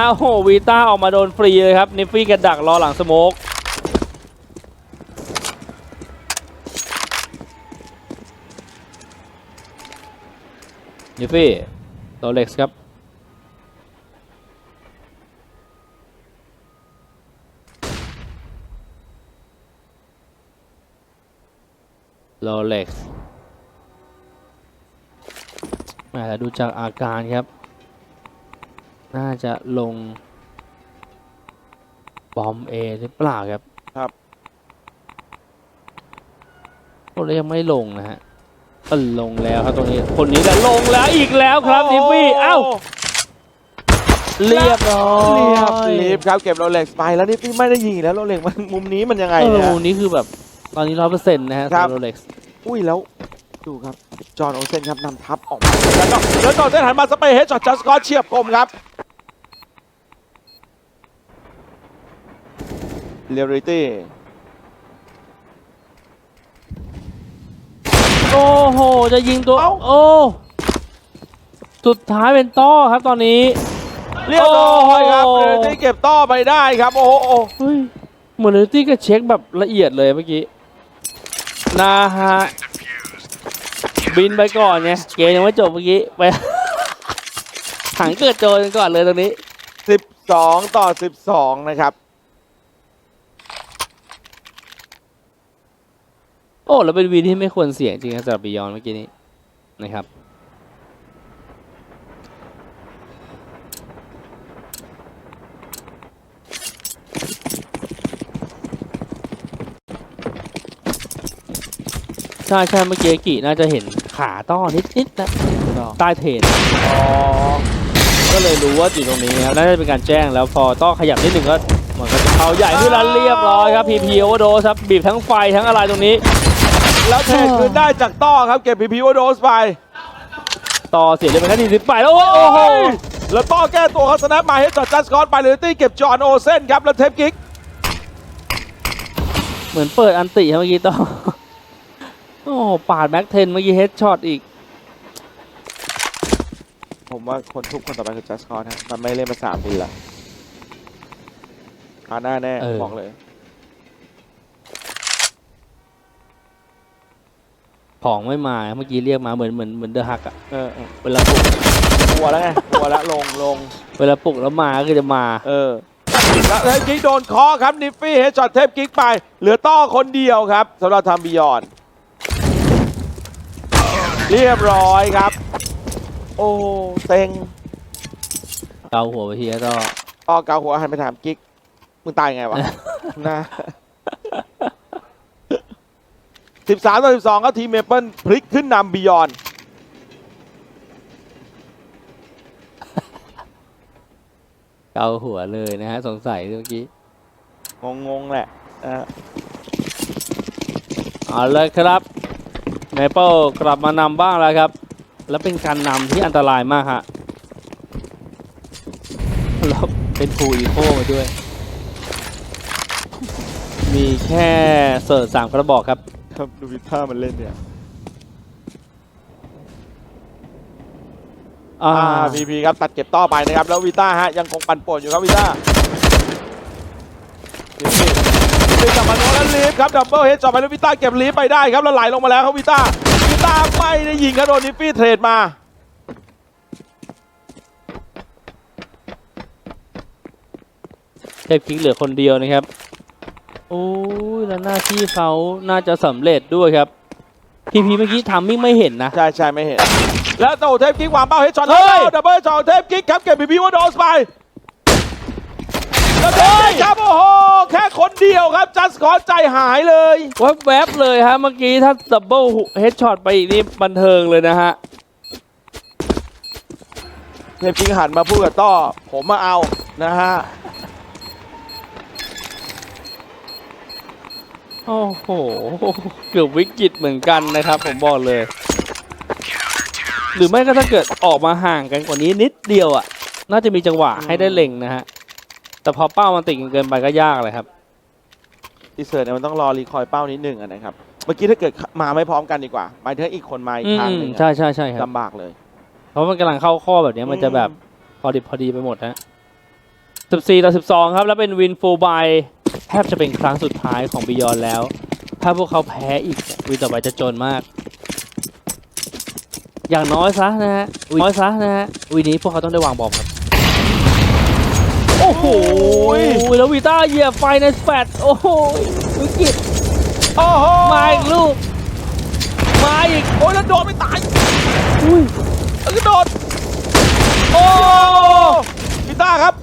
อ้าวโหวีต้าออกมาโดนฟรีเลยครับนิฟฟี่กระดักรอหลังสโมกนิฟฟี่โรเล็กซ์ครับโรเล็กซ์แต่ดูจากอาการครับน่าจะลงบอมเอหรือเปล่าครับครับคนนี้ยังไม่ลงนะฮะก็ลงแล้วครับตรงนี้คนนี้จะลงแล้วอีกแล้วครับนิฟฟี่เอ้าเรียบร้อยลีฟครับเก็บโรเล็กซ์ไปแล้วนี่พี่ไม่ได้ยิงแล้วโรเล็กซ์มันมุมนี้มันยังไงเนี่ยมุมนี้คือแบบตอนนี้100%นะฮะโรเล็กซ์อุ้ยแล้วดูครับจอห์นโอเซนครับนำทัพออกมาแล้วจอห์นโอเซนหันมาสเปย์เฮดช็อตจัสกอตเฉียบคมครับเรียลลิตี้โอ้โหจะยิงตัวโอ้สุดท้ายเป็นต้อครับตอนนี้เรียบร้อยครับเรียลลิตี้เก็บต้อไปได้ครับโอ้โหเหมือนเรียลลิตี้ก็เช็คแบบละเอียดเลยเมื่อกี้นะฮะบินไปก่อนไงเกมยังไม่จบเมื่อกี้ไปถังเกิดโจรก่อนเลยตรงนี้12-12นะครับโอ้แล้วเป็นวีที่ไม่ควรเสี่ยงจริงนะสำหรับบิยอนเมื่อกี้นี้นะครับใช่เมื่อกี้กิน่าจะเห็นขาต้อนิดนะใต้เทนก็เลยรู้ว่าอยู่ตรงนี้ครับน่าจะเป็นการแจ้งแล้วพอต้อขยับนิดหนึ่งก็มันก็จะเอาใหญ่ขึ้นแล้วเรียบร้อยครับพีโอโดสครับบีบทั้งไฟทั้งอะไรตรงนี้แล้วเทคืนได้จากต้อครับเก็บพีโอโดสไปต่อเสียเลยเป็นแค่ที10ไปแล้วโอ้โหแล้วต้อแก้ตัวเขาสแนปมาให้จอดจัสกอตไปเลยตี้เก็บจอห์นโอเซนครับแล้วเทปกิกเหมือนเปิดอันติเมื่อกี้ต่อโอ้ปาดแบ็คเทนเมื่อกี้เฮดช็อตอีกผมว่าคนทุกคนต่อไปคือจัสกอตนะมันไม่เล่นมา3 ปีแล้วหน้าแน่บอกเลยของไม่มาเมื่อกี้เรียกมาเหมือนเดอะฮักอะเวลาปลุกกลัวแล้วไงกลัวแล้วลงเวลาปลุกแล้วมาก็คือจะมาแล้วเทปกิ๊กโดนเคาะครับนิฟฟี่เฮดช็อตเทปกิ๊กไปเหลือต้อคนเดียวครับสำหรับทำบิยอนเรียบร้อยครับโอ้เต็งเกาหัวไปทีแล้วก็เกาหัวหันไปถามกิ๊กมึงตายไงวะนะ13-12ก็ทีมเมเปิลพลิกขึ้นนำบิยอนเกาหัวเลยนะฮะสงสัยเมื่อกี้งงแหละเอาเลยครับเมเปิลกลับมานำบ้างแล้วครับแล้วเป็นการนำที่อันตรายมากฮะแล้วเป็นฟูอีโคมาด้วยมีแค่เสิร์ฟ3 กระบอกครับดูวิต้ามันเล่นเนี่ยพีครับตัดเก็บต่อไปนะครับแล้ววิต้าฮะยังคงปั่นป่วนอยู่ครับวิต้าลีฟกลับมาโน้แล้วลีฟครับดับเบิลเฮดจอดไปแล้ววิต้าเก็บลีฟไปได้ครับแล้วไหลลงมาแล้วครับวิต้าไม่ได้ยิงครับโดนนิฟฟี่เทรดมาเทพคิกเหลือคนเดียวนะครับโอ้ยแล้วหน้าที่เขาน่าจะสำเร็จด้วยครับพีเมื่อกี้ทำไม่เห็นนะใช่ไม่เห็นแล้วโตเทพกิ๊กวางเป้าเฮดช็อตแล้วดับเบิลช็อตเทพกิ๊กครับเก็บพีว่าโดนไปแล้วเทพครับโอ้โหแค่คนเดียวครับจัสกอตใจหายเลยแวบเลยฮะเมื่อกี้ถ้าดับเบิลเฮดช็อตไปอีกนี่บันเทิงเลยนะฮะเทพกิ๊กหันมาพูดกับต้อผมมาเอานะฮะโอ้โหเกือบวิกฤตเหมือนกันนะครับผมบอกเลยหรือไม่ก็ถ้าเกิดออกมาห่างกันกว่านี้นิดเดียวอ่ะน่าจะมีจังหวะให้ได้เล็งนะฮะแต่พอเป้ามันติดเกินไปก็ยากเลยครับดีเซอร์เนี่ยมันต้องรอรีคอยเป้านิดนึงนะครับเมื่อกี้ถ้าเกิดมาไม่พร้อมกันดีกว่าหมายถึงอีกคนมาอีกทางนึงใช่ลำบากเลยเพราะมันกำลังเข้าข้อแบบนี้มันจะแบบพอดีไปหมดฮะ 14-12ครับแล้วเป็นวินฟูลบายแทบจะเป็นครั้งสุดท้ายของบิยอนแล้ว ถ้าพวกเขาแพ้อีกวินต่อไปจะจนมาก อย่างน้อยซะนะฮะวินนี้พวกเขาต้องได้วางบอมครับโอ้โหแล้ววีต้าเหยียบไฟในแฟตโอ้โหวิกฤต โอ้โห มาอีกลูกมาอีก โอ้ยแล้วโดนไม่ตาย อุ้ย แล้วก็โดนโอ้วิต้าครับ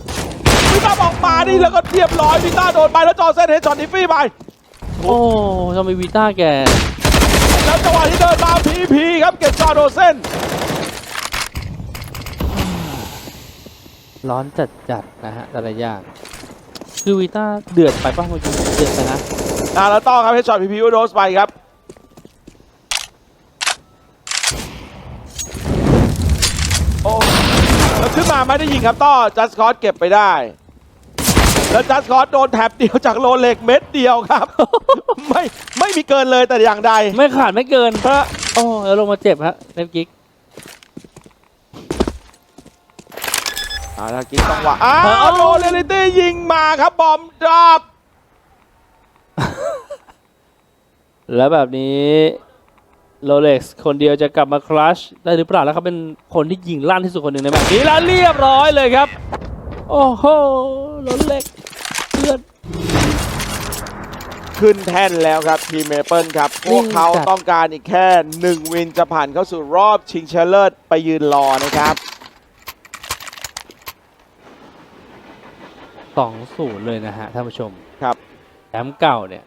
วิต้าบอกมานี่แล้วก็เรียบร้อยวิต้าโดนไปแล้วจอเส้นเฮดช็อตนิฟฟี่ไป โอ้ทำไมวีต้าแก แล้วจังหวะที่เดินมาพีครับเก็บจอโดเส้น ร้อนจัดนะฮะแต่ละอย่างคือวีต้าเดือดไปป่ะเมื่อกี้เดือดไปนะ แล้วต่อครับเฮดช็อตพีโดสไปครับโอ้แล้วขึ้นมาไม่ได้ยิงครับต่อจัสคอสเก็บไปได้แล้วจัสคอสโดนแถบเดียวจากโรเล็กเม็ดเดียวครับ ไม่มีเกินเลยแต่อย่างใด ไม่ขาดไม่เกินโอ้แล้วลงมาเจ็บฮะเล็บกิ๊ก ถ้ากิ๊กจังหวะโรเรลิตี้ยิงมาครับบอมดรอป แล้วแบบนี้โรเล็กซ์คนเดียวจะกลับมาคลัชได้หรือเปล่าแล้วเขาเป็นคนที่ยิงลั่นที่สุดคนหนึ่งในแบบนี้แล้วเรียบร้อยเลยครับโอ้โหโรเล็กซ์เพื่อน ขึ้นแท่นแล้วครับทีมเมเปิลครับพวกเขาต้องการอีกแค่1วินจะผ่านเข้าสู่รอบชิงชนะเลิศไปยืนรอนะครับ2-0เลยนะฮะท่านผู้ชม ครับ แชมป์เก่าเนี่ย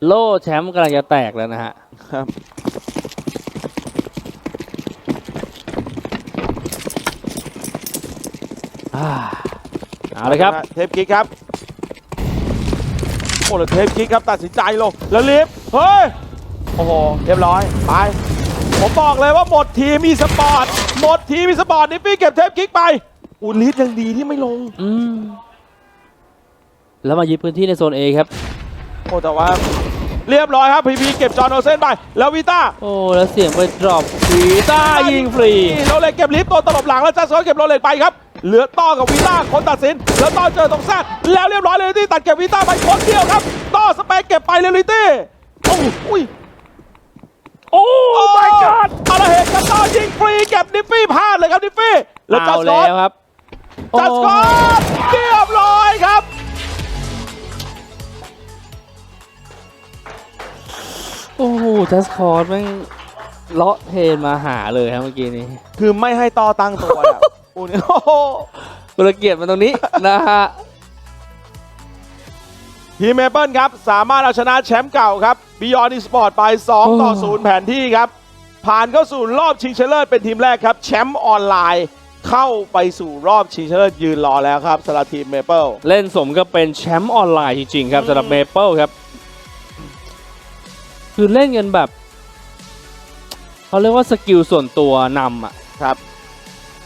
โล่แชมป์กำลังจะแตกแล้วนะฮะ ครับเอาเลยครับเทปกิ๊กครับโอ้แล้วเทปกิ๊กครับตัดสินใจลงแล้วลิฟต์เฮ้ยโอ้โหเรียบร้อยไปผมบอกเลยว่าหมดทีมมีสปอร์ตนี่พี่เก็บเทปกิ๊กไปลิฟต์ยังดีที่ไม่ลงแล้วมายึดพื้นที่ในโซน A ครับโอ้แต่ว่าเรียบร้อยครับพีเก็บจอห์นโอเซนไปแล้ววิต้าโอ้แล้วเสียงไปดรอปวิต้ายิงฟรีโรเล็กเก็บลิฟต์ตัวตลบหลังแล้วจัสโซเก็บโรเล็กไปครับเหลือต่อกับวิต้าคนตัดสินแล้วต่อเจอตรงแซดแล้วเรียบร้อยเลยที่ตัดเก็บวิต้าไปคนเดียวครับต่อสเปคเก็บไปเลยลิตี้โอ้ my god อะไรเหตุกันต่อยิงฟรีเก็บนิฟฟี่พลาดเลยครับนิฟฟี่แล้วจัสโซครับจัสโซเรียบร้อยครับโอ้โหจัสคอร์ดแม่งเลาะเทนมาหาเลยครับเมื่อกี้นี้คือไม่ให้ต่อตั้งตัวเนี่ยโอ้โหกุลเกียรติมาตรงนี้นะฮะทีมเมเปิลครับสามารถเอาชนะแชมป์เก่าครับบิยอนด์อีสปอร์ตไป2-0แผนที่ครับผ่านเข้าสู่รอบชิงชนะเลิศเป็นทีมแรกครับแชมป์ออนไลน์เข้าไปสู่รอบชิงชนะเลิศยืนรอแล้วครับสำหรับทีมเมเปิลเล่นสมก็เป็นแชมป์ออนไลน์จริงๆครับสำหรับเมเปิลครับคือเล่นกันแบบเขาเรียกว่าสกิลส่วนตัวนำอ่ะครับ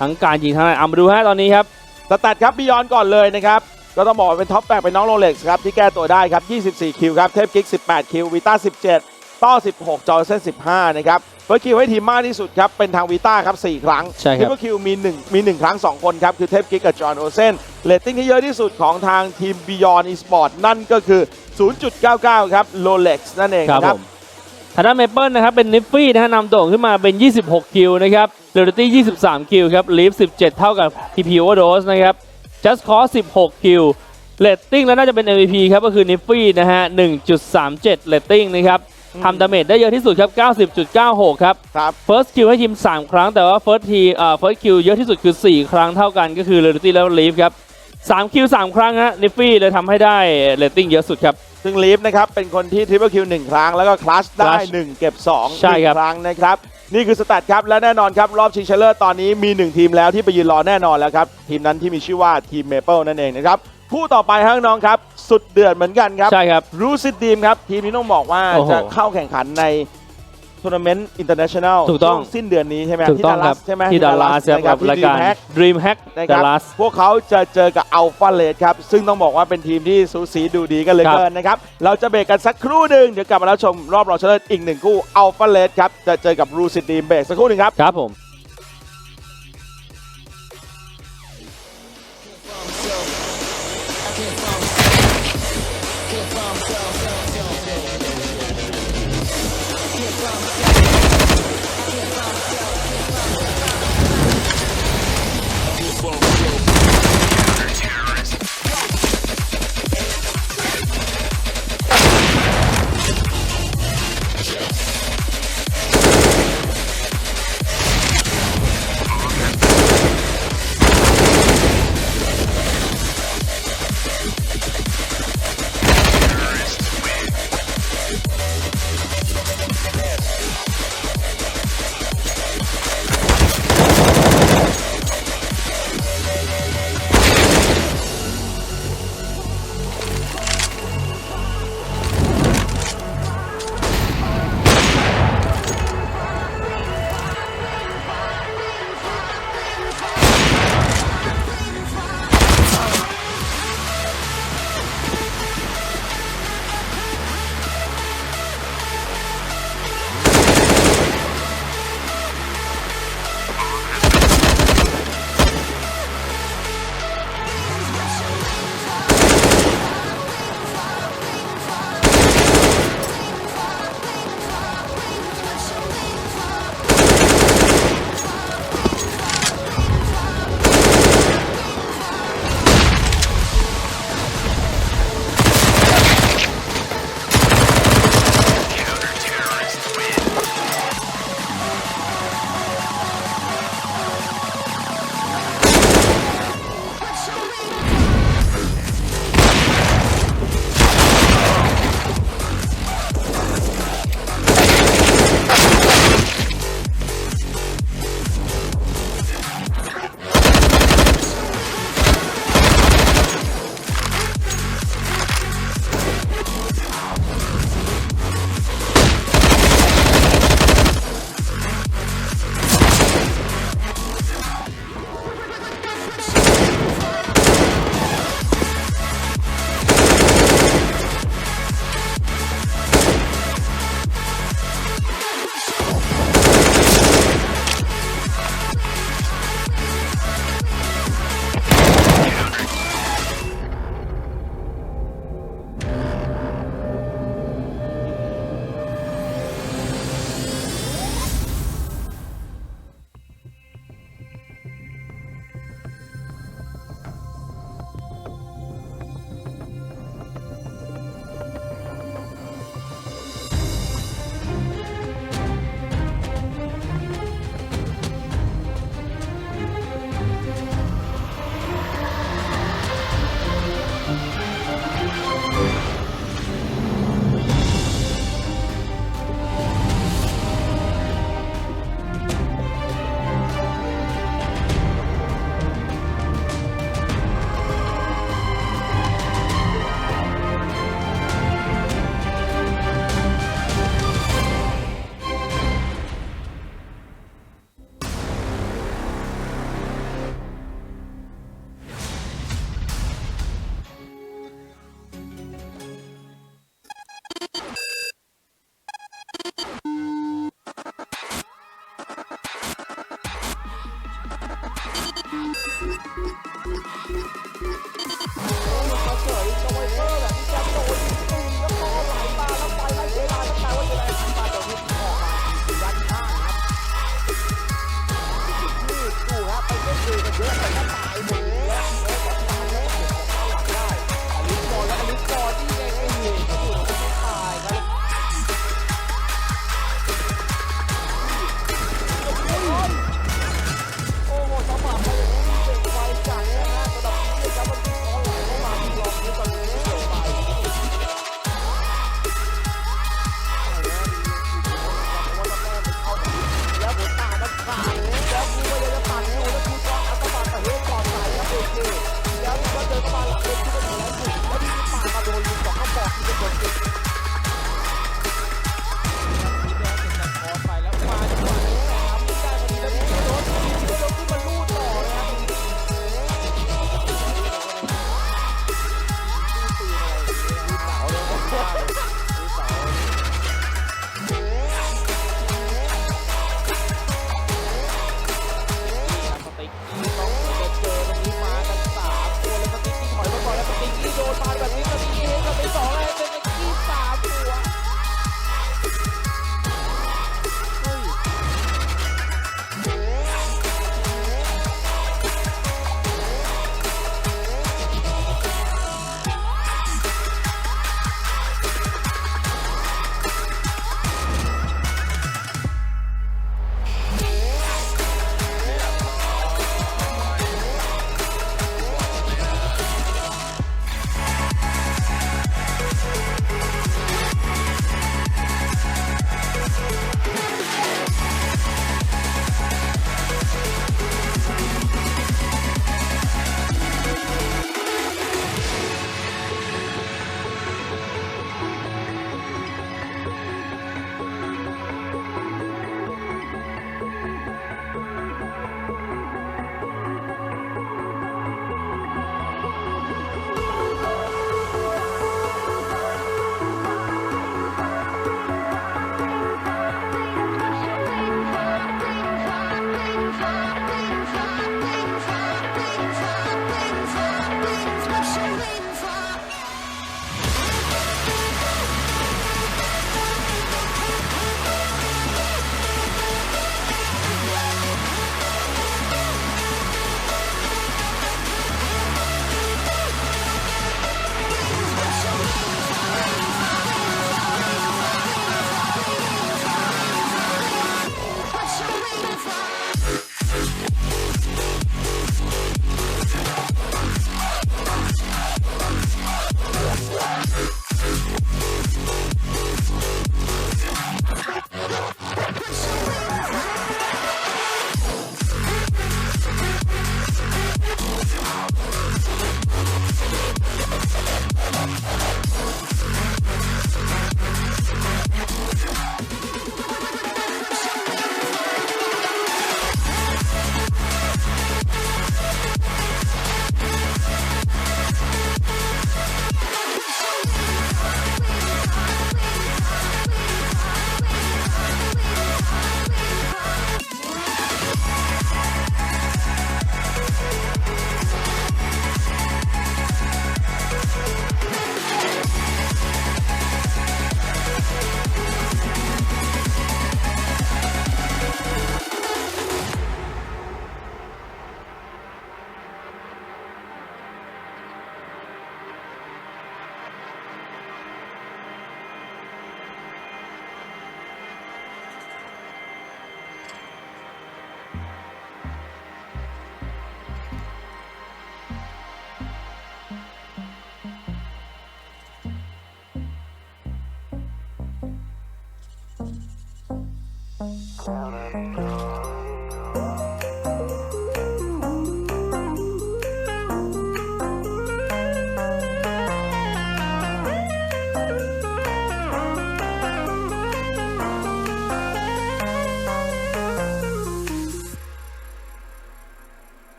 ทั้งการยิงทั้งอะไรมาดูฮะตอนนี้ครับสแตทครับบิยอนก่อนเลยนะครับก็ต้องบอกว่าเป็นท็อปแปกเป็นน้องโรเล็กซ์ครับที่แก้ตัวได้ครับ24คิวครับเทปกิ๊ก18คิววีต้า17ต่อ16จอร์เซน15นะครับเฟิร์สคิวให้ทีมมากที่สุดครับเป็นทางวีต้าครับ4ครั้งทริปเปิลคิวมี1ครั้ง2คนครับคือเทปกิ๊กกับจอห์นโอเซนเรตติ้งที่เยอะที่สุดของทางทีมบิยอนอีสปอร์ตนั่นก็คือ 0.99 ครับโรเล็กซ์นั่นเองครับทางด้านเมเปิลนะครับเป็นนิฟฟี่นะฮะนำโด่งขึ้นมาเป็น26คิวนะครับเรอร์ตี้23คิวครับลีฟ17เท่ากับทีพีโอเวอร์โดสนะครับจัสคอร์16คิวเรตติ้งแล้วน่าจะเป็น MVP ครับก็คือนิฟฟี่นะฮะ 1.37 เรตติ้งนะครับทำดาเมจได้เยอะที่สุดครับ 90.96 ครับ First Kill ให้ทีม3ครั้งแต่ว่า First Kill เยอะที่สุดคือ4ครั้งเท่ากันก็คือเรอร์ตี้แล้วลีฟครับ3คิว3ครั้งฮะนิฟฟี่เลยทำให้ได้เรตติ้งเยอะสุดครับซึ่งลีฟนะครับเป็นคนที่ทริปเปิลคิว1ครั้งแล้วก็คลัชได้1เก็บ2 ใช่ครับ1ครั้งนะครับนี่คือสแตทครับและแน่นอนครับรอบชิงชนะเลิศตอนนี้มี1ทีมแล้วที่ไปยืนรอแน่นอนแล้วครับทีมนั้นที่มีชื่อว่าทีมเมเปิลนั่นเองนะครับคู่ต่อไปครับน้องครับสุดเดือดเหมือนกันครับใช่ครับรูซิดดีมครับทีมนี้ต้องบอกว่าจะเข้าแข่งขันในทัวร์นาเมนต์อินเตอร์เนชั่นแนลช่วงสิ้นเดือนนี้ใช่ไหมที่ดัลลัสใช่ไหมที่ดัลลัสครับรายการ Dream Hack ดัลลัสพวกเขาจะเจอกับอัลฟาเลดครับซึ่งต้องบอกว่าเป็นทีมที่สูสีดูดีกันเลยเกินนะครับเราจะเบรกกันสักครู่หนึ่งเดี๋ยวกลับมาแล้วชมรอบรองชนะเลิศอีก1คู่อัลฟาเลดครับจะเจอกับรูซิดดีมเบรกสักครู่หนึ่งครับครับผม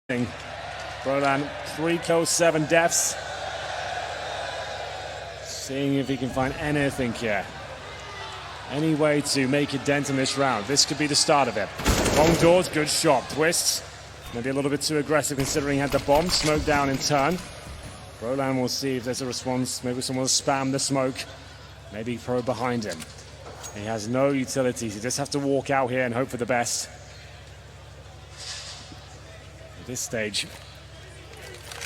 Brolan, 3 kills, 7 deaths. Seeing if he can find anything here. Any way to make a dent in this round. This could be the start of it. Long doors, good shot. Twists. Maybe a little bit too aggressive considering he had the bomb. Smoke down in turn. Brolan will see if there's a response. Maybe someone will spam the smoke. Maybe Pro behind him. He has no utilities. He just has to walk out here and hope for the best. At this stage,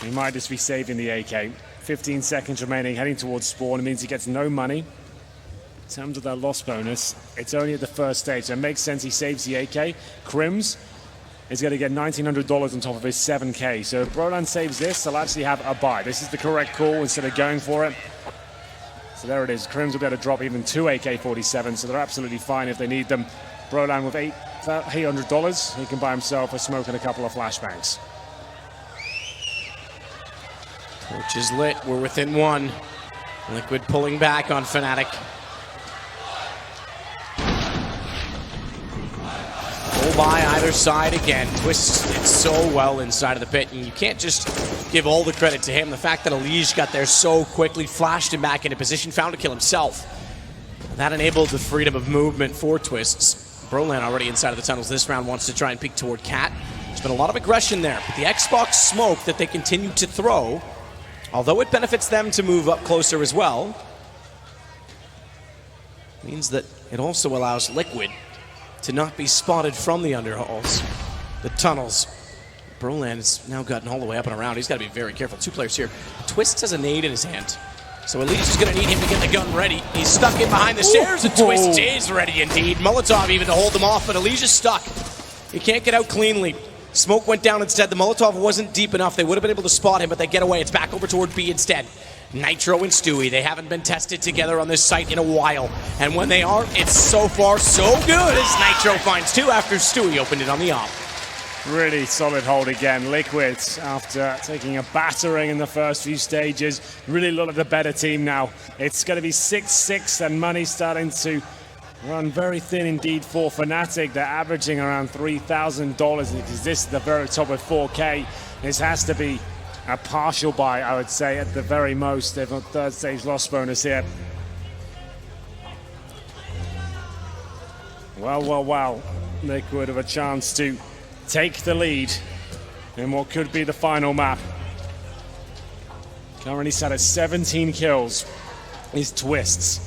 he might just be saving the AK. 15 seconds remaining, heading towards spawn. It means he gets no money. In terms of that loss bonus, it's only at the first stage, so it makes sense he saves the AK. Crims is going to get $1,900 on top of his 7K. So if Brolan saves this, they'll actually have a buy. This is the correct call instead of going for it. So there it is. Crims will be able to drop even 2 AK-47, so they're absolutely fine if they need them. Brolan with $800, he can buy himself a smoke and a couple of flashbangs. Torch is lit. We're within 1. Liquid pulling back on Fnatic. Full by either side again. Twists did so well inside of the pit, and you can't just give all the credit to him. The fact that Elige got there so quickly, flashed him back into position, found to kill himself. That enabled the freedom of movement for Twists. Brolan already inside of the tunnels this round, wants to try and peek toward Cat. There's been a lot of aggression there, but the Xbox smoke that they continue to throw, although it benefits them to move up closer as well, means that it also allows Liquid to not be spotted from the underhalls, the tunnels. Brolan has now gotten all the way up and around. He's got to be very careful. 2 players here. Twists has a nade in his hand, so Elige is going to need him to get the gun ready. He's stuck in behind the stairs, and Twists is ready indeed. Molotov even to hold them off, but Elige is stuck. He can't get out cleanly. Smoke went down instead. The Molotov wasn't deep enough. They would have been able to spot him, but they get away. It's back over toward B instead. Nitro and Stewie, they haven't been tested together on this site in a while. And when they are, it's so far so good as Nitro finds 2 after Stewie opened it on the op. Really solid hold again. Liquid, after taking a battering in the first few stages, really look like the better team now. It's going to be 6-6 and money starting to run very thin indeed for Fnatic. They're averaging around $3,000 because this is the very top of 4K. This has to be a partial buy, I would say, at the very most. They've got 3rd stage loss bonus here. Well. Liquid have a chance to take the lead in what could be the final map. Currently sat at 17 kills. Is Twists.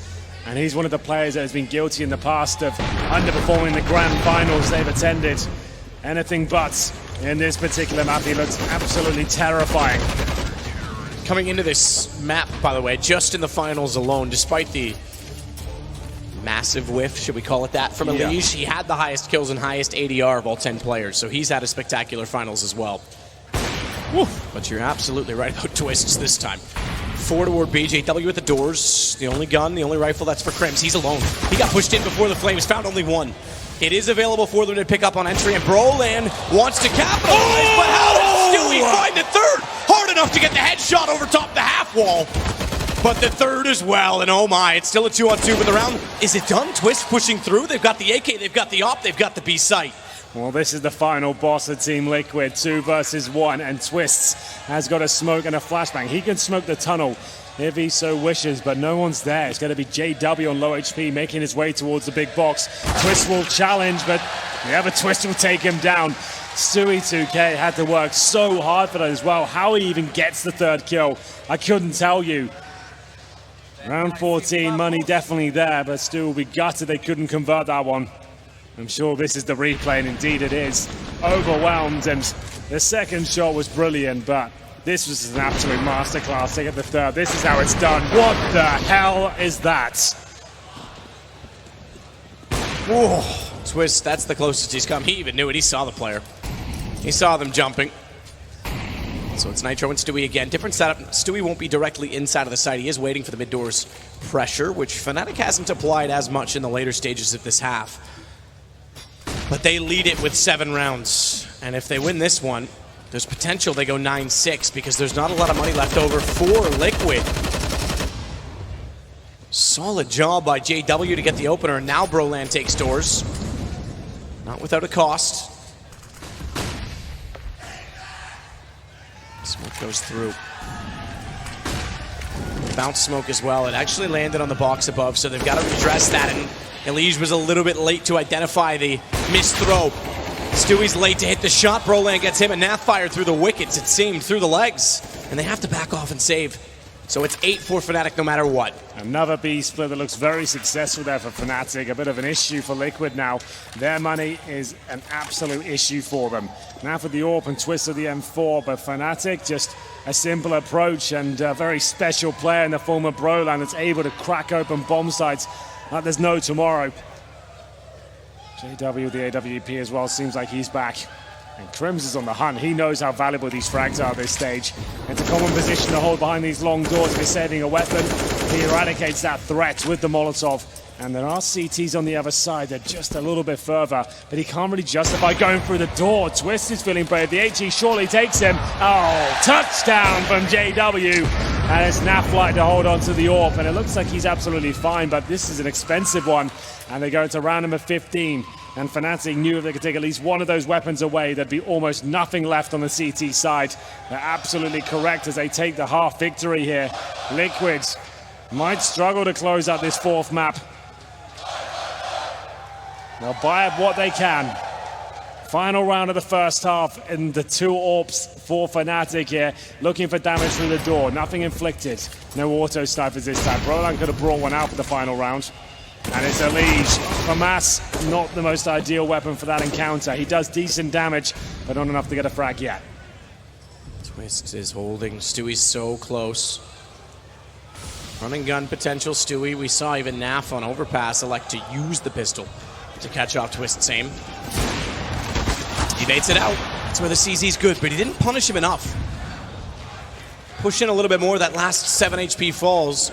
And he's one of the players that has been guilty in the past of underperforming the grand finals they've attended. Anything but. In this particular map, he looks absolutely terrifying. Coming into this map, by the way, just in the finals alone, despite the massive whiff, should we call it that, from Elige, he had the highest kills and highest ADR of all 10 players, so he's had a spectacular finals as well. Woo. But you're absolutely right about Twists this time. 4 toward BJW at the doors. The only gun, the only rifle, that's for Crims. He's alone. He got pushed in before the flames, found only 1. It is available for them to pick up on entry, and Brolan wants to capitalize, but how does Stewie find the 3rd? Hard enough to get the headshot over top the half wall, but the 3rd as well, and oh my, it's still a 2-on-2, but the round, is it done? Twist pushing through, they've got the AK, they've got the op, they've got the B site. Well, this is the final boss of Team Liquid, 2 versus 1, and Twists has got a smoke and a flashbang. He can smoke the tunnel if he so wishes, but no one's there. It's going to be JW on low HP making his way towards the big box. Twist will challenge, but the other Twist will take him down. Stewie 2K had to work so hard for that as well. How he even gets the 3rd kill, I couldn't tell you. Round 14, money definitely there, but Stewie will be gutted they couldn't convert that one. I'm sure this is the replay, and indeed it is. Overwhelmed, and the 2nd shot was brilliant, but this was an absolute masterclass to get the 3rd. This is how it's done. What the hell is that? Whoa. Twist, that's the closest he's come. He even knew it. He saw the player. He saw them jumping. So it's Nitro and Stewie again. Different setup. Stewie won't be directly inside of the site. He is waiting for the mid-doors pressure, which Fnatic hasn't applied as much in the later stages of this half. But they lead it with 7 rounds. And if they win this one, there's potential they go 9-6 because there's not a lot of money left over for Liquid. Solid job by JW to get the opener, and now Brolan takes doors. Not without a cost. Smoke goes through. Bounce smoke as well. It actually landed on the box above, so they've got to redress that. And Elige was a little bit late to identify the missed throw. Stewie's late to hit the shot. Broland gets him, and Nath fired through the wickets, it seemed, through the legs. And they have to back off and save. So it's 8 for Fnatic no matter what. Another B split that looks very successful there for Fnatic. A bit of an issue for Liquid now. Their money is an absolute issue for them. Now for the AWP and twist of the M4, but Fnatic just a simple approach and a very special player in the form of Broland that's able to crack open bomb sites like there's no tomorrow. JW, the AWP as well, seems like he's back. And Crims is on the hunt. He knows how valuable these frags are at this stage. It's a common position to hold behind these long doors if he's saving a weapon. He eradicates that threat with the Molotov. And there are CTs on the other side. They're just a little bit further, but he can't really justify going through the door. Twist is feeling brave. The HE surely takes him. Oh, touchdown from JW. And it's Naflight to hold on to the AWP. And it looks like he's absolutely fine, but this is an expensive one. And they go into round number 15. And Fnatic knew if they could take at least one of those weapons away, there'd be almost nothing left on the CT side. They're absolutely correct as they take the half victory here. Liquids might struggle to close out this fourth map. They'll buy up what they can. Final round of the first half, and the 2 AWPs for Fnatic here, looking for damage through the door. Nothing inflicted. No auto snipers this time. Broland could have brought one out for the final round. And it's Elige. Famas, not the most ideal weapon for that encounter. He does decent damage, but not enough to get a frag yet. Twist is holding. Stewie's so close. Run and gun potential, Stewie. We saw even Naf on overpass elect to use the pistol to catch off Twist's aim. He baits it out. That's where the CZ's good, but he didn't punish him enough. Push in a little bit more. That last 7 HP falls.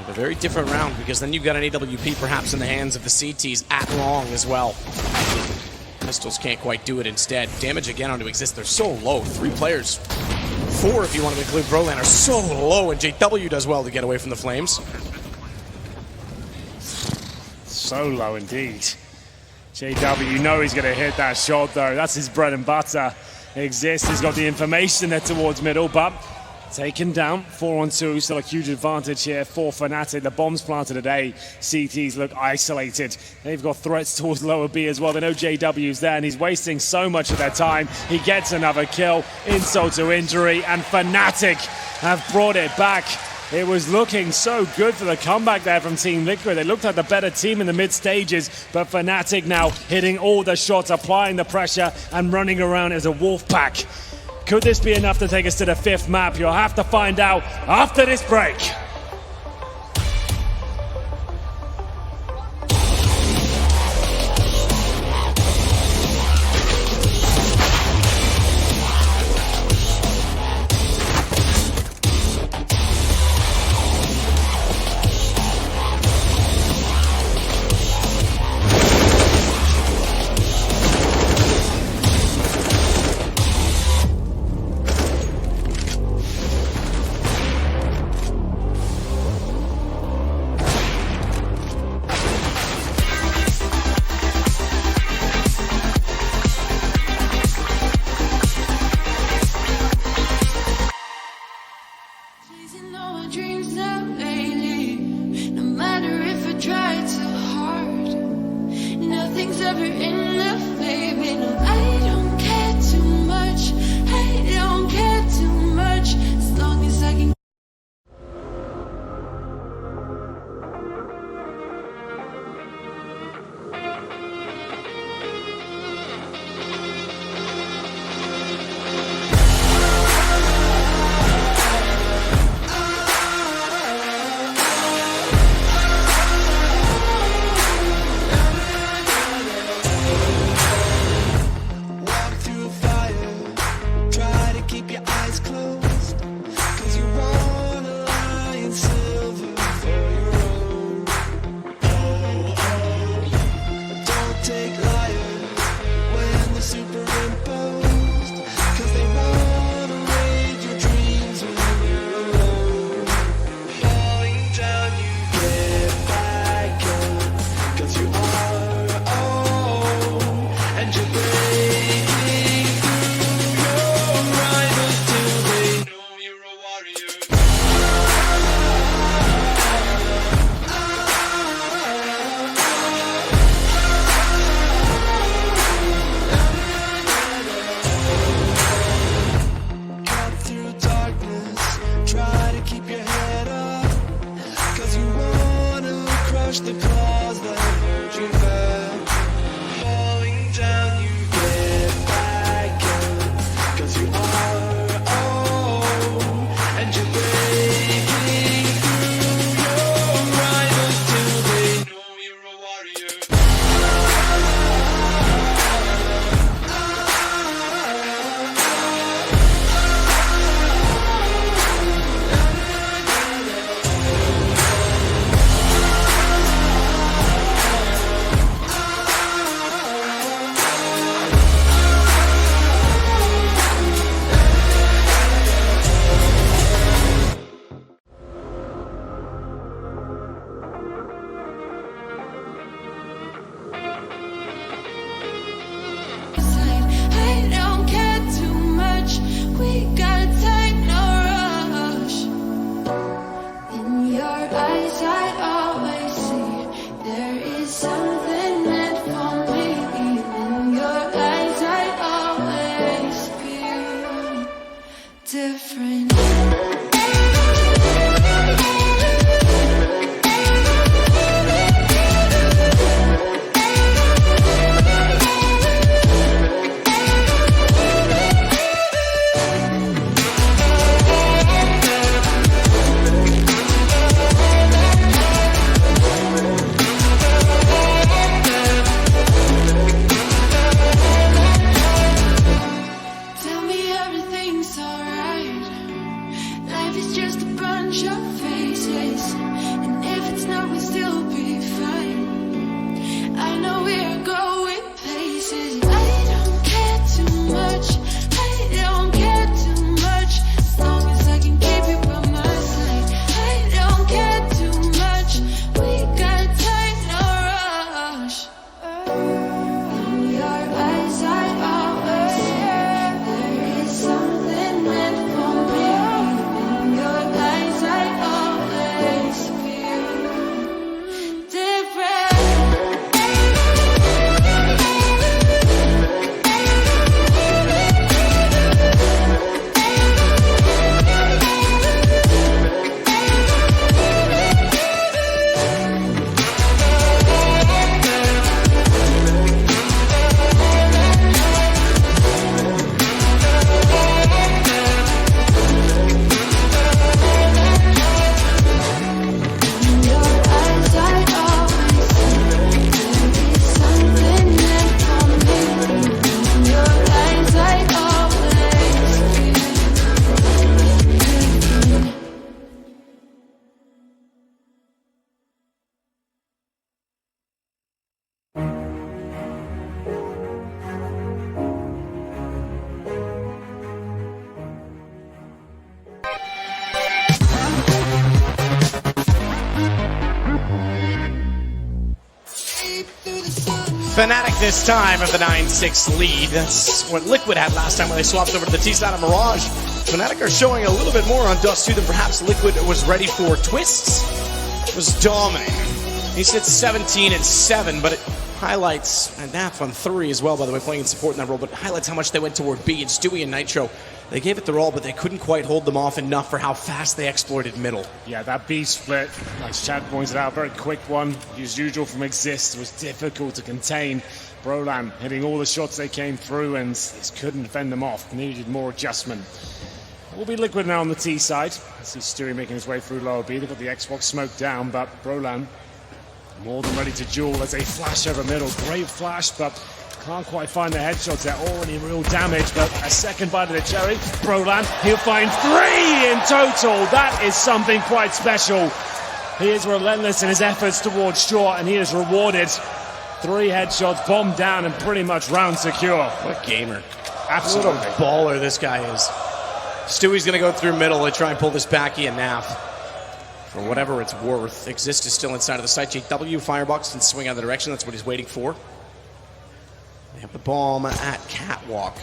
A very different round because then you've got an AWP perhaps in the hands of the CTs at long as well. Pistols can't quite do it instead. Damage again onto Exist. They're so low. 3 players. 4 if you want to include Broland are so low, and JW does well to get away from the flames. So low indeed. JW, you know he's going to hit that shot though. That's his bread and butter. Exist, he's got the information there towards middle, but taken down, 4-on-2, still a huge advantage here for Fnatic. The bombs planted today, CTs look isolated. They've got threats towards lower B as well. They know JW's there and he's wasting so much of their time. He gets another kill, insult to injury, and Fnatic have brought it back. It was looking so good for the comeback there from Team Liquid. They looked like the better team in the mid stages, but Fnatic now hitting all the shots, applying the pressure and running around as a wolf pack. Could this be enough to take us to the 5th map? You'll have to find out after this break. Chasing all my dreams out lately. No matter if I try too hard, nothing's ever enough, baby. No, I don't care too much. I don't care too much. As long as I can. touch the cause that hurt you back. Falling down, you get back up. 'Cause you are own, and you're breaking through your rivals till they know you're a warrior. I don't care too much. We got time, no rush. In your eyes, I always see there is something meant for me. In your eyes, I always feel different. Tell me everything's alright. Life is just a bunch of faces, and if it's not, we'll still be fine. I know we're going places. I don't care too much. I don't care too much. As long as I can keep you by my side. I don't care too much. We got time, no rush. In your eyes, I always see there is something meant for me. In your eyes, I always feel different. In your eyes, I always see there is something meant for me. In your eyes, I always feel different. Fnatic this time of the 9-6 lead. That's what Liquid had last time when they swapped over to the T-side of Mirage. Fnatic are showing a little bit more on Dust 2 than perhaps Liquid was ready for. Twists was dominating. He sits 17-7, but it highlights, and Naf on 3 as well, by the way, playing in support in that role, but highlights how much they went toward B. And Stewie and Nitro, they gave it their all, but they couldn't quite hold them off enough for how fast they exploited middle. Yeah, that B split, like Chad pointed out, very quick one. As usual from Exist, was difficult to contain. Brolan hitting all the shots they came through and just couldn't defend them off. Needed more adjustment. Will be Liquid now on the T side. I see Stewie making his way through lower B. They've got the Xbox smoke down, but Brolan more than ready to duel as they flash over middle. Great flash, but can't quite find the headshots. They're already real damage, but a second bite of the cherry. Brolan, he'll find 3 in total. That is something quite special. He is relentless in his efforts towards short, and he is rewarded. 3 headshots, bomb down, and pretty much round secure. What a gamer. Absolutely. What a baller this guy is. Stewie's going to go through middle and try and pull this backy and Naf. For whatever it's worth, Exist is still inside of the site. JW, Firebox can swing out of the direction. That's what he's waiting for. They have the bomb at Catwalk.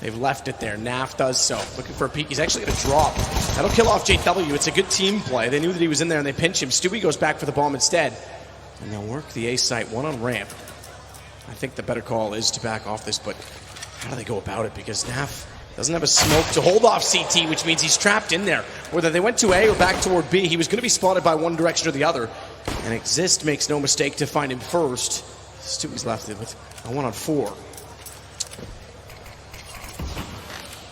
They've left it there. Naf does so. Looking for a peek. He's actually going to drop. That'll kill off JW. It's a good team play. They knew that he was in there and they pinch him. Stewie goes back for the bomb instead. And they'll work the A site. One on ramp. I think the better call is to back off this, but how do they go about it? Because Naf doesn't have a smoke to hold off CT, which means he's trapped in there. Whether they went to A or back toward B, he was going to be spotted by one direction or the other. And Exist makes no mistake to find him first. Stewie's left it with a 1-on-4.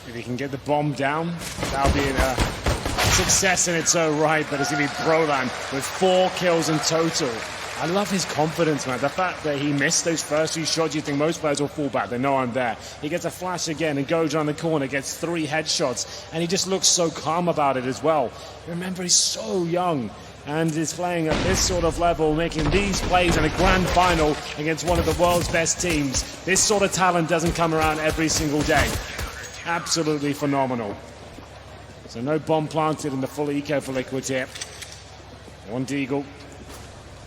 If he can get the bomb down, that'll be a success in its own right, but it's going to be Brolan with 4 kills in total. I love his confidence, man. The fact that he missed those first 2 shots, you think most players will fall back. They know I'm there. He gets a flash again and goes around the corner, gets 3 headshots, and he just looks so calm about it as well. Remember, he's so young and is playing at this sort of level, making these plays in a grand final against one of the world's best teams. This sort of talent doesn't come around every single day. Absolutely phenomenal. So no bomb planted in the full eco for Liquid here. 1 Deagle.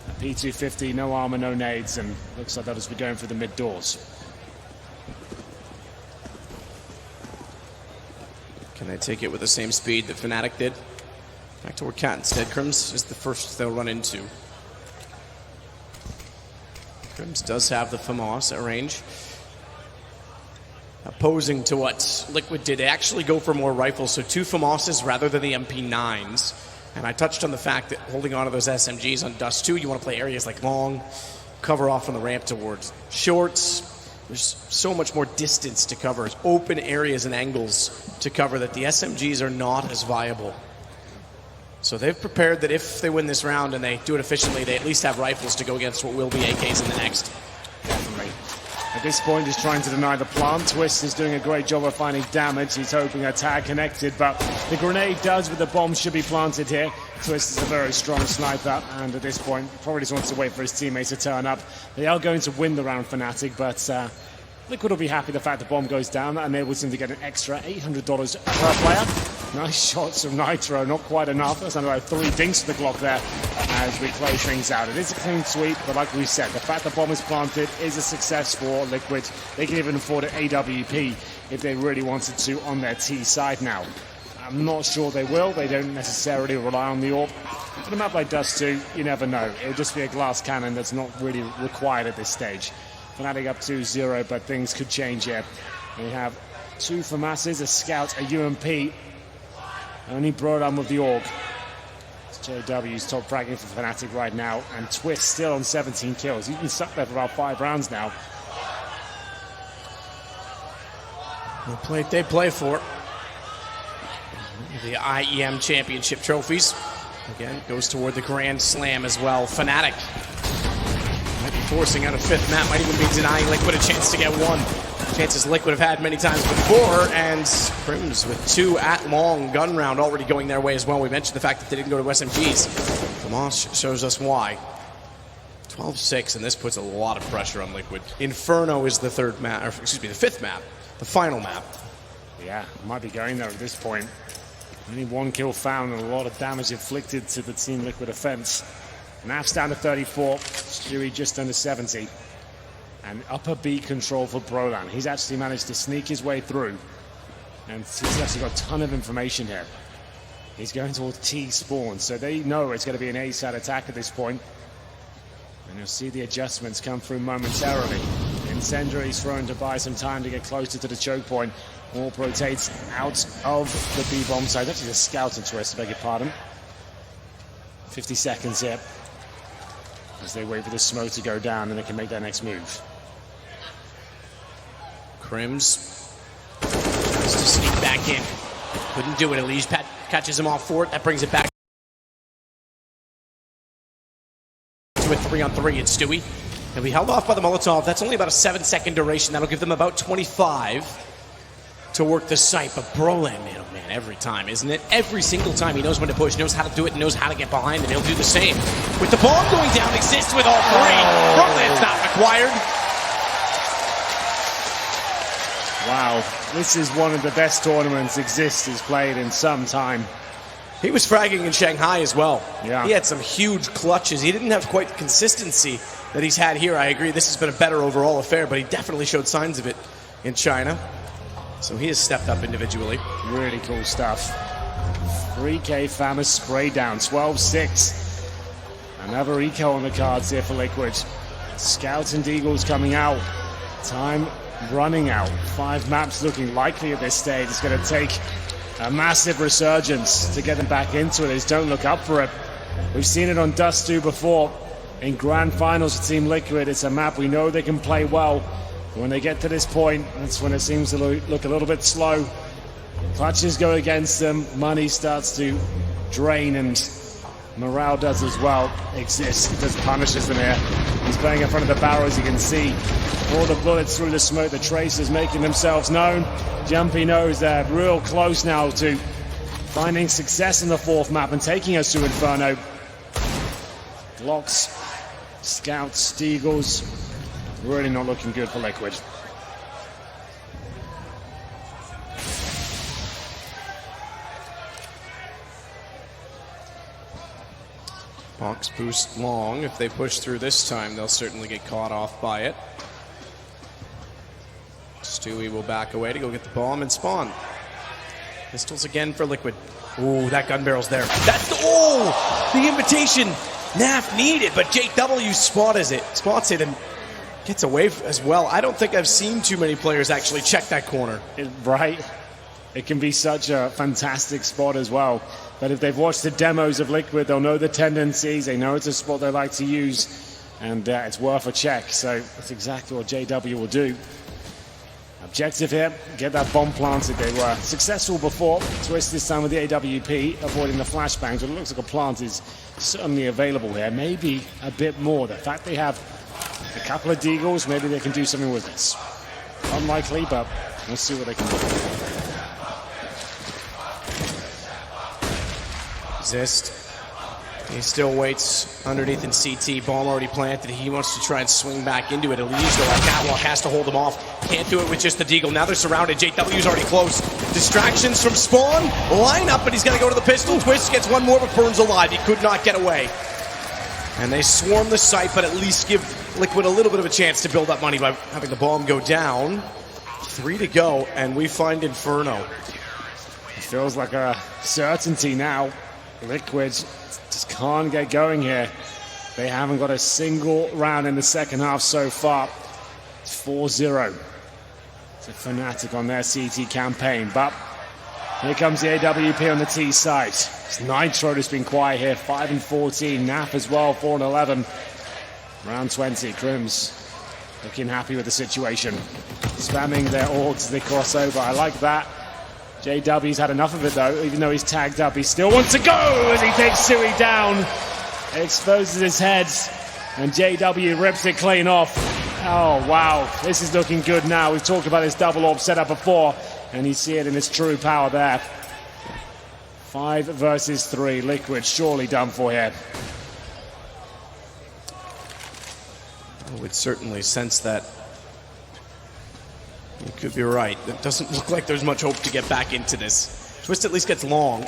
A P250, no armor, no nades, and looks like they'll just be going for the mid doors. Can they take it with the same speed that Fnatic did? Back toward Cat instead. Crims is the first they'll run into. Crims does have the FAMAS at range. Opposing to what Liquid did, they actually go for more rifles, so 2 FAMASes rather than the MP9s. And I touched on the fact that holding on to those SMGs on Dust 2, you want to play areas like long, cover off on the ramp towards shorts. There's so much more distance to cover, open areas and angles to cover that the SMGs are not as viable. So they've prepared that if they win this round and they do it efficiently, they at least have rifles to go against what will be AKs in the next. Definitely. At this point, he's trying to deny the plant. Twist is doing a great job of finding damage. He's hoping a tag connected, but the grenade does, with the bomb should be planted here. Twist is a very strong sniper, and at this point, probably just wants to wait for his teammates to turn up. They are going to win the round, Fnatic, but Liquid will be happy the fact the bomb goes down. That enables him to get an extra $800 per player. Nice shots from Nitro, not quite enough. That's another 3 dinks to the Glock there as we close things out. It is a clean sweep, but like we said, the fact the bomb is planted is a success for Liquid. They can even afford an AWP if they really wanted to on their T side now. I'm not sure they will. They don't necessarily rely on the AWP. But a map like Dust 2, you never know. It'll just be a glass cannon that's not really required at this stage. Fnatic up 2-0, but things could change here. We have 2 FAMASes, a Scout, a UMP. Only Brodan with the AUG. It's JW's top fragging for Fnatic right now, and Twist still on 17 kills. He's been stuck there for about 5 rounds now. They play for the IEM Championship trophies. Again, goes toward the Grand Slam as well. Fnatic might be forcing out a 5th map, might even be denying Liquid a chance to get 1. Chances Liquid have had many times before, and Crims with 2 at long gun round already going their way as well. We mentioned the fact that they didn't go to SMGs. FAMAS shows us why. 12-6, and this puts a lot of pressure on Liquid. Inferno is the 3rd map, or excuse me, the 5th map, the final map. Yeah, might be going there at this point. Only 1 kill found and a lot of damage inflicted to the Team Liquid offense. Naf's down to 34, Stewie just under 70. And upper B control for Brolan. He's actually managed to sneak his way through. And he's actually got a ton of information here. He's going towards T spawn, so they know it's going to be an A-side attack at this point. And you'll see the adjustments come through momentarily. Incendiary's thrown to buy some time to get closer to the choke point. Warp rotates out of the B-bomb side. Actually, the Scout and Twist, I beg your pardon. 50 seconds here as they wait for the smoke to go down and they can make their next move. Crims tries to sneak back in. Couldn't do it. Elige catches him off for it. That brings it back to a 3-on-3. It's Stewie. And we held off by the Molotov. That's only about a 7-second duration. That'll give them about 25 to work the site. But Brolan, man, oh man, every time, isn't it? Every single time he knows when to push, knows how to do it, knows how to get behind, and he'll do the same. With the bomb going down, exists with all 3. Brolan's not required. Wow, this is one of the best tournaments Exist has played in some time. He was fragging in Shanghai as well. Yeah. He had some huge clutches. He didn't have quite the consistency that he's had here. I agree, this has been a better overall affair, but he definitely showed signs of it in China. So he has stepped up individually. Really cool stuff. 3K FAMAS spray down, 12-6. Another eco on the cards here for Liquid. Scouts and Deagles coming out. Time running out. 5 maps looking likely at this stage. It's going to take a massive resurgence to get them back into it. They just don't look up for it. We've seen it on Dust 2 before. In grand finals for Team Liquid, it's a map we know they can play well. When they get to this point, that's when it seems to look a little bit slow. Clutches go against them, money starts to drain, and morale does as well exist. He just punishes them here. He's playing in front of the barrel, as you can see. All the bullets through the smoke, the tracers making themselves known. Jumpy knows they're real close now to finding success in the fourth map and taking us to Inferno. Glocks, Scouts, Deagles, really not looking good for Liquid. Box boost long. If they push through this time, they'll certainly get caught off by it. Stewie will back away to go get the bomb and spawn. Pistols again for Liquid. Ooh, that gun barrel's there. That's the invitation Naf needed, but JW spots it and gets away as well. I don't think I've seen too many players actually check that corner. Right. It can be such a fantastic spot as well. But if they've watched the demos of Liquid, they'll know the tendencies. They know it's a spot they like to use, and it's worth a check. So that's exactly what JW will do. Objective here, get that bomb planted. They were successful before. Twist this time with the AWP, avoiding the flashbangs. But it looks like a plant is certainly available here. Maybe a bit more. The fact they have a couple of deagles, maybe they can do something with this. Unlikely, but we'll see what they can do. Zist. He still waits underneath in CT. Bomb already planted. He wants to try and swing back into it. Elise, though, Catwalk has to hold him off. Can't do it with just the Deagle. Now they're surrounded. JW's already close. Distractions from Spawn. Line up, but he's going to go to the pistol. Twist gets one more, but burns alive. He could not get away. And they swarm the site, but at least give Liquid a little bit of a chance to build up money by having the bomb go down. 3 to go, and we find Inferno. It feels like a certainty now. Liquid just can't get going here. They haven't got a single round in the second half so far. It's 4-0. It's a Fnatic on their CT campaign, but here comes the AWP on the T side. It's Nitro that's been quiet here, 5-14. Naf as well, 4-11. Round 20, Crims looking happy with the situation. Spamming their ults as they cross over. I like that. JW's had enough of it though, even though he's tagged up. He still wants to go as he takes Sui down. Exposes his head, and JW rips it clean off. Oh wow, this is looking good now. We've talked about this double orb setup before, and you see it in its true power there. 5 versus 3, Liquid surely done for here. I would certainly sense that. You could be right. It doesn't look like there's much hope to get back into this. Twist at least gets long.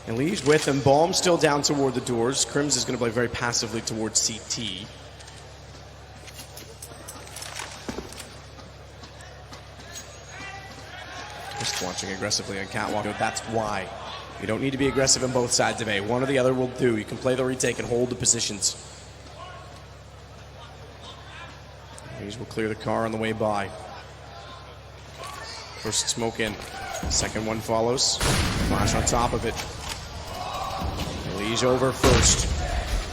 And leaves with him. Bomb still down toward the doors. Crims is going to play very passively towards CT. Just watching aggressively on Catwalk. That's why. You don't need to be aggressive on both sides of A. One or the other will do. You can play the retake and hold the positions. These will clear the car on the way by. First smoke in. Second one follows. Flash on top of it. Elise over first.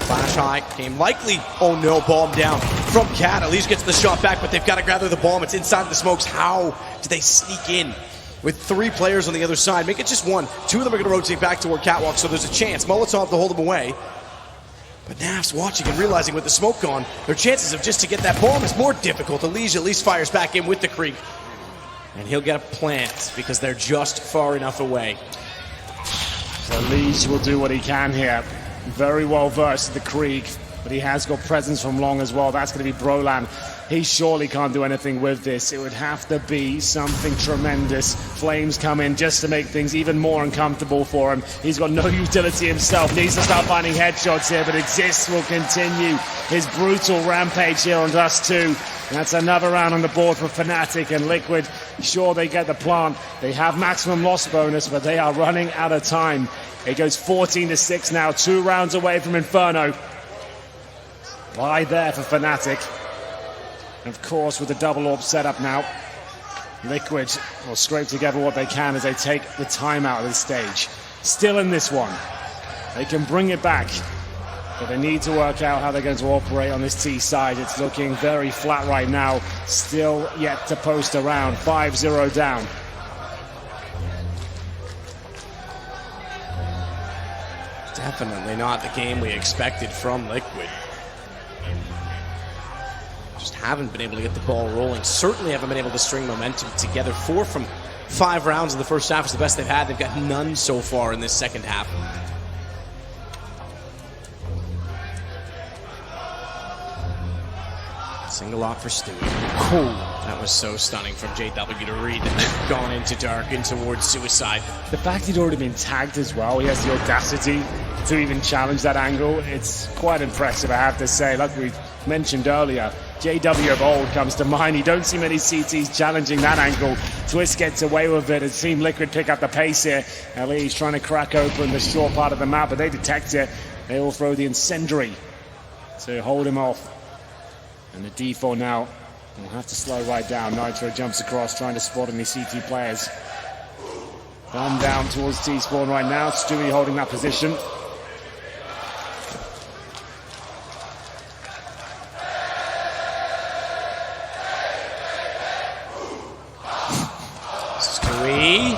Flash high. Game likely. Oh no, bomb down from Cat. Elise gets the shot back, but they've got to gather the bomb. It's inside the smokes. How do they sneak in? With 3 players on the other side. Make it just 1. 2 of them are going to rotate back toward Catwalk, so there's a chance. Molotov to hold them away. But Naf's watching and realizing with the smoke gone, their chances of just to get that bomb is more difficult. Elise at least fires back in with the creep. And he'll get a plant because they're just far enough away. So Liege will do what he can here. Very well versed in the Krieg, but he has got presence from long as well. That's going to be Brolan. He surely can't do anything with this. It would have to be something tremendous. Flames come in just to make things even more uncomfortable for him. He's got no utility himself. Needs to start finding headshots here, but Exist will continue his brutal rampage here on Dust 2. That's another round on the board for Fnatic and Liquid. Sure, they get the plant. They have maximum loss bonus, but they are running out of time. It goes 14-6 now, 2 rounds away from Inferno. Bye there for Fnatic. And of course, with the double orb setup now, Liquid will scrape together what they can as they take the time out of this stage. Still in this one. They can bring it back. But they need to work out how they're going to operate on this T side. It's looking very flat right now. Still yet to post around. 5-0 down. Definitely not the game we expected from Liquid. Just haven't been able to get the ball rolling. Certainly haven't been able to string momentum together. 4 from 5 rounds in the first half is the best they've had. They've got none so far in this second half. Single off for Stewie. Cool. That was so stunning from JW to read that they've gone into dark and towards suicide. The fact he'd already been tagged as well, he has the audacity to even challenge that angle. It's quite impressive, I have to say. Like we mentioned earlier, JW of old comes to mind. You don't see many CTs challenging that angle. Twist gets away with it. It's seen Liquid pick up the pace here. LE's trying to crack open the short part of the map, but they detect it. They all throw the incendiary to hold him off. And the default now will have to slow right down. Nitro jumps across, trying to spot any CT players. Bomb down towards T-spawn right now. Stewie holding that position. Stewie.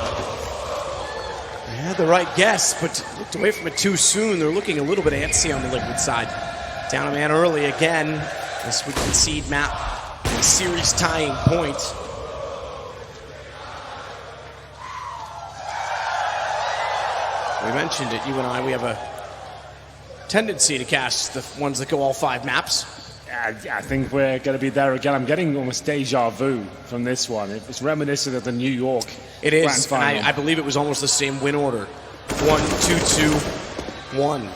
They had the right guess, but looked away from it too soon. They're looking a little bit antsy on the Liquid side. Down a man early again. This would concede map and series tying point. We mentioned it, you and I, we have a tendency to cast the ones that go all 5 maps. I think we're going to be there again. I'm getting almost deja vu from this one. It's reminiscent of the New York It Grand is, Final. and I believe it was almost the same win order. 1-2-2-1.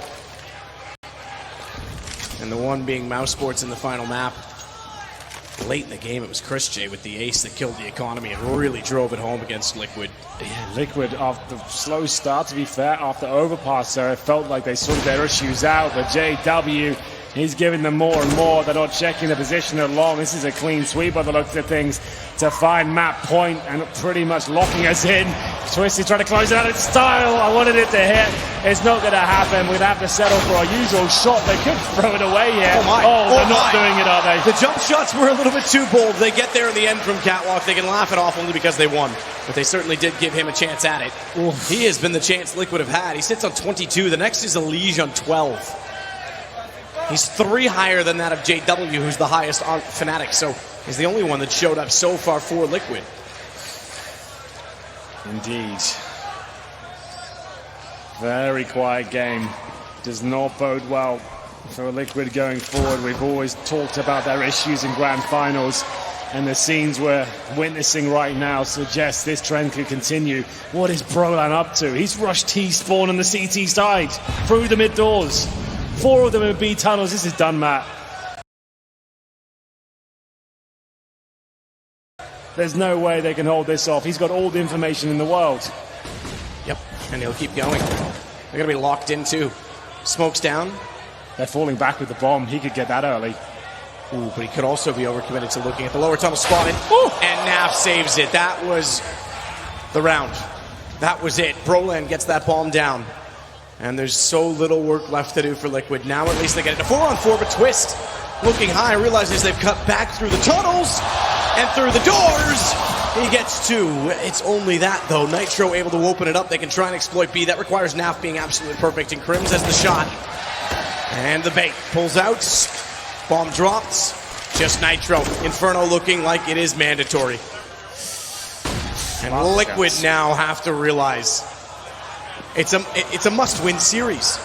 And the one being Mouse Sports in the final map. Late in the game, it was Chris J with the ace that killed the economy and really drove it home against Liquid. Yeah, Liquid, after the slow start, to be fair, after overpass there, it felt like they sorted their issues out, but JW, he's giving them more and more. They're not checking the position at long. This is a clean sweep by the looks of things to find map point and pretty much locking us in. Twist is trying to close it out in style. I wanted it to hit. It's not going to happen. We'd have to settle for our usual shot. They could throw it away here. They're not doing it, are they? The jump shots were a little bit too bold. They get there in the end from Catwalk. They can laugh it off only because they won. But they certainly did give him a chance at it. Oof. He has been the chance Liquid have had. He sits on 22. The next is Elige on 12. He's 3 higher than that of JW, who's the highest on Fnatic, so he's the only one that showed up so far for Liquid. Indeed. Very quiet game. Does not bode well for Liquid going forward. We've always talked about their issues in grand finals, and the scenes we're witnessing right now suggest this trend could continue. What is Brolan up to? He's rushed T-spawn on the CT side, through the mid doors. 4 of them in B tunnels. This is done, Matt. There's no way they can hold this off. He's got all the information in the world. Yep, and he'll keep going. They're going to be locked in too. Smoke's down. They're falling back with the bomb. He could get that early. Ooh, but he could also be overcommitted to looking at the lower tunnel spotted. Ooh, and Naf saves it. That was the round. That was it. Brolan gets that bomb down. And there's so little work left to do for Liquid. Now at least they get it to 4-on-4, but Twist looking high, realizes they've cut back through the tunnels and through the doors. He gets 2. It's only that, though. Nitro able to open it up. They can try and exploit B. That requires Naf being absolutely perfect, and Crims has the shot. And the bait pulls out. Bomb drops. Just Nitro. Inferno looking like it is mandatory. And Liquid now have to realize it's a must-win series.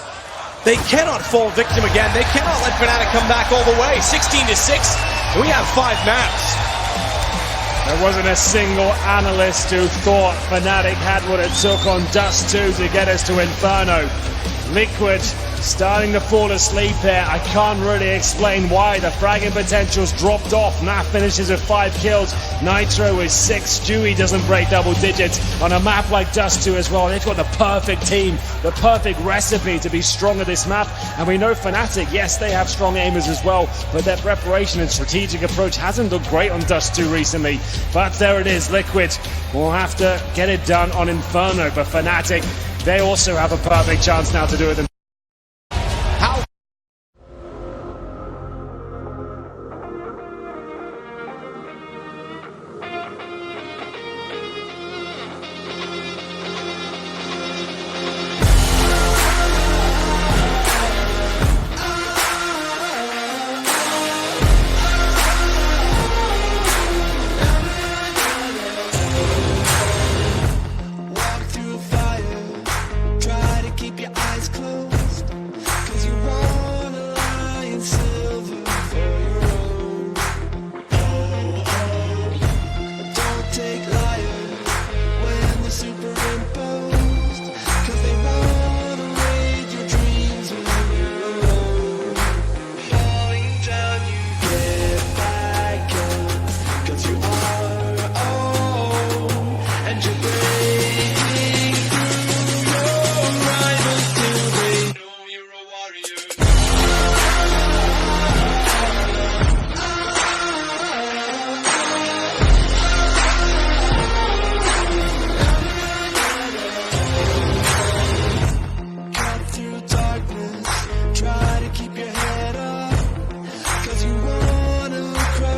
They cannot fall victim again. They cannot let Fnatic come back all the way. 16-6. We have 5 maps. There wasn't a single analyst who thought Fnatic had what it took on Dust 2 to get us to Inferno. Liquid starting to fall asleep here. I can't really explain why. The fragging potential's dropped off. Naf finishes with 5 kills. Nitro is 6. Stewie doesn't break double digits on a map like Dust 2 as well. They've got the perfect team, the perfect recipe to be strong at this map. And we know Fnatic, yes, they have strong aimers as well, but their preparation and strategic approach hasn't looked great on Dust 2 recently. But there it is. Liquid will have to get it done on Inferno. But Fnatic, they also have a perfect chance now to do it.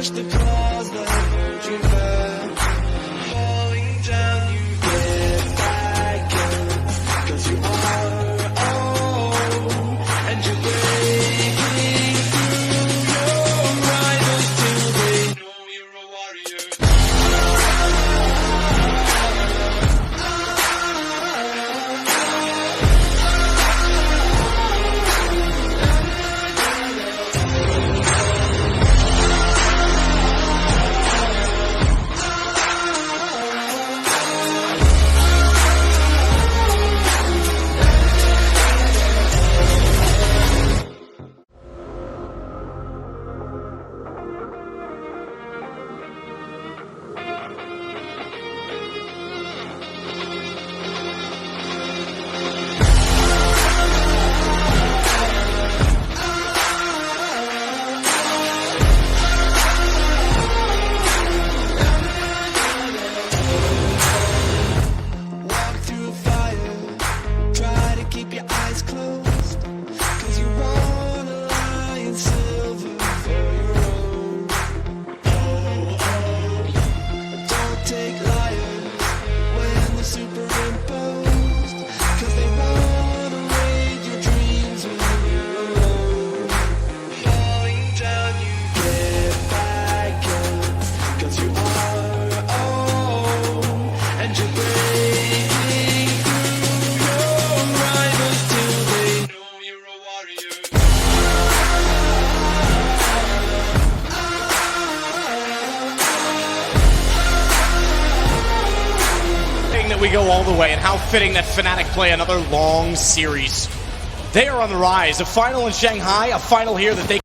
push the claws that hold you back. Falling down, you get back up. 'Cause you are old, and you're breaking through your rivals till they know you're a warrior. Walk through fire, try to keep your eyes closed. 'Cause you want a lion silver for your own. Don't take liars when they're superimposed. 'Cause they wanna raid your dreams when you're alone. Falling down, you get back up. 'Cause you are old, and you're breaking through your rivals till they know you're a warrior. Fitting that we go all the way, and how fitting that Fnatic play another long series. They are on the rise. A final in Shanghai, a final here that they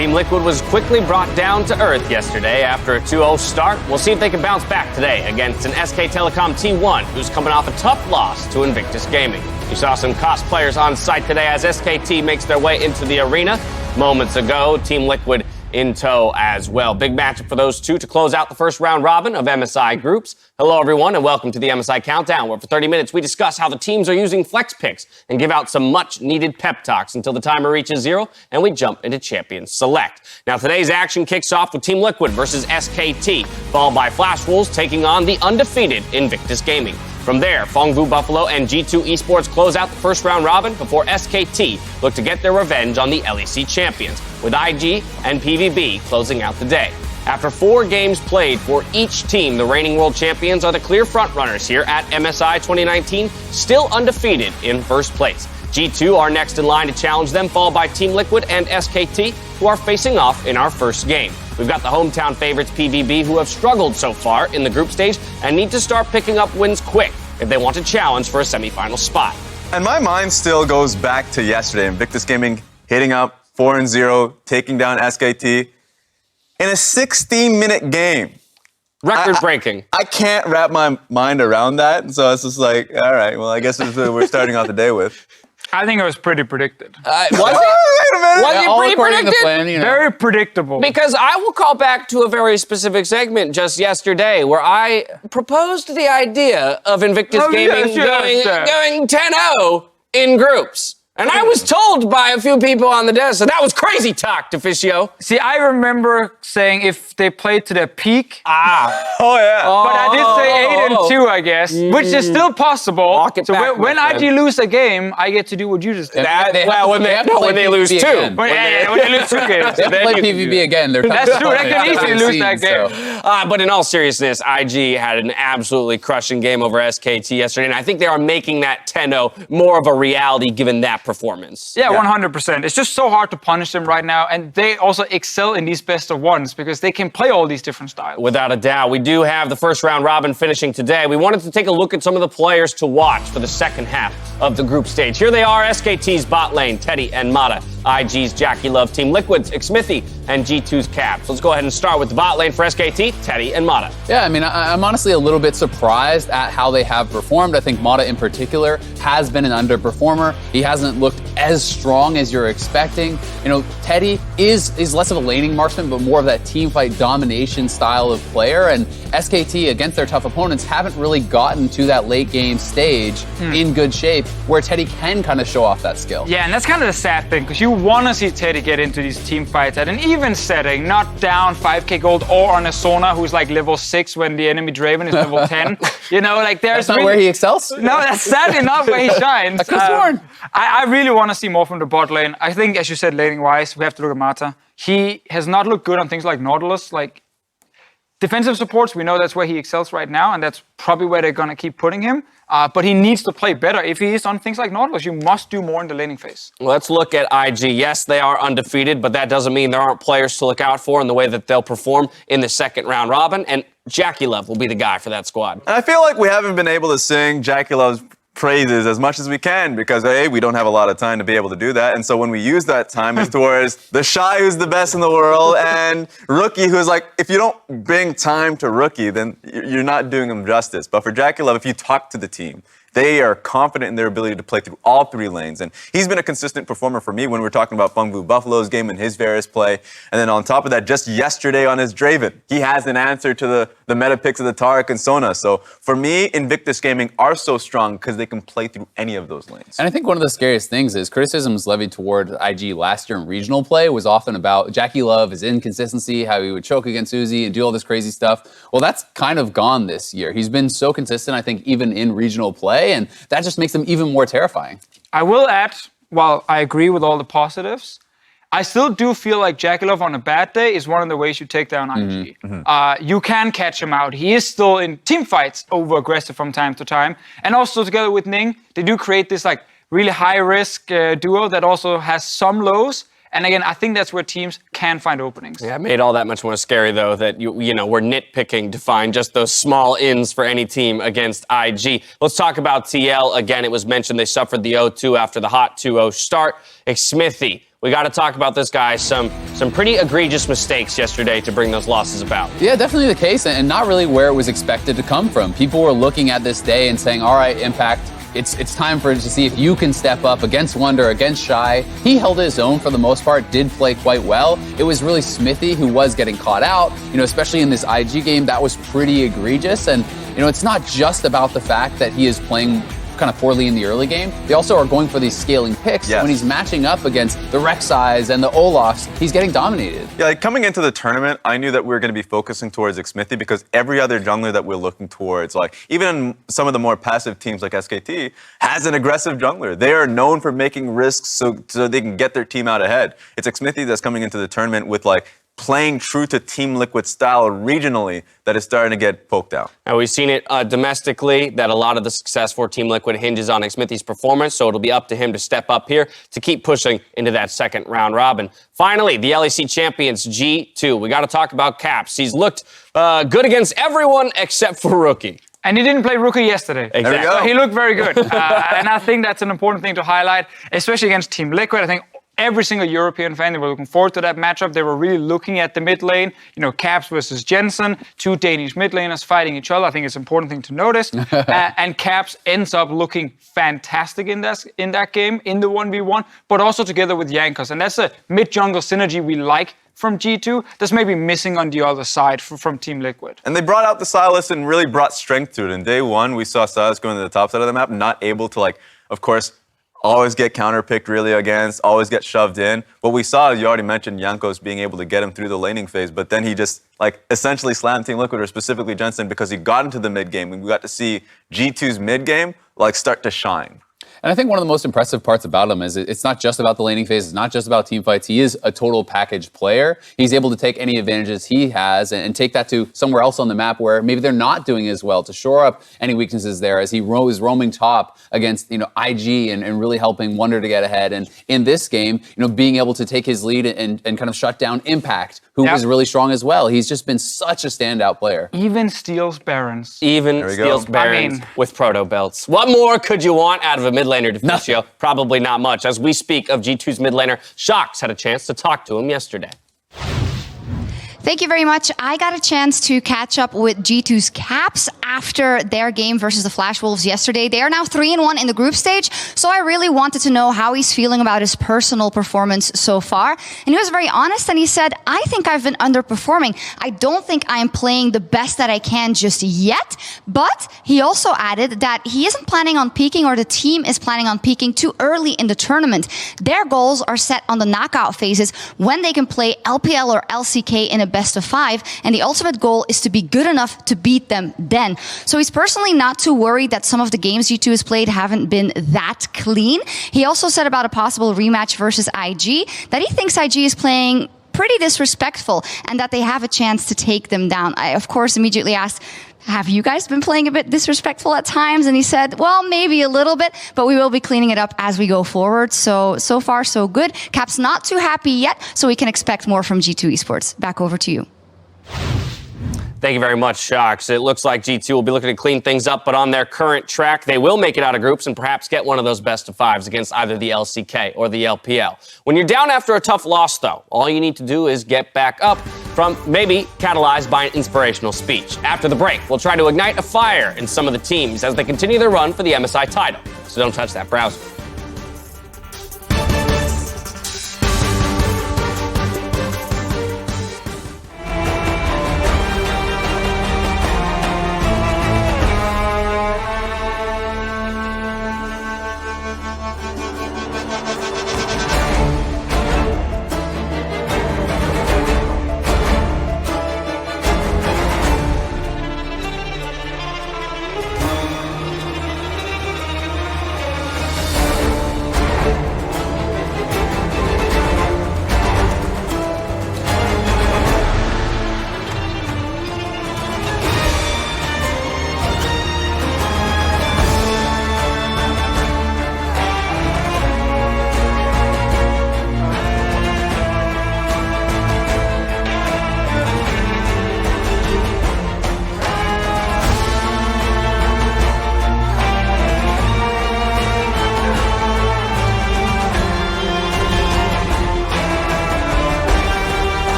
Team Liquid was quickly brought down to earth yesterday after a 2-0 start. We'll see if they can bounce back today against an SK Telecom T1 who's coming off a tough loss to Invictus Gaming. You saw some cost players on site today as SKT makes their way into the arena. Moments ago, Team Liquid in tow as well. Big matchup for those two to close out the first round robin of MSI groups. Hello, everyone, and welcome to the MSI Countdown, where for 30 minutes we discuss how the teams are using flex picks and give out some much-needed pep talks until the timer reaches 0 and we jump into Champions Select. Now, today's action kicks off with Team Liquid versus SKT, followed by Flash Wolves taking on the undefeated Invictus Gaming. From there, Fongvu Buffalo and G2 Esports close out the first round robin before SKT look to get their revenge on the LEC champions, with IG and PVB closing out the day. After 4 games played for each team, the reigning world champions are the clear frontrunners here at MSI 2019, still undefeated in first place. G2 are next in line to challenge them, followed by Team Liquid and SKT, who are facing off in our first game. We've got the hometown favorites PVB, who have struggled so far in the group stage and need to start picking up wins quick if they want to challenge for a semifinal spot. And my mind still goes back to yesterday. Invictus Gaming hitting up 4-0, taking down SKT in a 16-minute game. Record-breaking. I can't wrap my mind around that, so it's just like, all right, well, I guess this is what we're starting off the day with. I think it was pretty predicted. Was it? Wait a minute. Was it pretty predicted? Plan, Very predictable. Because I will call back to a very specific segment just yesterday where I proposed the idea of Invictus Gaming going 10-0 in groups. And I was told by a few people on the desk that was crazy talk, Deficio. See, I remember saying if they played to their peak. Oh, yeah. But I did say 8-2, I guess, which is still possible. Walk it So back, when my IG lose a game, I get to do what you just did. When they lose 2. again. When they lose 2 games. They have to play PvP again. That's true. They can easily lose that game. But in all seriousness, IG had an absolutely crushing game over SKT yesterday, and I think they are making that 10-0 more of a reality given that performance. Yeah, 100%. It's just so hard to punish them right now, and they also excel in these best of ones because they can play all these different styles. Without a doubt. We do have the first round robin finishing today. We wanted to take a look at some of the players to watch for the second half of the group stage. Here they are, SKT's bot lane, Teddy and Mata, IG's Jackie Love, Team Liquid's Xmithy, and G2's Caps. Let's go ahead and start with the bot lane for SKT, Teddy and Mata. Yeah, I mean, I'm honestly a little bit surprised at how they have performed. I think Mata in particular has been an underperformer. He hasn't looked as strong as you're expecting. You know, Teddy is less of a laning marksman, but more of that team fight domination style of player. And SKT, against their tough opponents, haven't really gotten to that late game stage in good shape where Teddy can kind of show off that skill. Yeah, and that's kind of the sad thing, because you want to see Teddy get into these team fights at an even setting, not down 5k gold or on a Sona who's like level 6 when the enemy Draven is level 10. You know, like there's That's not where he excels? No, that's sadly not where he shines. I could've sworn. I really want to see more from the bot lane. I think, as you said, laning-wise, we have to look at Mata. He has not looked good on things like Nautilus. Like, defensive supports, we know that's where he excels right now, and that's probably where they're going to keep putting him. But he needs to play better. If he is on things like Nautilus, you must do more in the laning phase. Let's look at IG. Yes, they are undefeated, but that doesn't mean there aren't players to look out for in the way that they'll perform in the second round robin, and Jackie Love will be the guy for that squad. And I feel like we haven't been able to sing Jackie Love's praises as much as we can because, A, we don't have a lot of time to be able to do that. And so when we use that time, it's towards the Shy who's the best in the world and Rookie who's like, if you don't bring time to Rookie, then you're not doing him justice. But for Jackie Love, if you talk to the team, they are confident in their ability to play through all 3 lanes. And he's been a consistent performer for me when we're talking about Fongvu Buffalo's game and his various play. And then on top of that, just yesterday on his Draven, he has an answer to the meta picks of the Taric and Sona. So for me, Invictus Gaming are so strong because they can play through any of those lanes. And I think one of the scariest things is criticisms levied toward IG last year in regional play was often about Jackie Love, his inconsistency, how he would choke against Uzi and do all this crazy stuff. Well, that's kind of gone this year. He's been so consistent, I think, even in regional play. And that just makes them even more terrifying. I will add, while I agree with all the positives, I still do feel like Jackie Love on a bad day is one of the ways you take down IG. You can catch him out. He is still in team fights over-aggressive from time to time. And also together with Ning, they do create this like really high-risk duo that also has some lows. And again, I think that's where teams can find openings. Yeah, it made all that much more scary, though, that you know we're nitpicking to find just those small ins for any team against IG. Let's talk about TL. Again, it was mentioned they suffered the 0-2 after the hot 2-0 start. Xmithy, we got to talk about this guy. Some pretty egregious mistakes yesterday to bring those losses about. Yeah, definitely the case, and not really where it was expected to come from. People were looking at this day and saying, all right, Impact, it's time for to see if you can step up against Wonder, against Shy. He held his own for the most part, did play quite well. It was really Smithy who was getting caught out, especially in this IG game. That was pretty egregious. And, it's not just about the fact that he is playing kind of poorly in the early game. They also are going for these scaling picks. Yes. When he's matching up against the Rek'Sais and the Olafs, he's getting dominated. Yeah, like coming into the tournament, I knew that we were going to be focusing towards Xmithie because every other jungler that we're looking towards, like even some of the more passive teams like SKT, has an aggressive jungler. They are known for making risks so they can get their team out ahead. It's Xmithie that's coming into the tournament with like playing true to Team Liquid style regionally that is starting to get poked out. And we've seen it domestically that a lot of the success for Team Liquid hinges on Xmithie's performance, so it'll be up to him to step up here to keep pushing into that second round robin. Finally, the LEC champions G2. We got to talk about Caps. He's looked good against everyone except for Rookie. And he didn't play Rookie yesterday. Exactly. There we go. So he looked very good. And I think that's an important thing to highlight, especially against Team Liquid. I think every single European fan, they were looking forward to that matchup. They were really looking at the mid lane, Caps versus Jensen, two Danish mid laners fighting each other. I think it's an important thing to notice. And Caps ends up looking fantastic in that game, in the 1v1, but also together with Jankos. And that's a mid-jungle synergy we like from G2 that's maybe missing on the other side from Team Liquid. And they brought out the Sylas and really brought strength to it. In day one, we saw Sylas going to the top side of the map, not able to, of course, always get counterpicked really against, always get shoved in. What we saw, you already mentioned Jankos being able to get him through the laning phase, but then he just essentially slammed Team Liquid, or specifically Jensen, because he got into the mid game. And we got to see G2's mid game start to shine. And I think one of the most impressive parts about him is it's not just about the laning phase, it's not just about team fights. He is a total package player. He's able to take any advantages he has and take that to somewhere else on the map where maybe they're not doing as well, to shore up any weaknesses there as he is roaming top against IG and really helping Wonder to get ahead. And in this game, being able to take his lead and kind of shut down Impact, who was really strong as well. He's just been such a standout player. Even steals Barons. Even steals Barons with proto belts. What more could you want out of a mid laner, Deficio? Probably not much. As we speak of G2's mid laner, Shox had a chance to talk to him yesterday. Thank you very much. I got a chance to catch up with G2's Caps after their game versus the Flash Wolves yesterday. They are now 3-1 in the group stage, so I really wanted to know how he's feeling about his personal performance so far. And he was very honest, and he said, I think I've been underperforming. I don't think I'm playing the best that I can just yet, but he also added that he isn't planning on peaking, or the team is planning on peaking too early in the tournament. Their goals are set on the knockout phases when they can play LPL or LCK in a best of 5, and the ultimate goal is to be good enough to beat them then. So he's personally not too worried that some of the games G2 has played haven't been that clean. He also said about a possible rematch versus IG that he thinks IG is playing pretty disrespectful and that they have a chance to take them down. I, of course, immediately asked, have you guys been playing a bit disrespectful at times? And he said, well, maybe a little bit, but we will be cleaning it up as we go forward. So far, so good. Cap's not too happy yet, so we can expect more from G2 Esports. Back over to you. Thank you very much, Shox. It looks like G2 will be looking to clean things up, but on their current track, they will make it out of groups and perhaps get one of those best of 5s against either the LCK or the LPL. When you're down after a tough loss, though, all you need to do is get back up from maybe catalyzed by an inspirational speech. After the break, we'll try to ignite a fire in some of the teams as they continue their run for the MSI title. So don't touch that browser.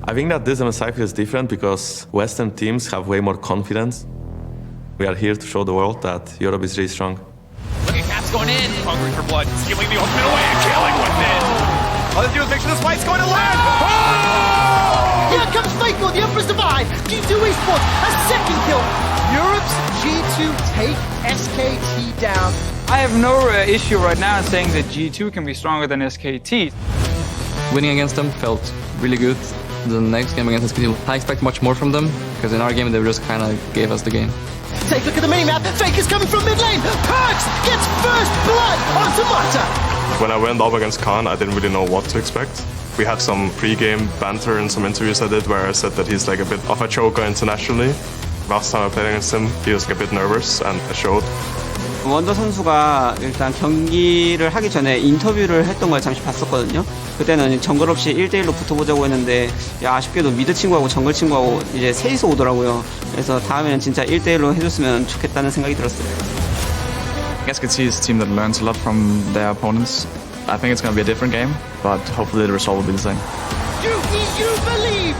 I think that this MSI is different because Western teams have way more confidence. We are here to show the world that Europe is really strong. Look at Caps going in. Hungry for blood. Stealing the ultimate away and killing with it. All they do is make sure this fight's going to land. Oh! Here comes Faker, the Emperor's Divide. G2 Esports, a second kill. Europe's G2 take SKT down. I have no issue right now in saying that G2 can be stronger than SKT. Winning against them felt really good. The next game against SKT, I expect much more from them, because in our game they just kind of gave us the game. Take a look at the minimap. Faker's coming from mid lane. Perks gets first blood onto Mata. When I went up against Khan, I didn't really know what to expect. We had some pre-game banter and some interviews I did where I said that he's like a bit of a choker internationally. Last time I played against him, he was a bit nervous and it showed. 원더 선수가 일단 경기를 하기 전에 인터뷰를 했던 걸 잠시 봤었거든요. 그때는 정글 없이 1대1로 붙어보자고 했는데 아쉽게도 미드 친구하고 정글 친구하고 이제 셋이서 오더라고요. 그래서 다음에는 진짜 1대1로 해줬으면 좋겠다는 생각이 들었어요. SKT is a team that learns a lot from their opponents. I think it's going to be a different game, but hopefully the result will be the same. Do you believe?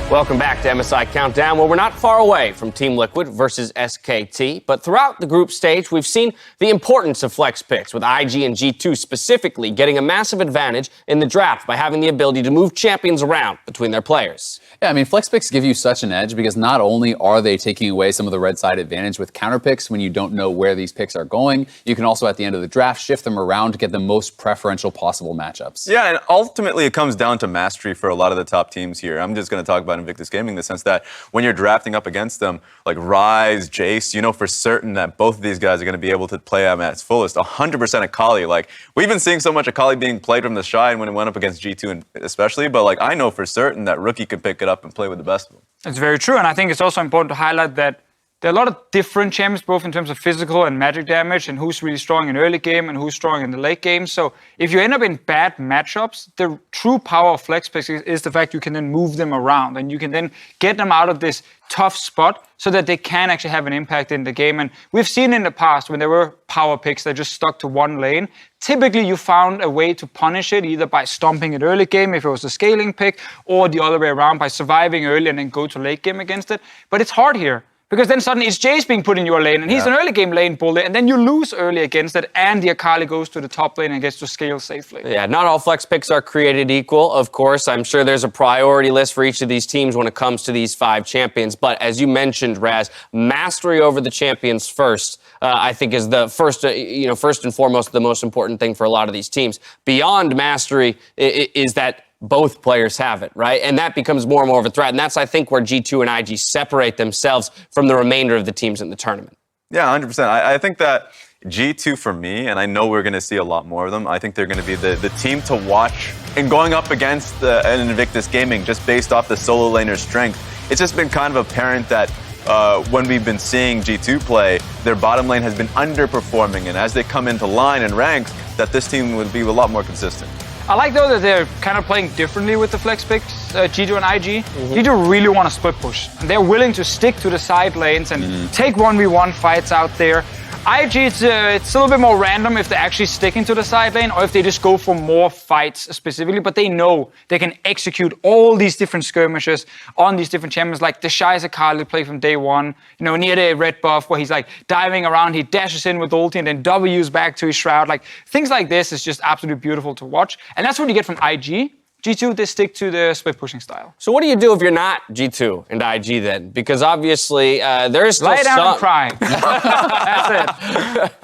Welcome back to MSI Countdown, where we're not far away from Team Liquid versus SKT. But throughout the group stage, we've seen the importance of flex picks, with IG and G2 specifically getting a massive advantage in the draft by having the ability to move champions around between their players. Yeah, I mean, flex picks give you such an edge because not only are they taking away some of the red side advantage with counter picks when you don't know where these picks are going, you can also at the end of the draft shift them around to get the most preferential possible matchups. Yeah, and ultimately it comes down to mastery for a lot of the top teams here. I'm just going to talk about Invictus Gaming in the sense that when you're drafting up against them, like Ryze, Jace, you know for certain that both of these guys are going to be able to play them at its fullest. 100% Akali. Like, we've been seeing so much Akali being played from the shy and when it went up against G2 and especially, but like I know for certain that Rookie could pick it up and play with the best of them. It's very true, and I think it's also important to highlight that there are a lot of different champions, both in terms of physical and magic damage, and who's really strong in early game and who's strong in the late game. So if you end up in bad matchups, the true power of flex picks is the fact you can then move them around, and you can then get them out of this tough spot so that they can actually have an impact in the game. And we've seen in the past when there were power picks that just stuck to one lane, typically you found a way to punish it, either by stomping it early game if it was a scaling pick, or the other way around by surviving early and then go to late game against it. But it's hard here, because then suddenly it's Jace being put in your lane, and he's an early game lane bully, and then you lose early against it, and the Akali goes to the top lane and gets to scale safely. Yeah, not all flex picks are created equal, of course. I'm sure there's a priority list for each of these teams when it comes to these 5 champions. But as you mentioned, Raz, mastery over the champions first, I think is the first, first and foremost, the most important thing for a lot of these teams. Beyond mastery is that both players have it, right? And that becomes more and more of a threat. And that's, I think, where G2 and IG separate themselves from the remainder of the teams in the tournament. Yeah, 100%. I think that G2 for me, and I know we're going to see a lot more of them, I think they're going to be the team to watch and going up against an Invictus Gaming just based off the solo laner's strength. It's just been kind of apparent that when we've been seeing G2 play, their bottom lane has been underperforming. And as they come into line and ranks, that this team would be a lot more consistent. I like, though, that they're kind of playing differently with the flex picks, G2 and IG. G2 really want to split push. And they're willing to stick to the side lanes and take 1v1 fights out there. IG, it's a little bit more random if they're actually sticking to the side lane or if they just go for more fights specifically, but they know they can execute all these different skirmishes on these different champions, like the Shy's Akali play from day one, near the red buff where he's like diving around, he dashes in with ulti and then W's back to his shroud. Like, things like this is just absolutely beautiful to watch. And that's what you get from IG. G2, they stick to the split pushing style. So what do you do if you're not G2 and IG then? Because obviously there's still lay down and cry. That's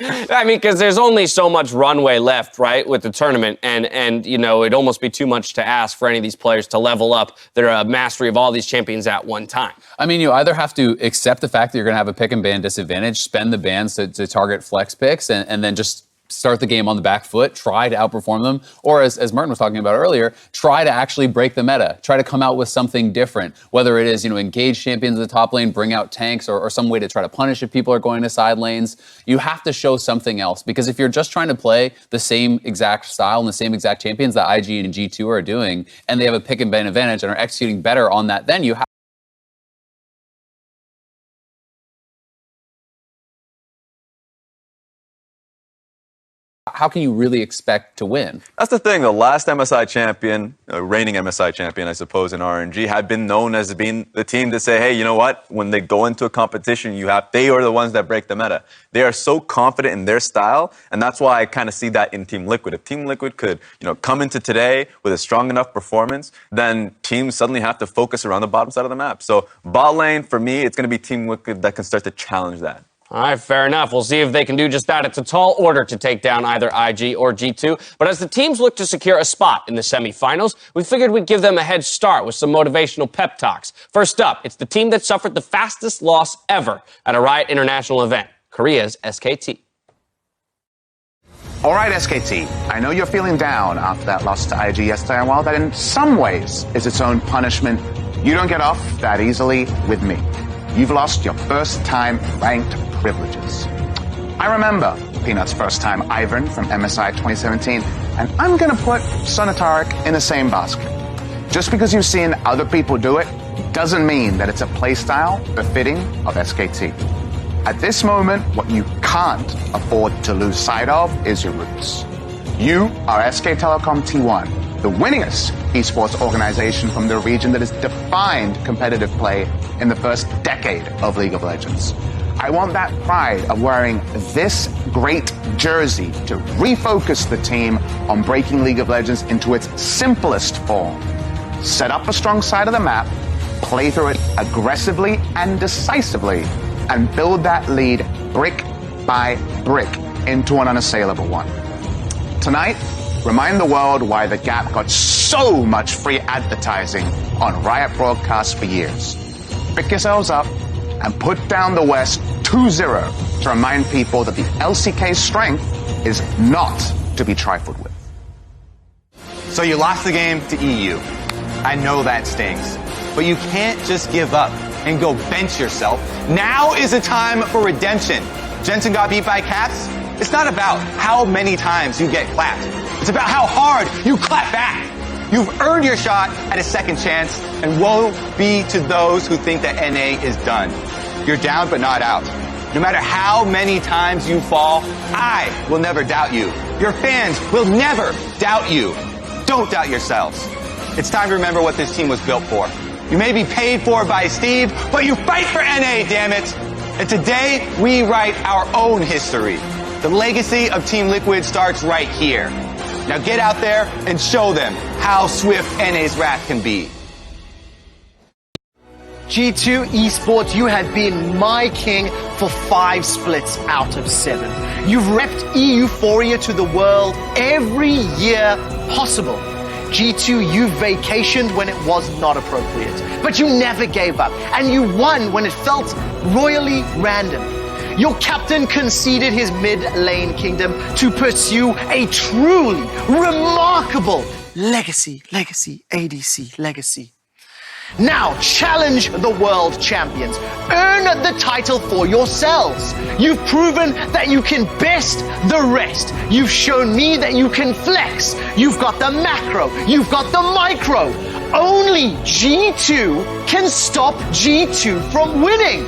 it. I mean, because there's only so much runway left, right, with the tournament, and it'd almost be too much to ask for any of these players to level up their mastery of all these champions at one time. I mean, you either have to accept the fact that you're going to have a pick and ban disadvantage, spend the bans to target flex picks, and then just start the game on the back foot, try to outperform them, or as Martin was talking about earlier, try to actually break the meta, try to come out with something different, whether it is, engage champions in the top lane, bring out tanks, or some way to try to punish if people are going to side lanes. You have to show something else, because if you're just trying to play the same exact style and the same exact champions that IG and G2 are doing, and they have a pick and ban advantage and are executing better on that, then you have how can you really expect to win? That's the thing. The last MSI champion, reigning MSI champion, I suppose, in RNG, had been known as being the team to say, hey, you know what? When they go into a competition, they are the ones that break the meta. They are so confident in their style, and that's why I kind of see that in Team Liquid. If Team Liquid could, come into today with a strong enough performance, then teams suddenly have to focus around the bottom side of the map. So bot lane, for me, it's going to be Team Liquid that can start to challenge that. All right, fair enough. We'll see if they can do just that. It's a tall order to take down either IG or G2. But as the teams look to secure a spot in the semifinals, we figured we'd give them a head start with some motivational pep talks. First up, it's the team that suffered the fastest loss ever at a Riot International event, Korea's SKT. All right, SKT, I know you're feeling down after that loss to IG yesterday, and while that in some ways is its own punishment, you don't get off that easily with me. You've lost your first-time ranked privileges. I remember Peanut's first-time Ivern from MSI 2017, and I'm going to put Sonataric in the same basket. Just because you've seen other people do it doesn't mean that it's a playstyle befitting of SKT. At this moment, what you can't afford to lose sight of is your roots. You are SK Telecom T1, the winningest esports organization from the region that has defined competitive play in the first decade of League of Legends. I want that pride of wearing this great jersey to refocus the team on breaking League of Legends into its simplest form. Set up a strong side of the map, play through it aggressively and decisively, and build that lead brick by brick into an unassailable one. Tonight, remind the world why the Gap got so much free advertising on Riot broadcasts for years. Pick yourselves up and put down the West 2-0 to remind people that the LCK's strength is not to be trifled with. So you lost the game to EU. I know that stings. But you can't just give up and go bench yourself. Now is the time for redemption. Jensen got beat by Caps. It's not about how many times you get clapped. It's about how hard you clap back. You've earned your shot at a second chance, and woe be to those who think that NA is done. You're down but not out. No matter how many times you fall, I will never doubt you. Your fans will never doubt you. Don't doubt yourselves. It's time to remember what this team was built for. You may be paid for by Steve, but you fight for NA, damn it! And today, we write our own history. The legacy of Team Liquid starts right here. Now get out there and show them how swift NA's wrath can be. G2 Esports, you have been my king for 5 splits out of 7. You've repped Euphoria to the world every year possible. G2, you vacationed when it was not appropriate, but you never gave up, and you won when it felt royally random. Your captain conceded his mid-lane kingdom to pursue a truly remarkable legacy, ADC legacy. Now challenge the world champions. Earn the title for yourselves. You've proven that you can best the rest. You've shown me that you can flex. You've got the macro. You've got the micro. Only G2 can stop G2 from winning.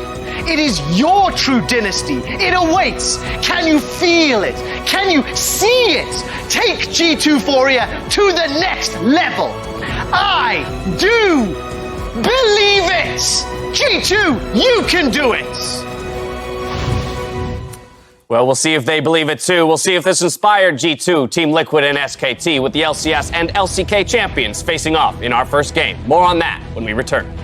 It is your true dynasty. It awaits. Can you feel it? Can you see it? Take G2phoria to the next level. I do believe it! G2, you can do it! Well, we'll see if they believe it too. We'll see if this inspired G2, Team Liquid, and SKT with the LCS and LCK champions facing off in our first game. More on that when we return.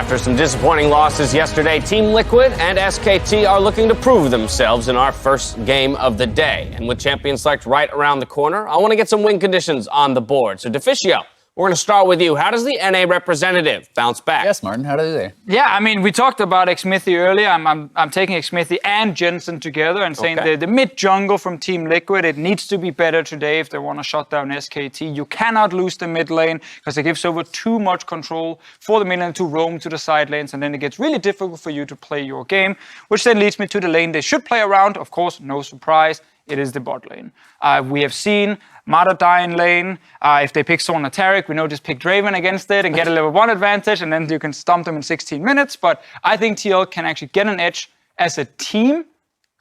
After some disappointing losses yesterday, Team Liquid and SKT are looking to prove themselves in our first game of the day. And with Champion Select right around the corner, I want to get some win conditions on the board. So, Deficio, we're going to start with you. How does the NA representative bounce back? Yes, Martin, how do they? Yeah, I mean, we talked about Xmithy earlier. I'm taking Xmithy and Jensen together and saying the mid jungle from Team Liquid, it needs to be better today if they want to shut down SKT. You cannot lose the mid lane because it gives over too much control for the mid lane to roam to the side lanes, and then it gets really difficult for you to play your game, which then leads me to the lane they should play around. Of course, no surprise. It is the bot lane. We have seen Mata die in lane. If they pick Sorna Taric, we know just pick Draven against it and get a level 1 advantage, and then you can stomp them in 16 minutes. But I think TL can actually get an edge as a team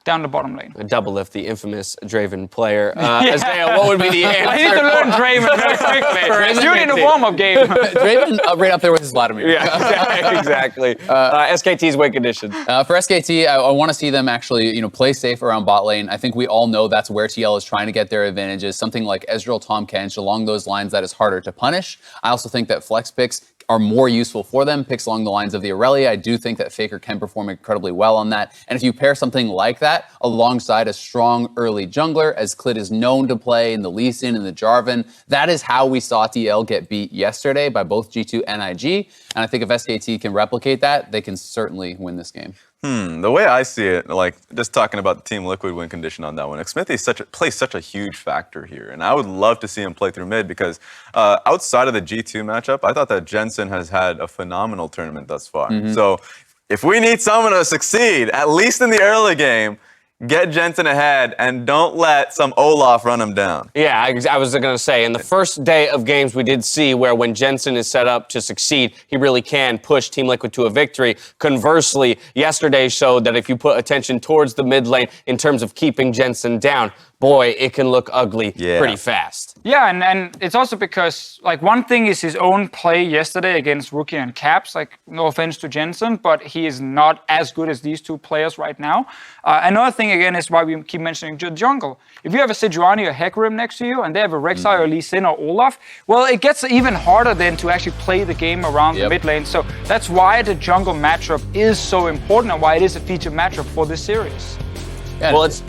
down the bottom lane. Double lift, the infamous Draven player. Isaiah, what would be the answer? I need to learn Draven very quickly. It's doing in a warm-up game. Draven right up there with his Vladimir. Yeah, exactly. SKT's win conditions. For SKT, I want to see them actually, play safe around bot lane. I think we all know that's where TL is trying to get their advantages. Something like Ezreal, Tahm Kench, along those lines, that is harder to punish. I also think that flex picks are more useful for them. Picks along the lines of the Aurelia. I do think that Faker can perform incredibly well on that. And if you pair something like that alongside a strong early jungler, as Clit is known to play in the Lee Sin and the Jarvan, that is how we saw TL get beat yesterday by both G2 and IG. And I think if SKT can replicate that, they can certainly win this game. The way I see it, just talking about the Team Liquid win condition on that one, Xmithy plays such a huge factor here, and I would love to see him play through mid because outside of the G2 matchup, I thought that Jensen has had a phenomenal tournament thus far. So if we need someone to succeed, at least in the early game, get Jensen ahead and don't let some Olaf run him down. Yeah, I was going to say, in the first day of games, we did see where when Jensen is set up to succeed, he really can push Team Liquid to a victory. Conversely, yesterday showed that if you put attention towards the mid lane in terms of keeping Jensen down, boy, it can look ugly pretty fast. Yeah, and it's also because, one thing is his own play yesterday against Rookie and Caps. No offense to Jensen, but he is not as good as these two players right now. Another thing, again, is why we keep mentioning jungle. If you have a Sejuani or Hecarim next to you, and they have a Rek'Sai or Lee Sin or Olaf, well, it gets even harder then to actually play the game around the mid lane. So that's why the jungle matchup is so important and why it is a feature matchup for this series. Yeah, well, it's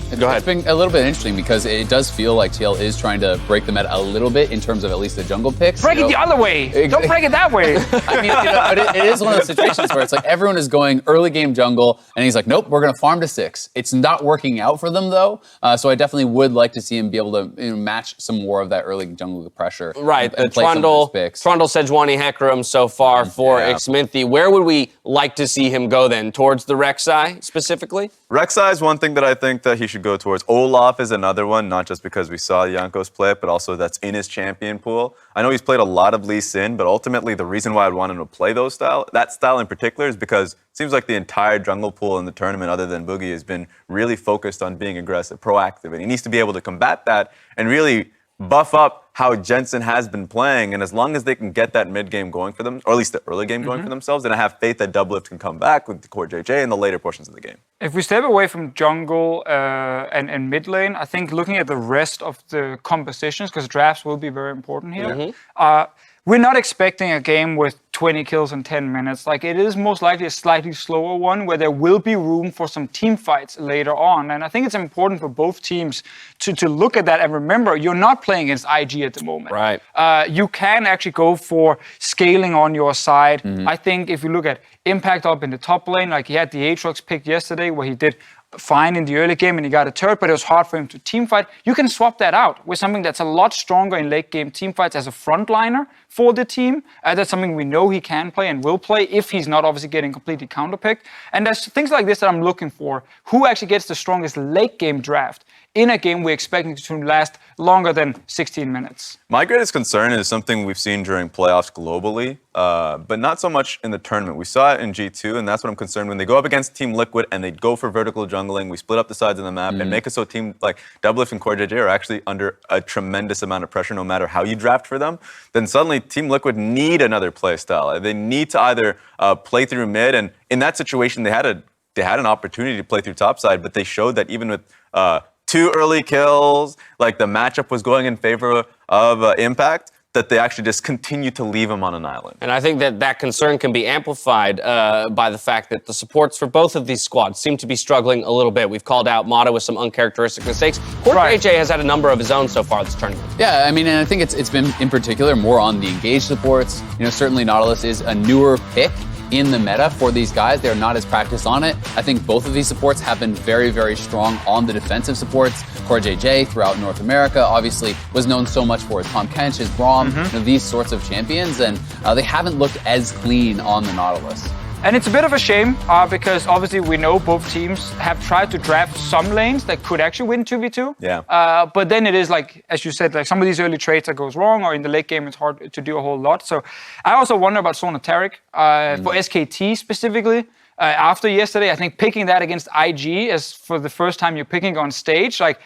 been a little bit interesting because it does feel like TL is trying to break the meta a little bit in terms of at least the jungle picks. Break it the other way. Don't break it that way. I mean, but it is one of those situations where it's like everyone is going early game jungle, and he's like, nope, we're going to farm to 6. It's not working out for them, though. So I definitely would like to see him be able to match some more of that early jungle pressure. Right, and the Trundle, Sejuani, Hecarim so far for Xmithy. Where would we like to see him go then? Towards the Rek'Sai specifically? Rek'Sai is one thing that I think that he should go towards. Olaf is another one, not just because we saw Jankos play it, but also that's in his champion pool. I know he's played a lot of Lee Sin, but ultimately the reason why I'd want him to play that style in particular is because it seems like the entire jungle pool in the tournament, other than Boogie, has been really focused on being aggressive, proactive, and he needs to be able to combat that and really buff up how Jensen has been playing, and as long as they can get that mid game going for them, or at least the early game going for themselves, then I have faith that Doublelift can come back with the core JJ in the later portions of the game. If we step away from jungle and mid lane, I think looking at the rest of the compositions, because drafts will be very important here, we're not expecting a game with 20 kills in 10 minutes. It is most likely a slightly slower one where there will be room for some team fights later on. And I think it's important for both teams to look at that and remember, you're not playing against IG at the moment. Right. You can actually go for scaling on your side. I think if you look at Impact up in the top lane, he had the Aatrox pick yesterday where he did fine in the early game and he got a turret, but it was hard for him to teamfight. You can swap that out with something that's a lot stronger in late game teamfights as a frontliner for the team. That's something we know he can play and will play if he's not obviously getting completely counterpicked. And there's things like this that I'm looking for. Who actually gets the strongest late game draft in a game we're expecting to last longer than 16 minutes? My greatest concern is something we've seen during playoffs globally, but not so much in the tournament. We saw it in G2, and that's what I'm concerned when they go up against Team Liquid and they go for vertical jungling. We split up the sides of the map and make it so team like Doublelift and Core JJ are actually under a tremendous amount of pressure no matter how you draft for them. Then suddenly Team Liquid need another play style. They need to either play through mid, and in that situation they had an opportunity to play through topside, but they showed that even with 2 early kills, the matchup was going in favor of Impact. that they actually just continue to leave him on an island. And I think that concern can be amplified by the fact that the supports for both of these squads seem to be struggling a little bit. We've called out Mata with some uncharacteristic mistakes. AJ has had a number of his own so far this tournament. Yeah, I mean, and I think it's been in particular more on the engaged supports. Certainly Nautilus is a newer pick in the meta for these guys. They're not as practiced on it. I think both of these supports have been very, very strong on the defensive supports. JJ throughout North America obviously was known so much for his Tahm Kench, his Braum, these sorts of champions, and they haven't looked as clean on the Nautilus. And it's a bit of a shame because obviously we know both teams have tried to draft some lanes that could actually win 2v2. Yeah. But then it is like, as you said, like some of these early trades that goes wrong, or in the late game it's hard to do a whole lot. So I also wonder about Zone of Taric for SKT specifically. After yesterday, I think picking that against IG as for the first time you're picking on stage, like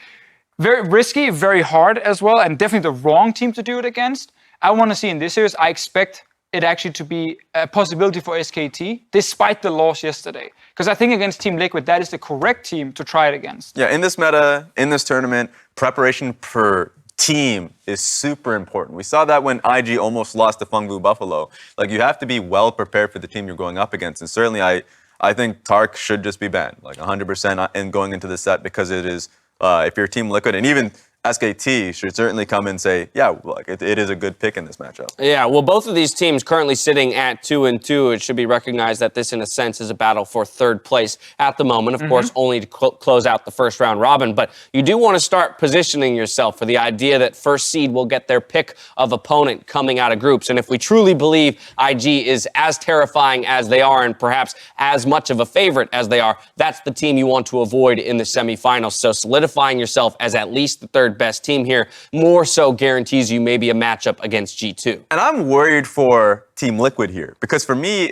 very risky, very hard as well, and definitely the wrong team to do it against. I want to see in this series, I expect it actually to be a possibility for SKT, despite the loss yesterday. Because I think against Team Liquid, that is the correct team to try it against. Yeah, in this meta, in this tournament, preparation per team is super important. We saw that when IG almost lost to Fengvu Buffalo. Like, you have to be well prepared for the team you're going up against. And certainly, I think Tark should just be banned, like 100% in going into the set, because it is, if you're Team Liquid, and even SKT should certainly come and say, yeah, like it is a good pick in this matchup. Yeah, well, both of these teams currently sitting at 2-2. It should be recognized that this, in a sense, is a battle for third place at the moment. Of course, only to close out the first round robin. But you do want to start positioning yourself for the idea that first seed will get their pick of opponent coming out of groups. And if we truly believe IG is as terrifying as they are, and perhaps as much of a favorite as they are, that's the team you want to avoid in the semifinals. So solidifying yourself as at least the third best team here more so guarantees you maybe a matchup against G2. And I'm worried for Team Liquid here, because for me,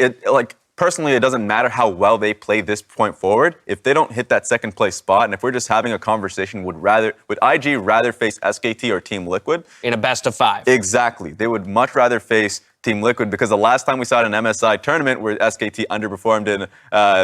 personally, it doesn't matter how well they play this point forward. If they don't hit that second place spot, and if we're just having a conversation, would IG rather face SKT or Team Liquid? In a best of 5. Exactly. They would much rather face Team Liquid, because the last time we saw it in an MSI tournament where SKT underperformed in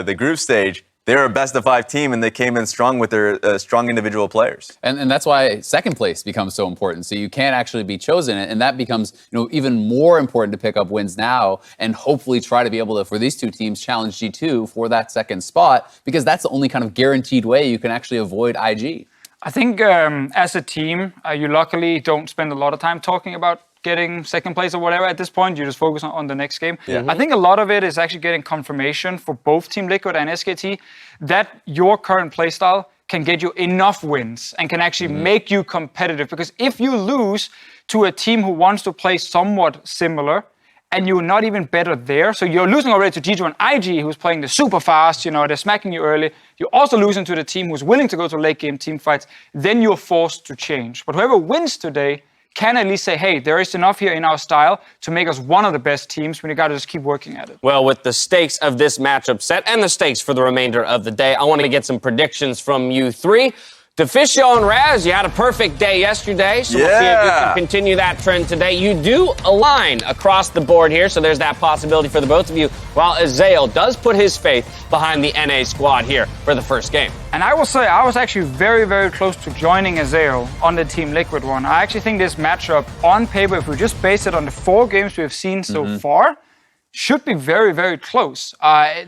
the group stage, they were a best-of-5 team, and they came in strong with their strong individual players. And that's why second place becomes so important. So you can't actually be chosen, and that becomes even more important to pick up wins now, and hopefully try to be able to, for these two teams, challenge G2 for that second spot, because that's the only kind of guaranteed way you can actually avoid IG. I think as a team, you luckily don't spend a lot of time talking about getting second place or whatever at this point. You just focus on the next game. Yeah. I think a lot of it is actually getting confirmation for both Team Liquid and SKT that your current playstyle can get you enough wins and can actually make you competitive. Because if you lose to a team who wants to play somewhat similar, and you're not even better there, so you're losing already to G2 and IG, who's playing the super fast, they're smacking you early. You're also losing to the team who's willing to go to late game team fights. Then you're forced to change. But whoever wins today can at least say, hey, there is enough here in our style to make us one of the best teams when you got to just keep working at it. Well, with the stakes of this matchup set and the stakes for the remainder of the day, I want to get some predictions from you three. Deficio and Raz, you had a perfect day yesterday, so we'll see if you can continue that trend today. You do align across the board here, so there's that possibility for the both of you, while Azael does put his faith behind the NA squad here for the first game. And I will say, I was actually very, very close to joining Azael on the Team Liquid one. I actually think this matchup, on paper, if we just base it on the 4 games we've seen so far, should be very, very close.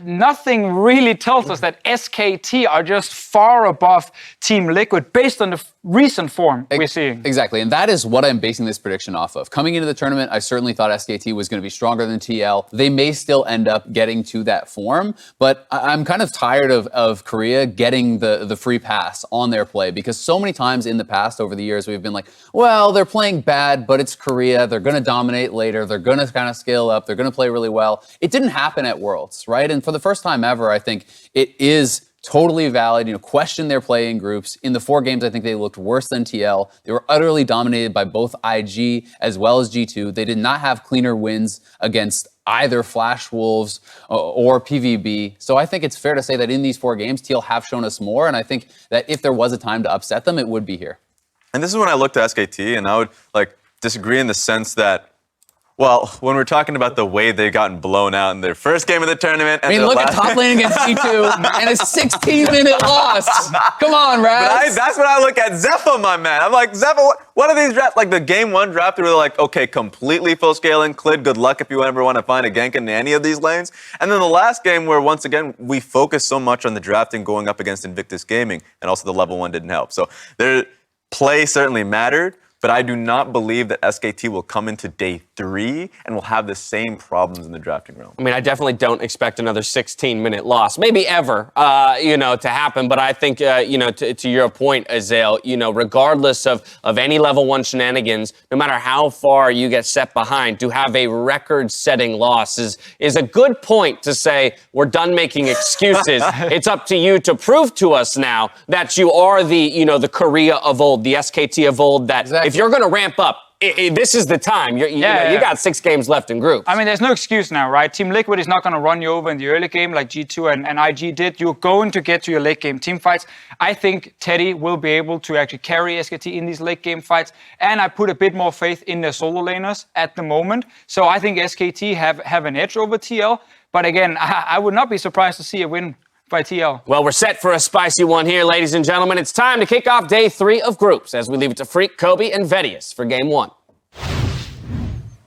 Nothing really tells us that SKT are just far above Team Liquid based on the recent form we're seeing. Exactly, and that is what I'm basing this prediction off of. Coming into the tournament, I certainly thought SKT was going to be stronger than TL. They may still end up getting to that form, but I'm kind of tired of Korea getting the free pass on their play, because so many times in the past over the years we've been like, well, they're playing bad, but it's Korea. They're going to dominate later. They're going to kind of scale up. They're going to play really well. It didn't happen at Worlds, right? And for the first time ever, I think it is totally valid, question their play in groups. In the 4 games, I think they looked worse than TL. They were utterly dominated by both IG as well as G2. They did not have cleaner wins against either Flash Wolves or PVB. So I think it's fair to say that in these 4 games, TL have shown us more. And I think that if there was a time to upset them, it would be here. And this is when I looked at SKT, and I would disagree in the sense that Well, when we're talking about the way they've gotten blown out in their first game of the tournament, and I mean, look at top lane against G2 and a 16-minute loss. Come on, Raz. That's what I look at. Zephyr, my man. I'm like, Zephyr, what are these drafts? Like the game one draft, they were like, okay, completely full scaling. Clid, good luck if you ever want to find a gank in any of these lanes. And then the last game where, once again, we focused so much on the drafting going up against Invictus Gaming, and also the level 1 didn't help. So their play certainly mattered. But I do not believe that SKT will come into day 3 and will have the same problems in the drafting realm. I mean, I definitely don't expect another 16-minute loss, maybe ever, to happen. But I think, to your point, Azael, regardless of any level 1 shenanigans, no matter how far you get set behind, to have a record-setting loss is a good point to say we're done making excuses. It's up to you to prove to us now that you are the Korea of old, the SKT of old, that exactly. If you're going to ramp up, this is the time. You got 6 games left in groups. I mean, there's no excuse now, right? Team Liquid is not going to run you over in the early game like G2 and IG did. You're going to get to your late game team fights. I think Teddy will be able to actually carry SKT in these late game fights. And I put a bit more faith in their solo laners at the moment. So I think SKT have an edge over TL. But again, I would not be surprised to see a win by TL. Well, we're set for a spicy one here, ladies and gentlemen. It's time to kick off day 3 of groups as we leave it to Freak, Kobe, and Vedius for game 1.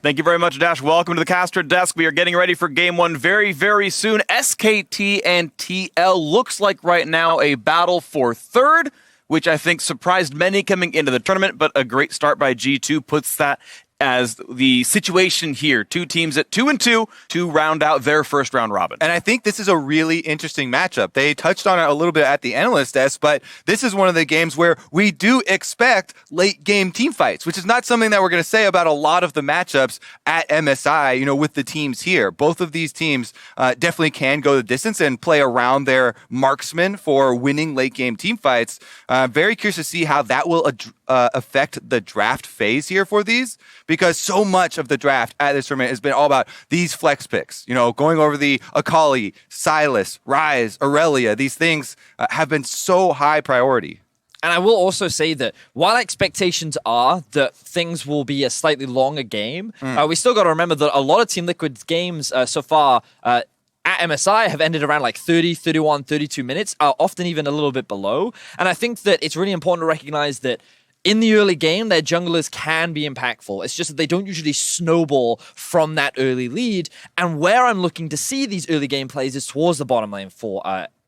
Thank you very much, Dash. Welcome to the caster desk. We are getting ready for game 1 very, very soon. SKT and TL looks like right now a battle for third, which I think surprised many coming into the tournament, but a great start by G2 puts that as the situation here. 2 teams at 2-2 to round out their first round robin. And I think this is a really interesting matchup. They touched on it a little bit at the analyst desk, but this is one of the games where we do expect late game team fights, which is not something that we're going to say about a lot of the matchups at MSI, with the teams here. Both of these teams definitely can go the distance and play around their marksmen for winning late game team fights. Very curious to see how that will affect the draft phase here for these, because so much of the draft at this tournament has been all about these flex picks, going over the Akali, Silas, Ryze, Aurelia. These things have been so high priority. And I will also say that while expectations are that things will be a slightly longer game, we still got to remember that a lot of Team Liquid's games so far at MSI have ended around like 30, 31, 32 minutes, often even a little bit below. And I think that it's really important to recognize that in the early game, their junglers can be impactful. It's just that they don't usually snowball from that early lead. And where I'm looking to see these early game plays is towards the bottom lane for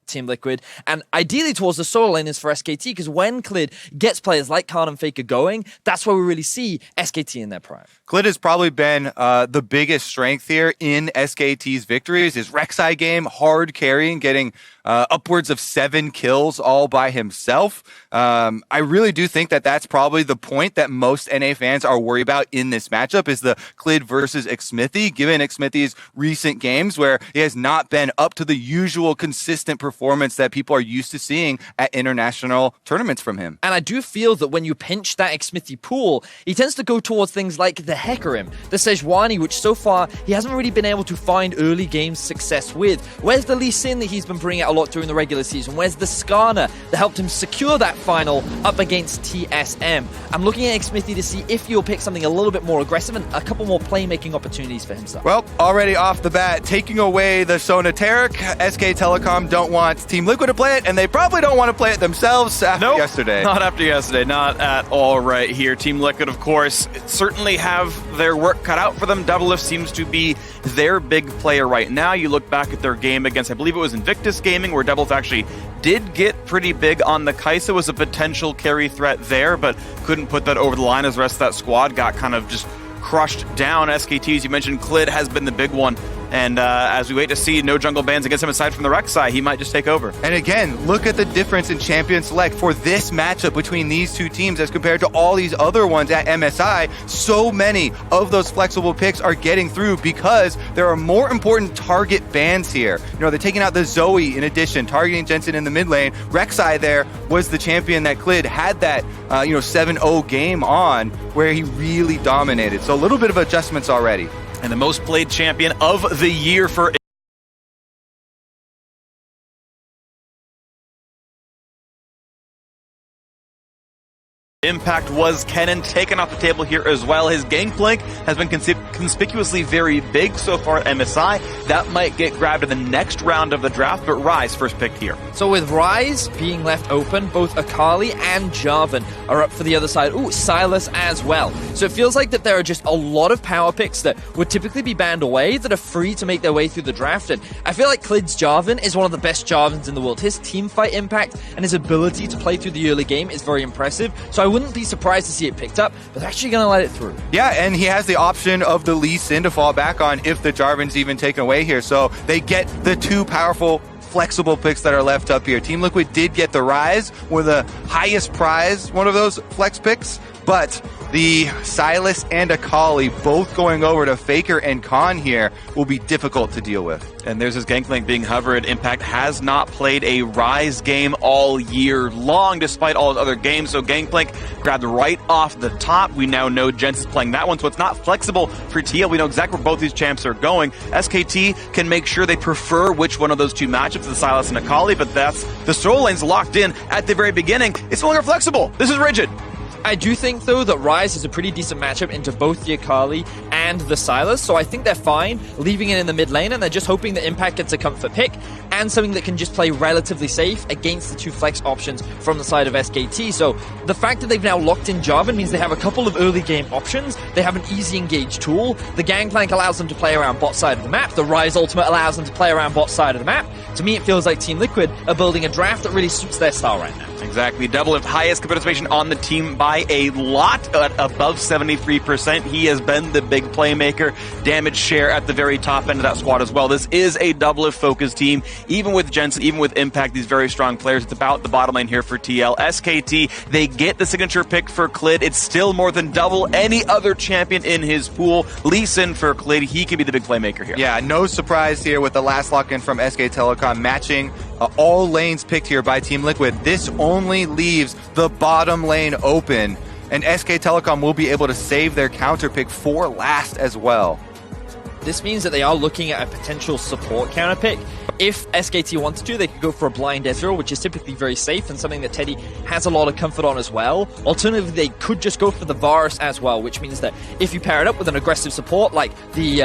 Team Liquid, and ideally towards the solo laners for SKT, because when Clid gets players like Khan and Faker going, that's where we really see SKT in their prime. Clid has probably been the biggest strength here in SKT's victories. His Rek'Sai game, hard carrying, getting upwards of 7 kills all by himself. I really do think that that's probably the point that most NA fans are worried about in this matchup is the Clid versus Xmithie, given Xmithie's recent games where he has not been up to the usual consistent performance that people are used to seeing at international tournaments from him. And I do feel that when you pinch that Xmithie pool, he tends to go towards things like the Hecarim, the Sejuani, which so far he hasn't really been able to find early game success with. Where's the Lee Sin that he's been bringing out a lot during the regular season? Where's the Skarner that helped him secure that final up against TSM? I'm looking at Xmithie to see if he'll pick something a little bit more aggressive and a couple more playmaking opportunities for himself. Well, already off the bat, taking away the Sona Taric, SK Telecom don't want Team Liquid to play it, and they probably don't want to play it themselves after yesterday. Not after yesterday, not at all right here. Team Liquid, of course, certainly have their work cut out for them. Doublelift seems to be their big player right now. You look back at their game against, I believe it was Invictus Gaming, where Doublelift actually did get pretty big on the Kai'Sa, was a potential carry threat there, but couldn't put that over the line as the rest of that squad got kind of just crushed down. SKT, as you mentioned, Clid has been the big one. And as we wait to see no jungle bans against him aside from the Rek'Sai, he might just take over. And again, look at the difference in champion select for this matchup between these two teams as compared to all these other ones at MSI. So many of those flexible picks are getting through because there are more important target bans here. They're taking out the Zoe in addition, targeting Jensen in the mid lane. Rek'Sai there was the champion that Clid had that 7-0 game on where he really dominated. So a little bit of adjustments already. And the most played champion of the year for impact was Kennen taken off the table here as well. His gangplank has been conspicuously very big so far at MSI. That might get grabbed in the next round of the draft, but Rise first pick here. So with Rise being left open, both Akali and Jarvan are up for the other side. Ooh, Silas as well. So it feels like that there are just a lot of power picks that would typically be banned away that are free to make their way through the draft. And I feel like Klid's Jarvan is one of the best Jarvans in the world. His teamfight impact and his ability to play through the early game is very impressive. So I wouldn't be surprised to see it picked up, but they're actually going to let it through. Yeah, and he has the option of the Lee Sin to fall back on if the Jarvan's even taken away here. So they get the two powerful, flexible picks that are left up here. Team Liquid did get the Rise, one of the highest prize, one of those flex picks, but the Silas and Akali both going over to Faker and Khan here will be difficult to deal with. And there's his Gangplank being hovered. Impact has not played a Rise game all year long, despite all his other games. So Gangplank grabbed right off the top. We now know Jens is playing that one, so it's not flexible for TL. We know exactly where both these champs are going. SKT can make sure they prefer which one of those two matchups, the Silas and Akali, but that's the solo lane's locked in at the very beginning. It's no longer flexible. This is rigid. I do think, though, that Rise is a pretty decent matchup into both the Akali and the Silas, so I think they're fine leaving it in the mid lane, and they're just hoping that Impact gets a comfort pick and something that can just play relatively safe against the two flex options from the side of SKT. So the fact that they've now locked in Jarvan means they have a couple of early game options. They have an easy engage tool. The Gangplank allows them to play around bot side of the map. The Rise ultimate allows them to play around bot side of the map. To me, it feels like Team Liquid are building a draft that really suits their style right now. Exactly. Double highest participation on the team by a lot, at above 73%. He has been the big playmaker. Damage share at the very top end of that squad as well. This is a double focused team. Even with Jensen, even with Impact, these very strong players. It's about the bottom lane here for TL. SKT, they get the signature pick for Klid. It's still more than double any other champion in his pool. Lee Sin for Klid. He can be the big playmaker here. Yeah, no surprise here with the last lock-in from SK Telecom matching all lanes picked here by Team Liquid. This only leaves the bottom lane open, and SK Telecom will be able to save their counter pick for last as well. This means that they are looking at a potential support counter pick. If SKT wanted to, they could go for a blind Ezreal, which is typically very safe and something that Teddy has a lot of comfort on as well. Alternatively, they could just go for the Varus as well, which means that if you pair it up with an aggressive support like the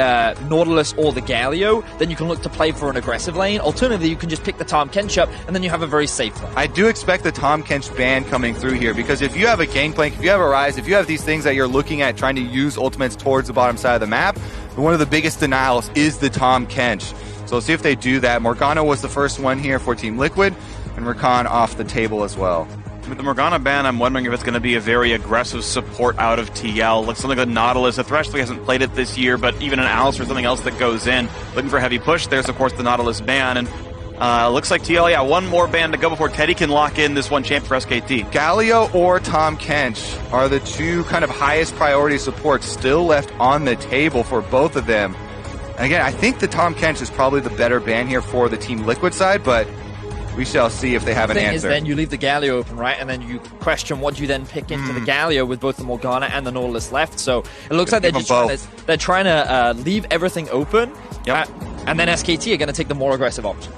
Nautilus or the Galio, then you can look to play for an aggressive lane. Alternatively, you can just pick the Tahm Kench up, and then you have a very safe lane. I do expect the Tahm Kench ban coming through here, because if you have a Gangplank, if you have a Rise, if you have these things that you're looking at trying to use ultimates towards the bottom side of the map, one of the biggest denials is the Tahm Kench. So let's see if they do that. Morgana was the first one here for Team Liquid, and Rakan off the table as well. With the Morgana ban, I'm wondering if it's going to be a very aggressive support out of TL. Looks something like a Nautilus. The Thresh hasn't played it this year, but even an Alice or something else that goes in. Looking for a heavy push. There's, of course, the Nautilus ban. And looks like TL, yeah, one more ban to go before Teddy can lock in this one champ for SKT. Galio or Tahm Kench are the two kind of highest priority supports still left on the table for both of them. And again, I think the Tahm Kench is probably the better ban here for the Team Liquid side, but we shall see if they have an answer. The thing is, then you leave the Galio open, right? And then you question what you then pick into the Galio with both the Morgana and the Nautilus left. So it looks like they're trying to leave everything open. Yep. And then SKT are going to take the more aggressive option.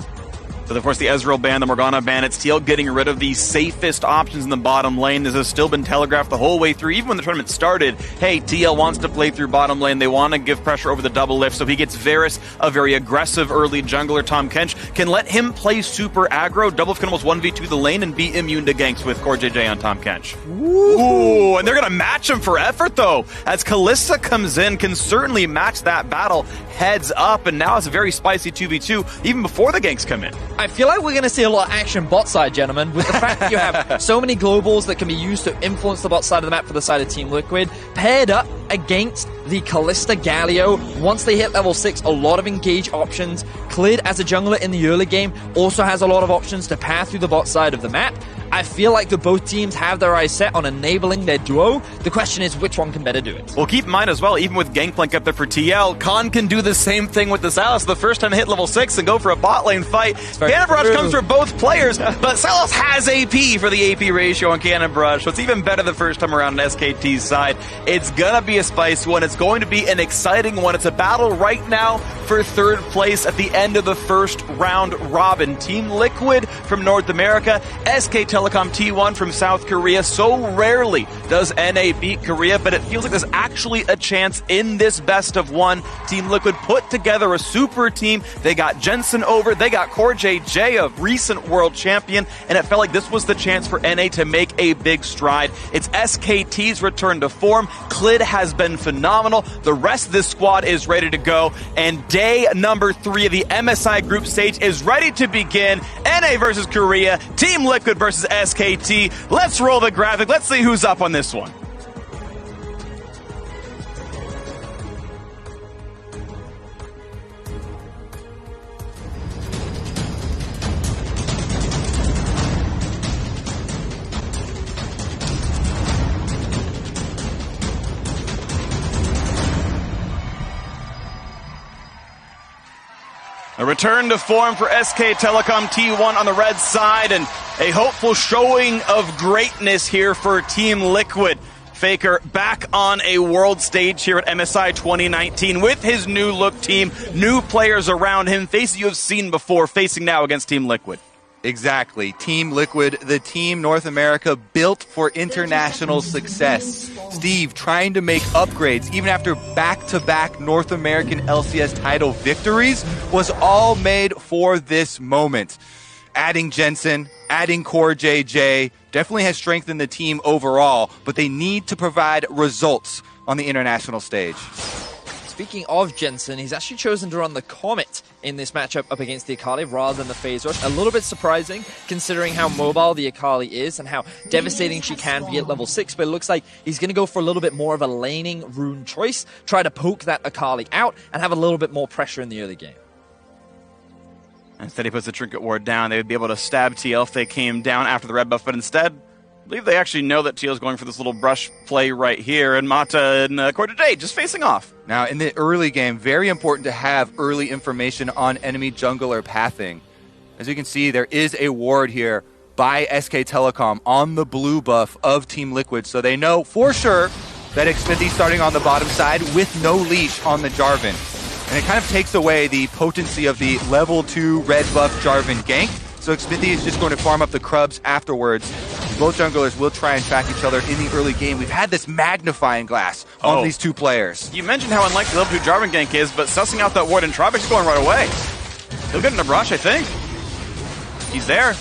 So, of course, the Ezreal ban, the Morgana ban, it's TL getting rid of the safest options in the bottom lane. This has still been telegraphed the whole way through, even when the tournament started. Hey, TL wants to play through bottom lane. They want to give pressure over the double lift, so he gets Varus, a very aggressive early jungler. Tahm Kench can let him play super aggro. Double lift can almost 1v2 the lane and be immune to ganks with Core JJ on Tahm Kench. Ooh, and they're going to match him for effort, though. As Kalista comes in, can certainly match that battle heads up, and now it's a very spicy 2v2, even before the ganks come in. I feel like we're going to see a lot of action bot side, gentlemen, with the fact that you have so many globals that can be used to influence the bot side of the map for the side of Team Liquid, paired up against the Kalista Galio. Once they hit level 6, a lot of engage options. Klid, as a jungler in the early game, also has a lot of options to pass through the bot side of the map. I feel like the both teams have their eyes set on enabling their duo. The question is, which one can better do it? Well, keep in mind as well, even with Gangplank up there for TL, Khan can do the same thing with the Salas the first time to hit level 6 and go for a bot lane fight. Cannon Barrage comes for both players, but Salas has AP for the AP ratio on Cannon Barrage, so it's even better the first time around on SKT's side. It's gonna be a spicy one. It's going to be an exciting one. It's a battle right now for third place at the end of the first round robin. Team Liquid from North America, SK Telecom T1 from South Korea. So rarely does NA beat Korea, but it feels like there's actually a chance in this best of one. Team Liquid put together a super team. They got Jensen over, they got Core JJ, a recent world champion, and it felt like this was the chance for NA to make a big stride. It's SKT's return to form. Clid has been phenomenal. The rest of this squad is ready to go, and day number 3 of the MSI group stage is ready to begin. NA versus Korea, Team Liquid versus SKT. Let's roll the graphic. Let's see who's up on this one. A return to form for SK Telecom T1 on the red side, and a hopeful showing of greatness here for Team Liquid. Faker back on a world stage here at MSI 2019 with his new look team, new players around him, faces you have seen before, facing now against Team Liquid. Exactly. Team Liquid, the team North America built for international success. Steve trying to make upgrades even after back-to-back North American LCS title victories was all made for this moment. Adding Jensen, adding Core JJ, definitely has strengthened the team overall, but they need to provide results on the international stage. Speaking of Jensen, he's actually chosen to run the Comet in this matchup up against the Akali rather than the Phase Rush. A little bit surprising considering how mobile the Akali is and how devastating she can be at level 6, but it looks like he's going to go for a little bit more of a laning rune choice, try to poke that Akali out and have a little bit more pressure in the early game. Instead he puts the Trinket Ward down. They would be able to stab TL if they came down after the red buff, but instead I believe they actually know that TL is going for this little brush play right here, and Mata and Core JJ just facing off. Now, in the early game, very important to have early information on enemy jungler pathing. As you can see, there is a ward here by SK Telecom on the blue buff of Team Liquid, so they know for sure that Xmithy's starting on the bottom side with no leash on the Jarvan. And it kind of takes away the potency of the level 2 red buff Jarvan gank. So Xmithy is just going to farm up the Krubs afterwards. Both junglers will try and track each other in the early game. We've had this magnifying glass on these two players. You mentioned how unlikely level 2 Jarvan gank is, but sussing out that ward and Tropic's going right away. He'll get in a brush, I think. He's there.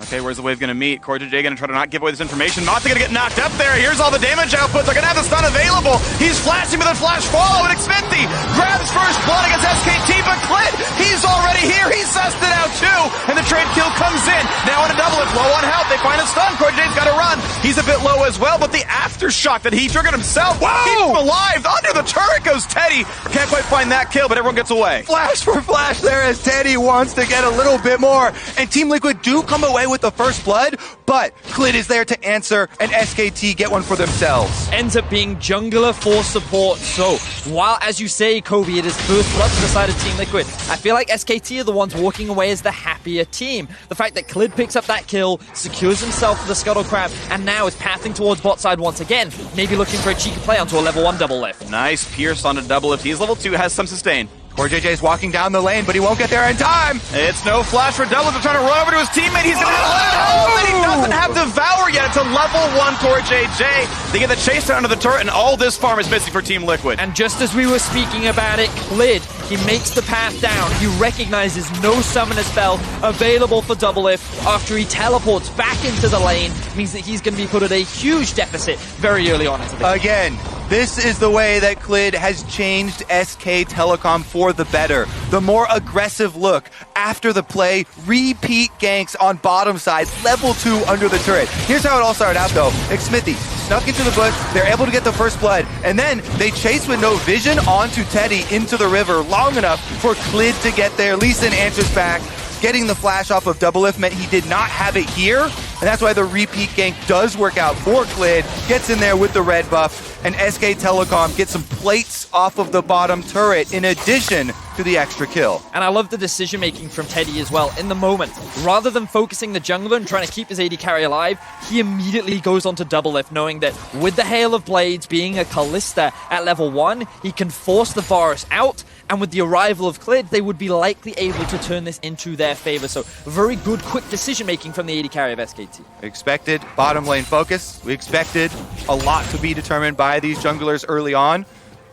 Okay, where's the wave going to meet? Core JJ going to try to not give away this information. Mata going to get knocked up there. Here's all the damage outputs. They're going to have the stun available. He's flashing with a flash follow, and Xmithy grabs first blood against SKT, but Clid, he's already here. He sussed it out too, and the trade kill comes in. Now on a double, it's low on health. They find a stun. Core JJ's got to run. He's a bit low as well, but the aftershock that he triggered himself keeps him alive. Under the turret goes Teddy. Can't quite find that kill, but everyone gets away. Flash for flash there as Teddy wants to get a little bit more. And Team Liquid do come away with the first blood, but Clid is there to answer, and SKT get one for themselves. Ends up being jungler for support. So, while, as you say, Kobe, it is first blood to the side of Team Liquid, I feel like SKT are the ones walking away as the happier team. The fact that Clid picks up that kill, secures himself for the Scuttle Crab, and now is pathing towards bot side once again, maybe looking for a cheeky play onto a level 1 double lift. Nice Pierce on a double lift. He's level 2, has some sustain. Core JJ is walking down the lane, but he won't get there in time. It's no flash for doubles. They're trying to run over to his teammate. He's going to have and he doesn't have Devour yet. It's a level 1 Core JJ. They get the chase down to the turret, and all this farm is missing for Team Liquid. And just as we were speaking about it, Clid, he makes the path down. He recognizes no summoner spell available for double lift after he teleports back into the lane. Means that he's going to be put at a huge deficit very early on into the game. Again, this is the way that Clid has changed SK Telecom for the better. The more aggressive look after the play, repeat ganks on bottom side, level 2 under the turret. Here's how it all started out though. Xmithy snuck into the bush, they're able to get the first blood, and then they chase with no vision onto Teddy into the river long enough for Clid to get there. Lee Sin answers back. Getting the flash off of double lift meant he did not have it here, and that's why the repeat gank does work out for Clid. Gets in there with the red buff. and SK Telecom get some plates off of the bottom turret in addition to the extra kill. And I love the decision making from Teddy as well. In the moment, rather than focusing the jungler and trying to keep his AD carry alive, he immediately goes on to double lift, knowing that with the Hail of Blades being a Kalista at level 1, he can force the Varus out, and with the arrival of Clid, they would be likely able to turn this into their favor. So very good, quick decision making from the AD carry of SKT. We expected bottom lane focus. We expected a lot to be determined by these junglers early on,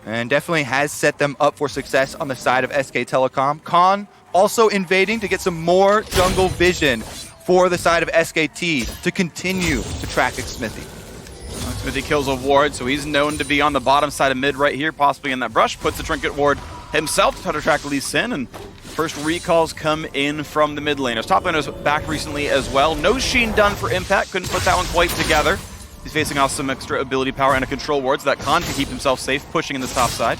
and definitely has set them up for success on the side of SK Telecom. Khan also invading to get some more jungle vision for the side of SKT to continue to track Smithy. Smithy kills a ward, so he's known to be on the bottom side of mid right here, possibly in that brush, puts the trinket ward himself to try to track Lee Sin, and first recalls come in from the mid laners. Top laners back recently as well. No Sheen done for Impact, couldn't put that one quite together. He's facing off some extra ability power and a control ward, so that Khan can keep himself safe, pushing in the top side.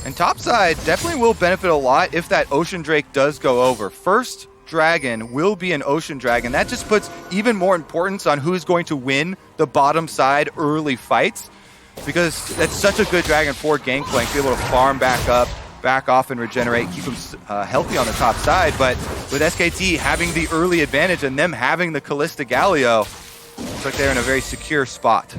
And top side definitely will benefit a lot if that Ocean Drake does go over. First dragon will be an Ocean Dragon. That just puts even more importance on who's going to win the bottom side early fights, because that's such a good dragon for Gangplank, be able to farm back up, back off and regenerate, keep them healthy on the top side. But with SKT having the early advantage and them having the Kalista Galio, looks like they're in a very secure spot.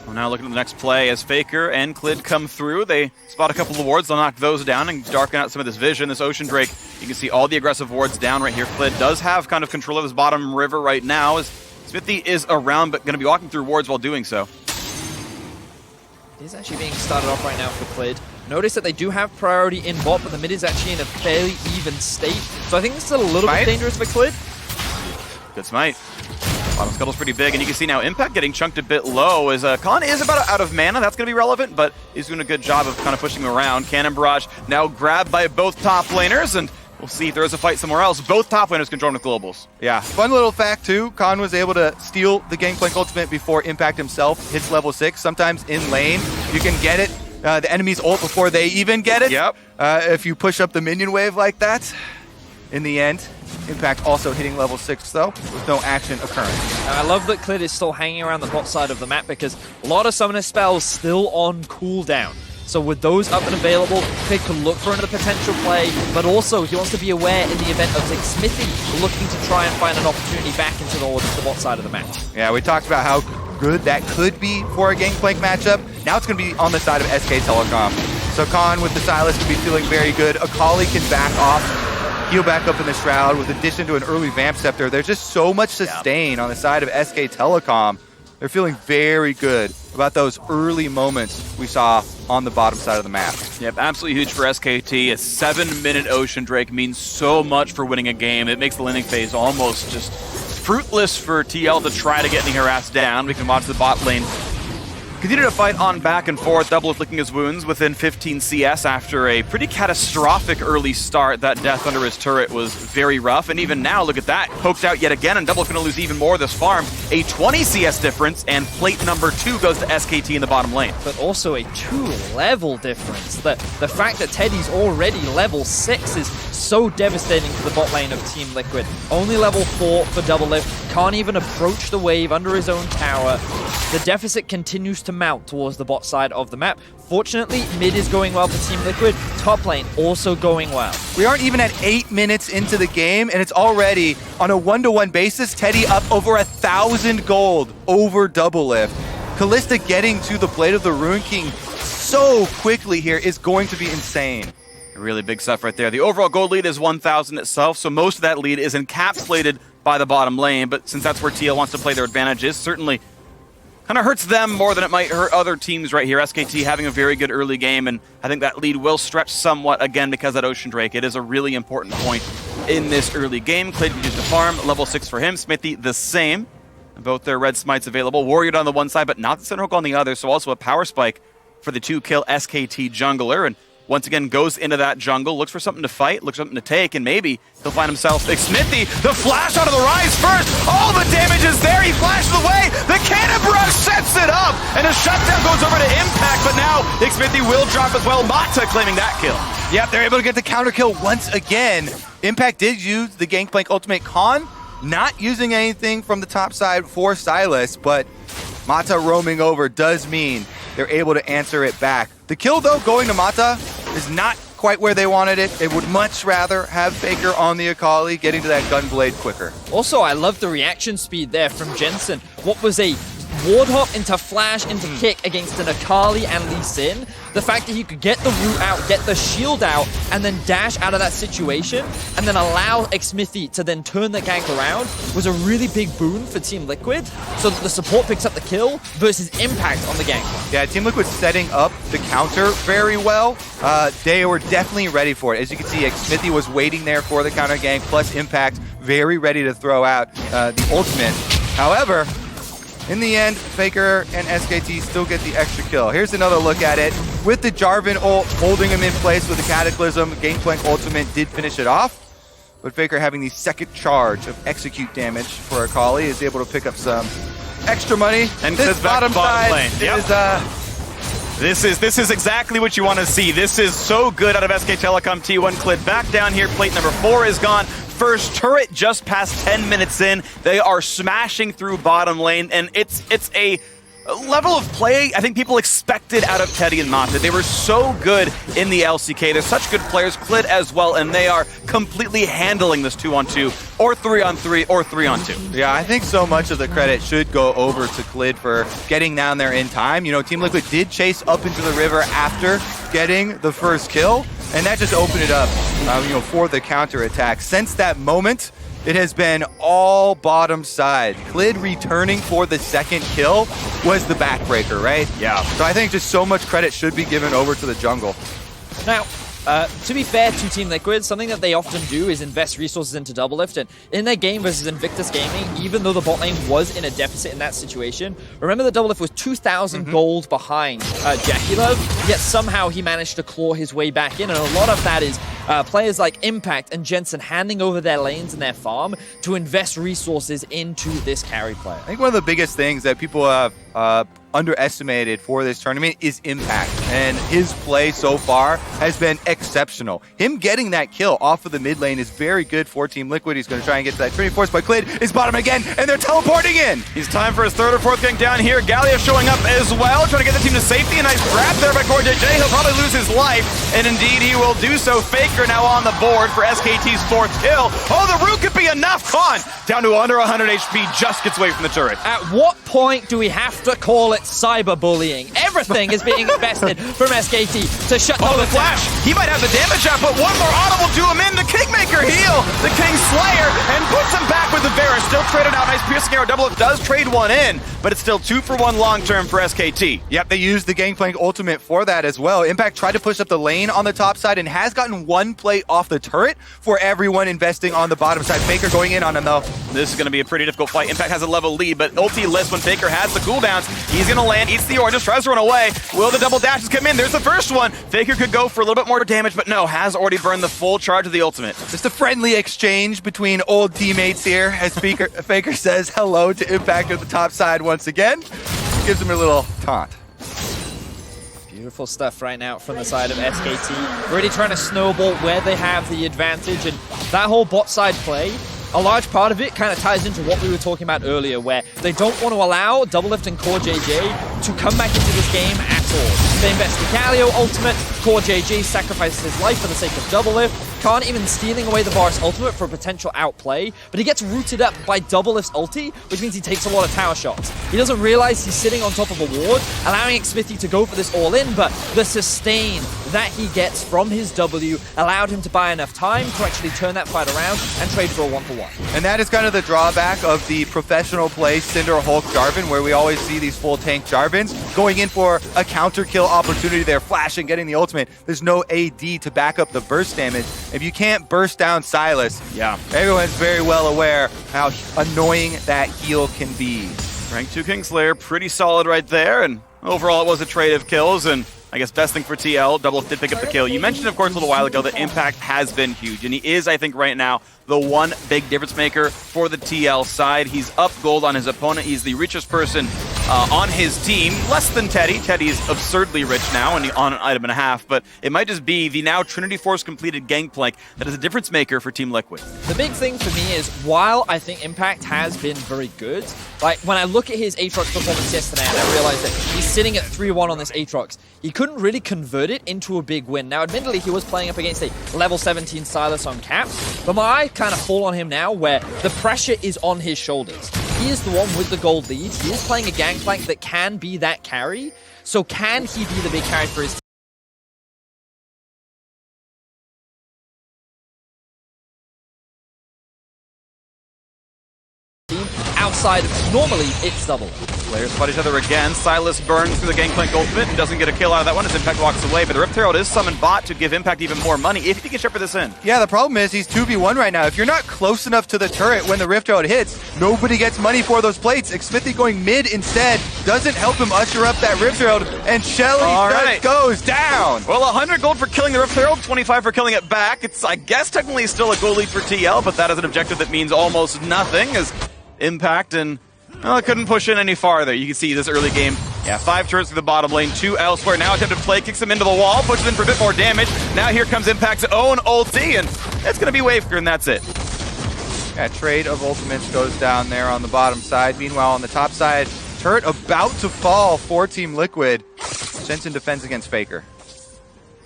Well, now looking at the next play as Faker and Clid come through. They spot a couple of wards. They'll knock those down and darken out some of this vision. This Ocean Drake, you can see all the aggressive wards down right here. Clid does have kind of control of his bottom river right now, as Smithy is around but going to be walking through wards while doing so. It is actually being started off right now for Clid. Notice that they do have priority in bot, but the mid is actually in a fairly even state. So I think this is a little bit dangerous for Clid. Good smite. Bottom scuttle's pretty big, and you can see now Impact getting chunked a bit low as Khan is about out of mana. That's going to be relevant, but he's doing a good job of kind of pushing him around. Cannon Barrage now grabbed by both top laners, and we'll see if there is a fight somewhere else. Both top laners can join with globals. Yeah, fun little fact too, Khan was able to steal the Gangplank ultimate before Impact himself hits level 6. Sometimes in lane, you can get it, the enemy's ult before they even get it. Yep. If you push up the minion wave like that. In the end, Impact also hitting level 6 though, with no action occurring. And I love that Clid is still hanging around the bot side of the map because a lot of summoner spells still on cooldown. So with those up and available, Clid can look for another potential play, but also he wants to be aware in the event of Smithy looking to try and find an opportunity back into the bot side of the map. Yeah, we talked about how good that could be for a Gangplank matchup. Now it's going to be on the side of SK Telecom. So Khan with the Silas could be feeling very good. Akali can back off, heal back up in the Shroud with addition to an early Vamp Scepter. There's just so much sustain on the side of SK Telecom. They're feeling very good about those early moments we saw on the bottom side of the map. Yep, absolutely huge for SKT. A 7-minute Ocean Drake means so much for winning a game. It makes the laning phase almost just fruitless for TL to try to get any harass down. We can watch the bot lane continue to fight on back and forth. Double licking his wounds within 15 CS after a pretty catastrophic early start. That death under his turret was very rough, and even now, look at that, poked out yet again, and Double's going to lose even more this farm. A 20 CS difference, and plate number 2 goes to SKT in the bottom lane. But also a 2-level difference. The fact that Teddy's already level 6 is so devastating for the bot lane of Team Liquid. Only level 4 for Double Lift, can't even approach the wave under his own tower. The deficit continues to mount towards the bot side of the map. Fortunately, mid is going well for Team Liquid, top lane also going well. We aren't even at 8 minutes into the game, and it's already, on a 1-to-1 basis, Teddy up over 1,000 gold over Double Lift. Kalista getting to the Blade of the Rune King so quickly here is going to be insane. Really big stuff right there. The overall gold lead is 1,000 itself, so most of that lead is encapsulated by the bottom lane, but since that's where TL wants to play their advantages, certainly kind of hurts them more than it might hurt other teams right here. SKT having a very good early game, and I think that lead will stretch somewhat again because of that Ocean Drake. It is a really important point in this early game. Clay can use the farm, level 6 for him. Smithy the same. Both their red smites available. Warrior on the one side, but not the center hook on the other, so also a power spike for the 2-kill SKT jungler, and once again goes into that jungle, looks for something to fight, looks for something to take, and maybe he'll find himself Smithy. The flash out of the rise first. All the damage is there. He flashes away. The cannon barrage sets it up, and a shutdown goes over to Impact, but now Smithy will drop as well. Mata claiming that kill. Yep, they're able to get the counter kill once again. Impact did use the Gangplank ultimate. Khan not using anything from the top side for Silas, but Mata roaming over does mean they're able to answer it back. The kill, though, going to Mata is not quite where they wanted it. They would much rather have Faker on the Akali, getting to that gunblade quicker. Also, I love the reaction speed there from Jensen. What was a ward hop into flash into kick against an Akali and Lee Sin. The fact that he could get the root out, get the shield out, and then dash out of that situation, and then allow Xmithy to then turn the gank around was a really big boon for Team Liquid, so that the support picks up the kill versus impact on the gank. Yeah, Team Liquid setting up the counter very well. They were definitely ready for it. As you can see, Xmithy was waiting there for the counter gank, plus impact, very ready to throw out the ultimate. However, in the end, Faker and SKT still get the extra kill. Here's another look at it. With the Jarvan ult holding him in place with the Cataclysm, Gangplank ultimate did finish it off. But Faker having the second charge of execute damage for Akali is able to pick up some extra money. And this bottom side lane. is This is exactly what you want to see. This is so good out of SK Telecom T1. Clid back down here. Plate number 4 is gone. First turret just past 10 minutes in. They are smashing through bottom lane, and it's a level of play I think people expected out of Teddy and Mata. They were so good in the LCK. They're such good players, Clid as well, and they are completely handling this 2-on-2 or 3-on-3 or 3-on-2. Yeah, I think so much of the credit should go over to Clid for getting down there in time. You know, Team Liquid did chase up into the river after getting the first kill, and that just opened it up, for the counter attack. Since that moment, it has been all bottom side. Clid returning for the second kill was the backbreaker, right? Yeah. So I think just so much credit should be given over to the jungle. Now, to be fair to Team Liquid, something that they often do is invest resources into Doublelift, and in their game versus Invictus Gaming, even though the bot lane was in a deficit in that situation, remember that Doublelift was 2,000 gold behind JackieLove, yet somehow he managed to claw his way back in, and a lot of that is players like Impact and Jensen handing over their lanes and their farm to invest resources into this carry player. I think one of the biggest things that people have underestimated for this tournament is Impact, and his play so far has been exceptional. Him getting that kill off of the mid lane is very good for Team Liquid. He's going to try and get to that Trinity Force, but Clid is bottom again, and they're teleporting in. He's time for his third or fourth gank down here. Gallia showing up as well, trying to get the team to safety. A nice grab there by CoreJJ. He'll probably lose his life, and indeed he will do so. Faker now on the board for SKT's fourth kill. Oh, the root could be enough. Khan down to under 100 HP, just gets away from the turret. At what point do we have to call it cyberbullying? Everything is being invested from SKT to shut down the flash. He might have the damage out, but one more auto will do him in. The Kingmaker heal. The Kingslayer and puts him back with the Varus. Still traded out. Nice piercing arrow. Doublelift does trade one in, but it's still 2-for-1 long term for SKT. Yep, they used the Gangplank ultimate for that as well. Impact tried to push up the lane on the top side and has gotten one play off the turret for everyone investing on the bottom side. Faker going in on him though. This is going to be a pretty difficult fight. Impact has a level lead, but ulti lists when Faker has the cooldowns. He's going to land, eats the oranges, tries to run away. Will the double dashes come in? There's the first one. Faker could go for a little bit more damage, but no, has already burned the full charge of the ultimate. Just a friendly exchange between old teammates here as Faker says hello to Impact at the top side once again. Gives him a little taunt. Beautiful stuff right now from the side of SKT. Really trying to snowball where they have the advantage, and that whole bot side play, a large part of it kind of ties into what we were talking about earlier, where they don't want to allow Doublelift and CoreJJ to come back into this game at all. They invest the Galio ultimate, CoreJJ sacrifices his life for the sake of Doublelift, Khan even stealing away the Varus ultimate for a potential outplay, but he gets rooted up by Doublelift's ulti, which means he takes a lot of tower shots. He doesn't realize he's sitting on top of a ward, allowing Xmithy to go for this all-in, but the sustain that he gets from his W allowed him to buy enough time to actually turn that fight around and trade for a 1-for-1. And that is kind of the drawback of the professional play Cinder Hulk Jarvan, where we always see these full tank Jarvans going in for a counter kill opportunity there, flashing, getting the ultimate. There's no AD to back up the burst damage. If you can't burst down Sylas, everyone's very well aware how annoying that heal can be. Rank 2 Kingslayer, pretty solid right there, and overall it was a trade of kills, and I guess best thing for TL, Doublelift did pick up the kill. You mentioned, of course, a little while ago that Impact has been huge, and he is, I think, right now, the one big difference maker for the TL side. He's up gold on his opponent. He's the richest person on his team. Less than Teddy. Teddy is absurdly rich now and on an item and a half, but it might just be the now Trinity Force completed Gangplank that is a difference maker for Team Liquid. The big thing for me is, while I think Impact has been very good, like when I look at his Aatrox performance yesterday and I realize that he's sitting at 3-1 on this Aatrox, he couldn't really convert it into a big win. Now, admittedly, he was playing up against a level 17 Silas on caps, but my eye kind of fall on him now where the pressure is on his shoulders. He is the one with the gold lead. He is playing a Gangplank that can be that carry. So can he be the big carry for his team? Outside of normally it's double. Players fight each other again. Silas burns through the Gangplank ultimate and doesn't get a kill out of that one as Impact walks away, but the Rift Herald is summoned bot to give Impact even more money if he can shepherd this in. Yeah, the problem is he's 2v1 right now. If you're not close enough to the turret when the Rift Herald hits, nobody gets money for those plates. Xmithie going mid instead doesn't help him usher up that Rift Herald, and Shelly goes down. Well, 100 gold for killing the Rift Herald, 25 for killing it back. It's, I guess, technically still a goal lead for TL, but that is an objective that means almost nothing as Impact and well, I couldn't push in any farther. You can see this early game. Yeah, 5 turrets through the bottom lane, 2 elsewhere. Now attempted play, kicks him into the wall, pushes in for a bit more damage. Now here comes Impact's own ulti, and it's going to be Waveker, and that's it. Yeah, trade of ultimates goes down there on the bottom side. Meanwhile, on the top side, turret about to fall for Team Liquid. Jensen defends against Faker.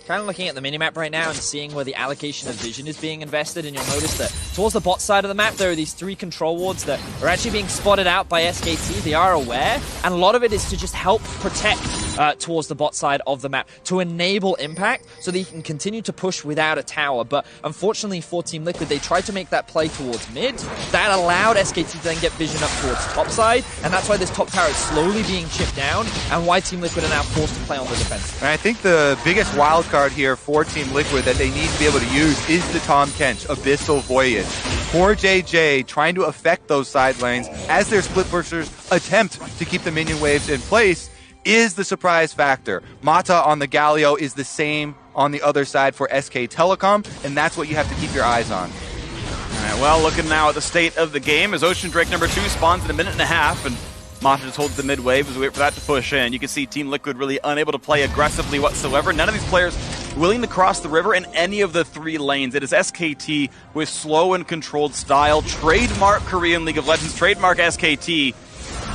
Kind of looking at the minimap right now and seeing where the allocation of vision is being invested, and you'll notice that towards the bot side of the map there are these 3 control wards that are actually being spotted out by SKT. They are aware, and a lot of it is to just help protect towards the bot side of the map to enable Impact so that he can continue to push without a tower. But unfortunately for Team Liquid, they tried to make that play towards mid. That allowed SKT to then get vision up towards top side, and that's why this top tower is slowly being chipped down and why Team Liquid are now forced to play on the defense. And I think the biggest wild card here for Team Liquid that they need to be able to use is the Tahm Kench Abyssal Voyage. Poor JJ trying to affect those side lanes as their split pushers attempt to keep the minion waves in place is the surprise factor. Mata on the Galio is the same on the other side for SK Telecom, and that's what you have to keep your eyes on. All right, well, looking now at the state of the game as Ocean Drake number 2 spawns in a minute and a half, and Mata just holds the mid wave as we wait for that to push in. You can see Team Liquid really unable to play aggressively whatsoever. None of these players willing to cross the river in any of the 3 lanes. It is SKT with slow and controlled style. Trademark Korean League of Legends, trademark SKT.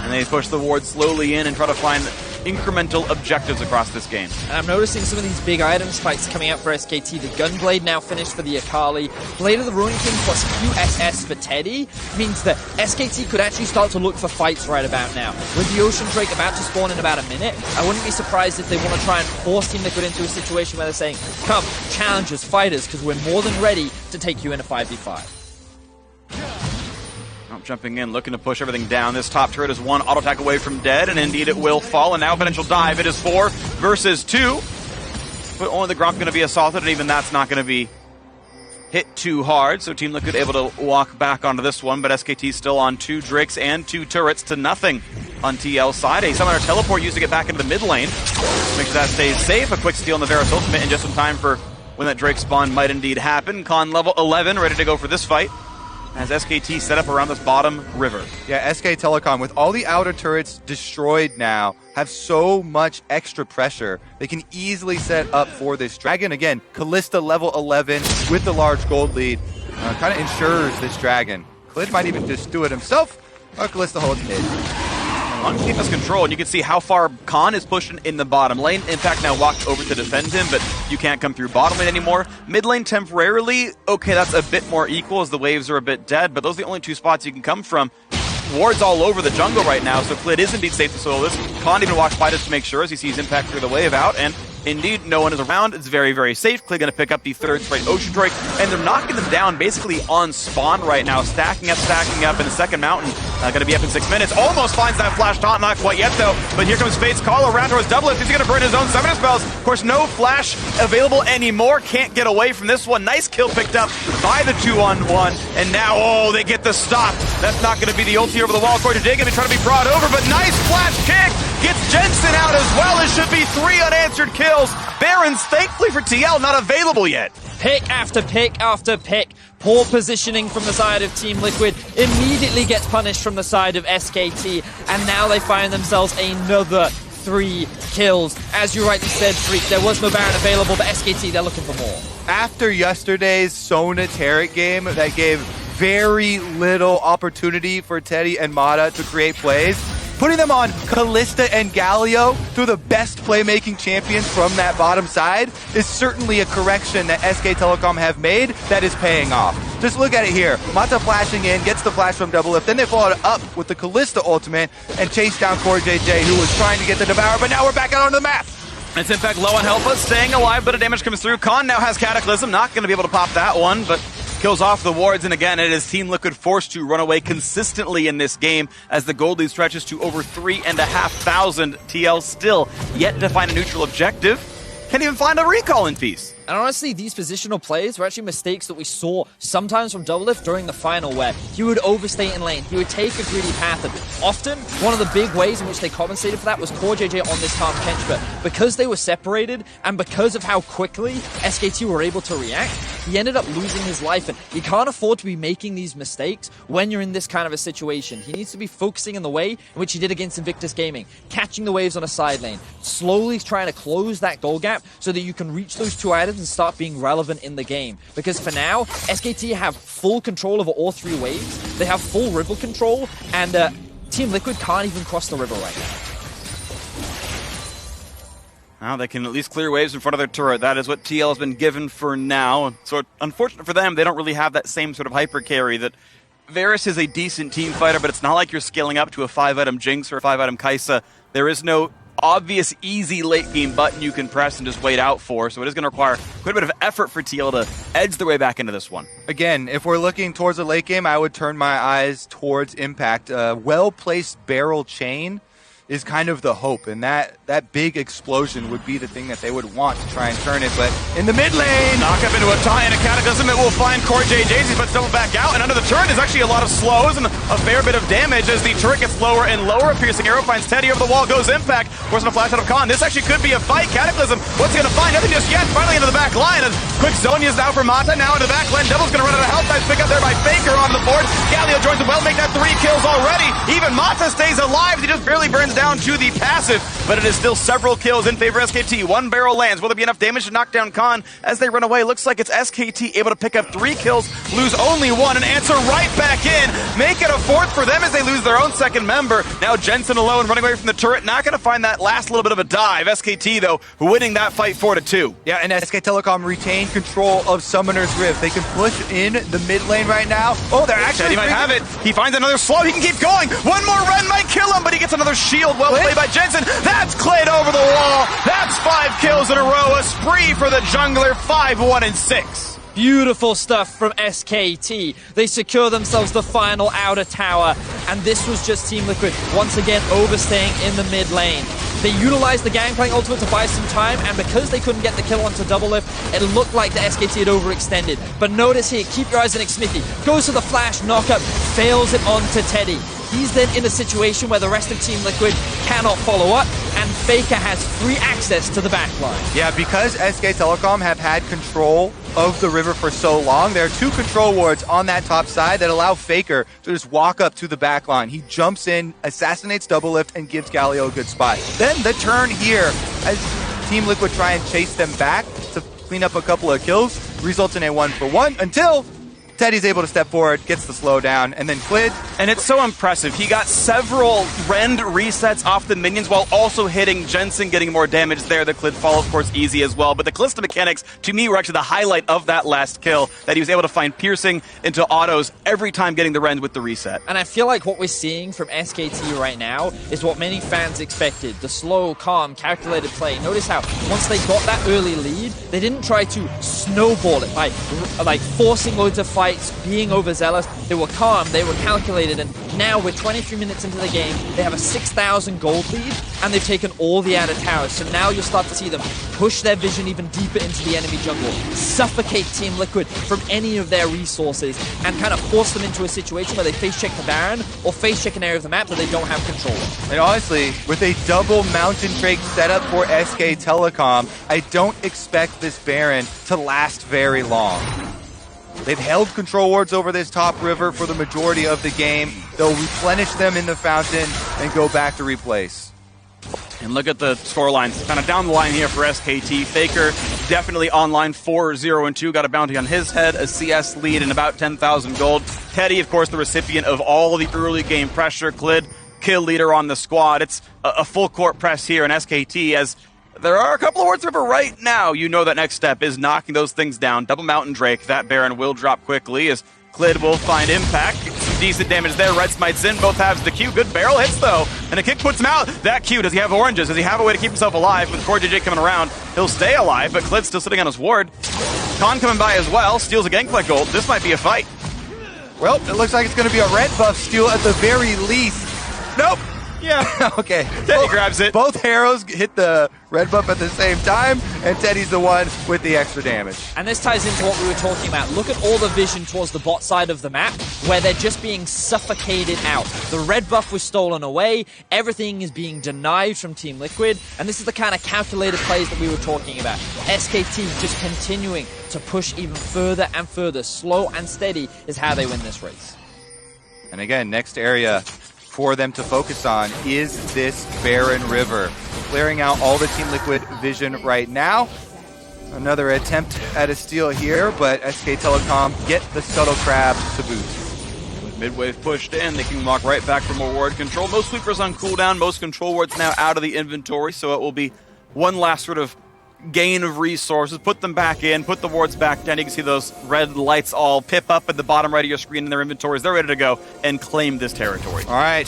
And they push the ward slowly in and try to find incremental objectives across this game. And I'm noticing some of these big item spikes coming out for SKT. The Gunblade now finished for the Akali. Blade of the Ruin King plus QSS for Teddy means that SKT could actually start to look for fights right about now. With the Ocean Drake about to spawn in about a minute, I wouldn't be surprised if they want to try and force Team Liquid into a situation where they're saying, come, challengers, fighters, because we're more than ready to take you in a 5v5. Jumping in, looking to push everything down. This top turret is 1 auto attack away from dead, and indeed it will fall. And now potential dive. It is 4 versus 2. But only the Gromp going to be assaulted, and even that's not going to be hit too hard. So Team Liquid able to walk back onto this one, but SKT still on 2 Drakes and 2 turrets to nothing on TL side. A summoner teleport used to get back into the mid lane. Make sure that stays safe. A quick steal on the Varus ultimate, and just in time for when that Drake spawn might indeed happen. Khan level 11, ready to go for this fight as SKT set up around this bottom river. Yeah, SK Telecom, with all the outer turrets destroyed now, have so much extra pressure. They can easily set up for this dragon. Again, Kalista level 11 with the large gold lead kind of ensures this dragon. Khalid might even just do it himself, or Kalista holds mid. Keep us control, and you can see how far Khan is pushing in the bottom lane. Impact now walked over to defend him, but you can't come through bottom lane anymore. Mid lane temporarily, okay, that's a bit more equal as the waves are a bit dead, but those are the only 2 spots you can come from. Wards all over the jungle right now, so Klid is indeed safe to solo this. Khan even walks by just to make sure as he sees Impact through the wave out, and indeed, no one is around. It's very, very safe. Klid going to pick up the 3rd straight Ocean Drake, and they're knocking them down basically on spawn right now. Stacking up, and the second mountain going to be up in 6 minutes. Almost finds that flash taunt, not quite yet though, but here comes Fate's call around towards double. He's going to burn his own summoner spells. Of course, no flash available anymore. Can't get away from this one. Nice kill picked up by the 2-on-1, and now, oh, they get the stop. That's not going to be the ulti over the wall. According to Jay, going to be trying to be brought over, but nice flash kick. Gets Jensen out as well. It should be 3 unanswered kills. Barons, thankfully for TL, not available yet. Pick after pick after pick. Poor positioning from the side of Team Liquid immediately gets punished from the side of SKT, and now they find themselves another 3 kills. As you rightly said, Freak, there was no Baron available, but SKT, they're looking for more. After yesterday's Sona Taric game that gave very little opportunity for Teddy and Mata to create plays, putting them on Kalista and Galio, two of the best playmaking champions from that bottom side, is certainly a correction that SK Telecom have made that is paying off. Just look at it here. Mata flashing in, gets the flash from Double Lift, then they followed it up with the Kalista ultimate and chase down Core JJ, who was trying to get the Devour, but now we're back out on the map. It's Impact low on health, but staying alive, but a damage comes through. Khan now has Cataclysm, not going to be able to pop that one, but kills off the wards, and again, it is Team Liquid forced to run away consistently in this game as the gold lead stretches to over 3,500. TL still yet to find a neutral objective. Can't even find a recall in Feast. And honestly, these positional plays were actually mistakes that we saw sometimes from Doublelift during the final, where he would overstay in lane, he would take a greedy path, and often one of the big ways in which they compensated for that was Core JJ on this Tahm Kench, but because they were separated and because of how quickly SKT were able to react, he ended up losing his life, and you can't afford to be making these mistakes when you're in this kind of a situation. He needs to be focusing in the way in which he did against Invictus Gaming, catching the waves on a side lane, slowly trying to close that goal gap so that you can reach those 2 items and start being relevant in the game. Because for now, SKT have full control over all 3 waves, they have full river control, and Team Liquid can't even cross the river right now. Now they can at least clear waves in front of their turret. That is what TL has been given for now. So unfortunate for them, they don't really have that same sort of hyper carry that Varus is a decent team fighter, but it's not like you're scaling up to a 5-item Jinx or a 5-item Kai'Sa. There is no obvious, easy late game button you can press and just wait out for, so it is going to require quite a bit of effort for TL to edge their way back into this one. Again, if we're looking towards the late game, I would turn my eyes towards Impact. Well-placed barrel chain is kind of the hope, and that big explosion would be the thing that they would want to try and turn it, but in the mid lane, knock up into a tie and a Cataclysm, it will find Core JJ's, but double back out, and under the turret is actually a lot of slows and a fair bit of damage as the turret gets lower and lower. A piercing arrow finds Teddy over the wall, goes Impact, forcing a flash out of Khan. This actually could be a fight. Cataclysm, what's he going to find? Nothing just yet, finally into the back line, and quick Zonia's now for Mata, now into the back line. Devil's going to run out of health, nice pick up there by Faker on the board. Galio joins the well, make that 3 kills already. Even Mata stays alive, he just barely burns down to the passive, but it is still several kills in favor of SKT. 1 barrel lands. Will there be enough damage to knock down Khan as they run away? Looks like it's SKT able to pick up 3 kills, lose only 1, and answer right back in. Make it a 4th for them as they lose their own 2nd member. Now Jensen alone running away from the turret. Not going to find that last little bit of a dive. SKT, though, winning that fight 4-2. Yeah, and SK Telecom retain control of Summoner's Rift. They can push in the mid lane right now. Oh, they're actually... He might have it. He finds another slow. He can keep going. One more run might kill him, but he gets another shield. Well played by Jensen. That's Clade over the wall. That's 5 kills in a row. A spree for the jungler. 5-1-6. Beautiful stuff from SKT. They secure themselves the final outer tower, and this was just Team Liquid once again overstaying in the mid lane. They utilized the Gangplank ultimate to buy some time, and because they couldn't get the kill onto Double Lift, it looked like the SKT had overextended. But notice here, keep your eyes on Smithy. Goes to the flash, knockup, fails it onto Teddy. He's then in a situation where the rest of Team Liquid cannot follow up, and Faker has free access to the backline. Yeah, because SK Telecom have had control of the river for so long, there are 2 control wards on that top side that allow Faker to just walk up to the backline. He jumps in, assassinates Double Lift, and gives Galio a good spot. Then the turn here, as Team Liquid try and chase them back to clean up a couple of kills, results in a 1-for-1 until Teddy's able to step forward, gets the slowdown, and then Clid. And it's so impressive. He got several rend resets off the minions while also hitting Jensen, getting more damage there. The Clid fall, of course, easy as well. But the Calista mechanics, to me, were actually the highlight of that last kill, that he was able to find piercing into autos every time getting the rend with the reset. And I feel like what we're seeing from SKT right now is what many fans expected. The slow, calm, calculated play. Notice how once they got that early lead, they didn't try to snowball it by like forcing loads of fights, being overzealous. They were calm, they were calculated, and now we're 23 minutes into the game. They have a 6,000 gold lead, and they've taken all the outer towers. So now you'll start to see them push their vision even deeper into the enemy jungle, suffocate Team Liquid from any of their resources, and kind of force them into a situation where they face check the Baron or face check an area of the map that they don't have control of. And honestly, with a double Mountain Drake setup for SK Telecom, I don't expect this Baron to last very long. They've held control wards over this top river for the majority of the game. They'll replenish them in the fountain and go back to replace. And look at the score lines. Kind of down the line here for SKT. Faker definitely online 4-0-2. Got a bounty on his head, a CS lead, and about 10,000 gold. Teddy, of course, the recipient of all the early game pressure. Clid, kill leader on the squad. It's a full court press here in SKT as there are a couple of wards river right now. You know that next step is knocking those things down. Double Mountain Drake. That Baron will drop quickly as Clid will find impact. Some decent damage there. Red Smite's in. Both halves the Q. Good barrel hits, though. And a kick puts him out. That Q. Does he have oranges? Does he have a way to keep himself alive? With Core JJ coming around, he'll stay alive, but Clid's still sitting on his ward. Khan coming by as well. Steals a Gangplank gold. This might be a fight. Well, it looks like it's going to be a red buff steal at the very least. Nope. Yeah. Okay. Teddy grabs it. Both arrows hit the red buff at the same time, and Teddy's the one with the extra damage. And this ties into what we were talking about. Look at all the vision towards the bot side of the map, where they're just being suffocated out. The red buff was stolen away, everything is being denied from Team Liquid, and this is the kind of calculated plays that we were talking about. SKT just continuing to push even further and further. Slow and steady is how they win this race. And again, next area for them to focus on is this Baron River. Clearing out all the Team Liquid vision right now. Another attempt at a steal here, but SK Telecom get the Scuttle Crab to boot. With midwave pushed in, they can walk right back for more ward control. Most sweepers on cooldown, most control wards now out of the inventory, so it will be one last sort of gain of resources. Put them back in, put the wards back down. You can see those red lights all pip up at the bottom right of your screen in their inventories. They're ready to go and claim this territory. All right.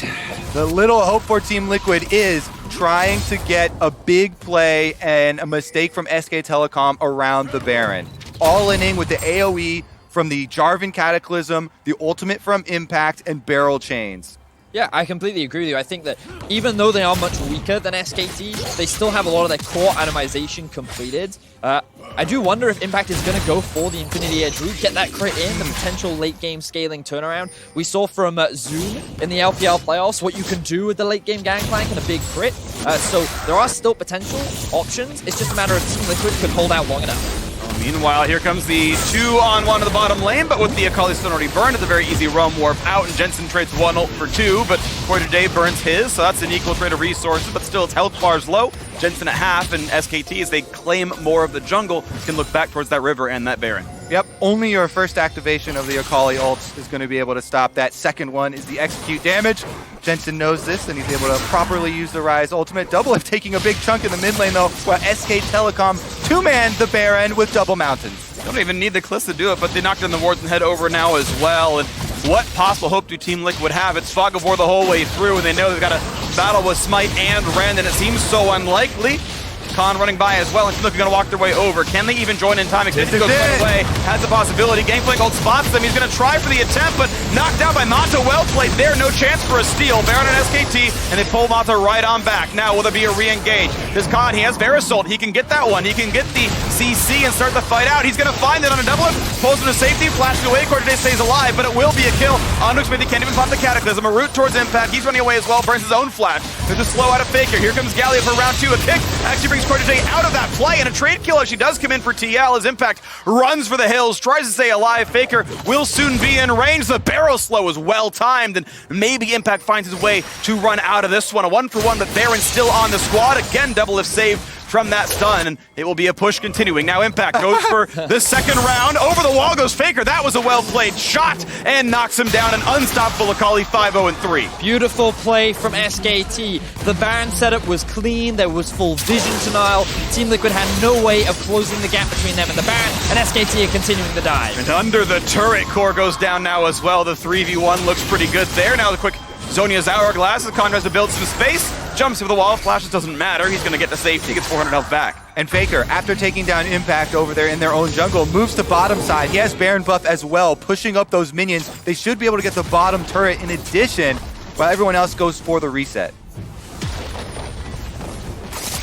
The little hope for Team Liquid is trying to get a big play and a mistake from SK Telecom around the Baron. All in with the AoE from the Jarvan Cataclysm, the ultimate from Impact, and barrel chains. Yeah, I completely agree with you. I think that even though they are much weaker than SKT, they still have a lot of their core itemization completed. I do wonder if Impact is going to go for the Infinity Edge route, get that crit in, the potential late-game scaling turnaround. We saw from Zoom in the LPL playoffs what you can do with the late-game Gangplank and a big crit. So there are still potential options. It's just a matter of Team Liquid could hold out long enough. Meanwhile, here comes the 2-on-1 to the bottom lane, but with the Akali Stone already burned, it's a very easy roam warp out, and Jensen trades 1 ult for 2, but Quarter Day burns his, so that's an equal trade of resources, but still its health bar's low. Jensen at half, and SKT, as they claim more of the jungle, can look back towards that river and that Baron. Yep, only your first activation of the Akali ult is going to be able to stop that. Second one is the execute damage. Jensen knows this, and he's able to properly use the Rise ultimate. Doublelift taking a big chunk in the mid lane, though, while SK Telecom two-man the Baron with double mountains. Don't even need the Cliffs to do it, but they knocked in the wards and head over now as well. And what possible hope do Team Liquid have? It's Fog of War the whole way through, and they know they've got to battle with Smite and Rend, and it seems so unlikely. Khan running by as well, and Team Liquid going to walk their way over. Can they even join in time? Expedition goes right away, has the possibility. Gangplank ult spots them. He's going to try for the attempt, but knocked out by Mata. Well played there. No chance for a steal. Baron and SKT, and they pull Mata right on back. Now, will there be a re-engage? This Khan, he has Verisult. He can get that one. He can get the CC and start the fight out. He's going to find it on a double up. Pulls him to safety, flashing away. Corday stays alive, but it will be a kill. Onux maybe can't even pop the Cataclysm. A route towards Impact. He's running away as well. Burns his own flash. There's a slow out of Faker. Here comes Gallia for round 2. A kick actually brings Corday out of that play, and a trade kill actually does come in for TL as Impact runs for the hills, tries to stay alive. Faker will soon be in range. The barrel slow is well timed, and maybe Impact finds his way to run out of this one. A 1-for-1, but Baron still on the squad. Again, Doublelift saved from that stun, and it will be a push continuing. Now Impact goes for the second round. Over the wall goes Faker. That was a well-played shot, and knocks him down. An unstoppable Akali 5-0-3. Beautiful play from SKT. The Baron setup was clean. There was full vision denial. Team Liquid had no way of closing the gap between them and the Baron, and SKT are continuing the dive. And under the turret, core goes down now as well. The 3v1 looks pretty good there. Now the quick Zonia's Hourglass as Khan tries to build some space. jumps over the wall, flashes, doesn't matter. He's going to get to safety, gets 400 health back. And Faker, after taking down Impact over there in their own jungle, moves to bottom side. He has Baron buff as well, pushing up those minions. They should be able to get the bottom turret in addition, while everyone else goes for the reset.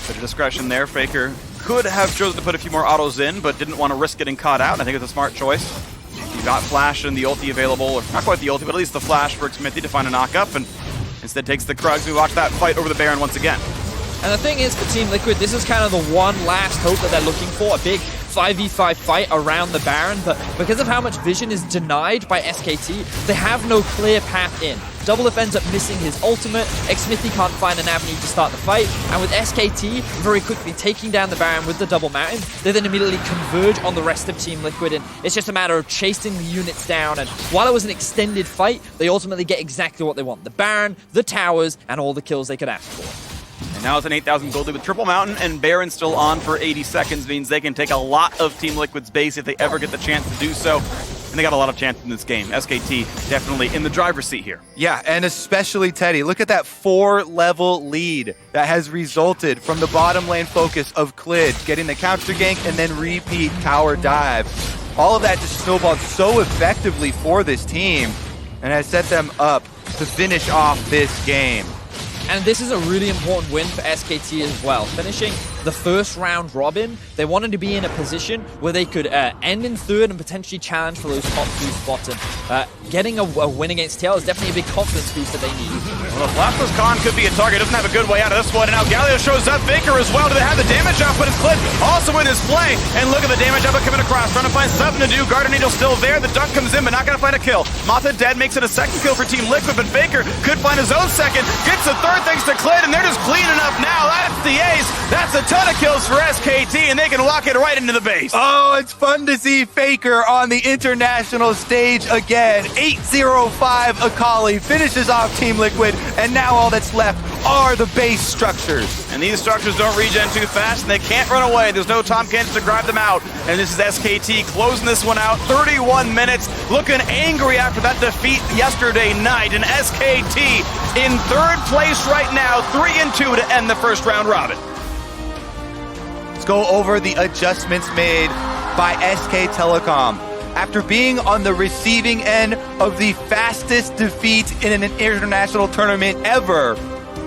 Bit of discretion there. Faker could have chosen to put a few more autos in, but didn't want to risk getting caught out. I think it's a smart choice. You got Flash and the ulti available, or not quite the ulti, but at least the Flash for Xmithie to find a knock-up, and instead takes the Krugs. We watch that fight over the Baron once again. And the thing is, for Team Liquid, this is kind of the one last hope that they're looking for, a big 5v5 fight around the Baron, but because of how much vision is denied by SKT, they have no clear path in. Doublelift ends up missing his ultimate, Xmithie can't find an avenue to start the fight, and with SKT very quickly taking down the Baron with the double mountain, they then immediately converge on the rest of Team Liquid, and it's just a matter of chasing the units down, and while it was an extended fight, they ultimately get exactly what they want. The Baron, the towers, and all the kills they could ask for. And now it's an 8,000 gold lead with Triple Mountain, and Baron still on for 80 seconds, means they can take a lot of Team Liquid's base if they ever get the chance to do so. And they got a lot of chance in this game. SKT definitely in the driver's seat here. Yeah, and especially Teddy. Look at that 4-level lead that has resulted from the bottom lane focus of Clid, getting the counter gank and then repeat tower dive. All of that just snowballed so effectively for this team and has set them up to finish off this game. And this is a really important win for SKT as well. Finishing the first round robin, they wanted to be in a position where they could end in third and potentially challenge for those top 2 spots. And getting a win against TL is definitely a big confidence boost that they need. Well, the Flashless Khan could be a target. Doesn't have a good way out of this one. And now Galio shows up. Faker as well. Do they have the damage output? It's Clid also in his play. And look at the damage output coming across. Trying to find something to do. Garden Needle still there. The dunk comes in, but not going to find a kill. Mata dead makes it a second kill for Team Liquid, but Faker could find his own second. Gets the third thanks to Clid, and they're just cleaning up now. That's the ace. That's a ton of kills for SKT, and they can lock it right into the base. Oh, it's fun to see Faker on the international stage again. 805 Akali finishes off Team Liquid, and now all that's left are the base structures. And these structures don't regen too fast, and they can't run away. There's no Tom Kent to grab them out. And this is SKT closing this one out. 31 minutes, looking angry after that defeat yesterday night. And SKT in third place right now, 3-2 to end the first round robin. Let's go over the adjustments made by SK Telecom. After being on the receiving end of the fastest defeat in an international tournament ever,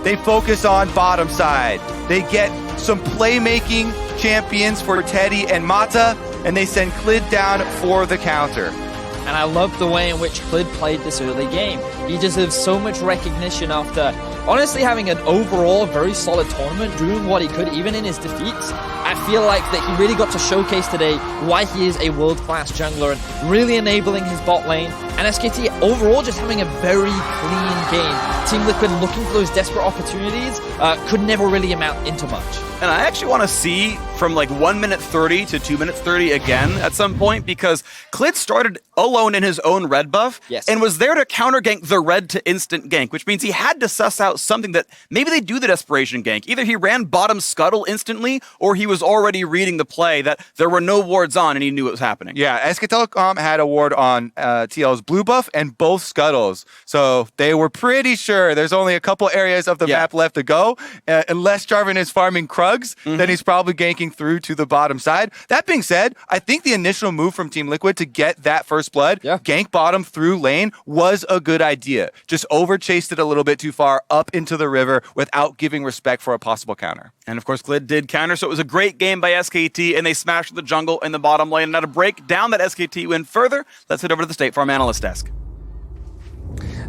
they focus on bottom side. They get some playmaking champions for Teddy and Mata, and they send Clid down for the counter. And I love the way in which Clid played this early game. He deserves so much recognition after honestly having an overall very solid tournament, doing what he could even in his defeats. I feel like that he really got to showcase today why he is a world-class jungler and really enabling his bot lane. And SKT overall just having a very clean game. Team Liquid looking for those desperate opportunities could never really amount into much. And I actually want to see from like 1 minute 30 to 2 minutes 30 again at some point, because Clid started alone in his own red buff and was there to counter gank the red to instant gank, which means he had to suss out something that maybe they do the desperation gank. Either he ran bottom scuttle instantly, or he was already reading the play that there were no wards on and he knew it was happening. Yeah, SK Telecom had a ward on TL's blue buff and both scuttles. So they were pretty sure there's only a couple areas of the map left to go. Unless Jarvan is farming Krugs, then he's probably ganking through to the bottom side. That being said, I think the initial move from Team Liquid to get that first blood, gank bottom through lane, was a good idea. Just over-chased it a little bit too far up into the river without giving respect for a possible counter. And of course, Clid did counter, so it was a great game by SKT, and they smashed the jungle in the bottom lane. Now to break down that SKT win further, let's head over to the State Farm Analyst Desk.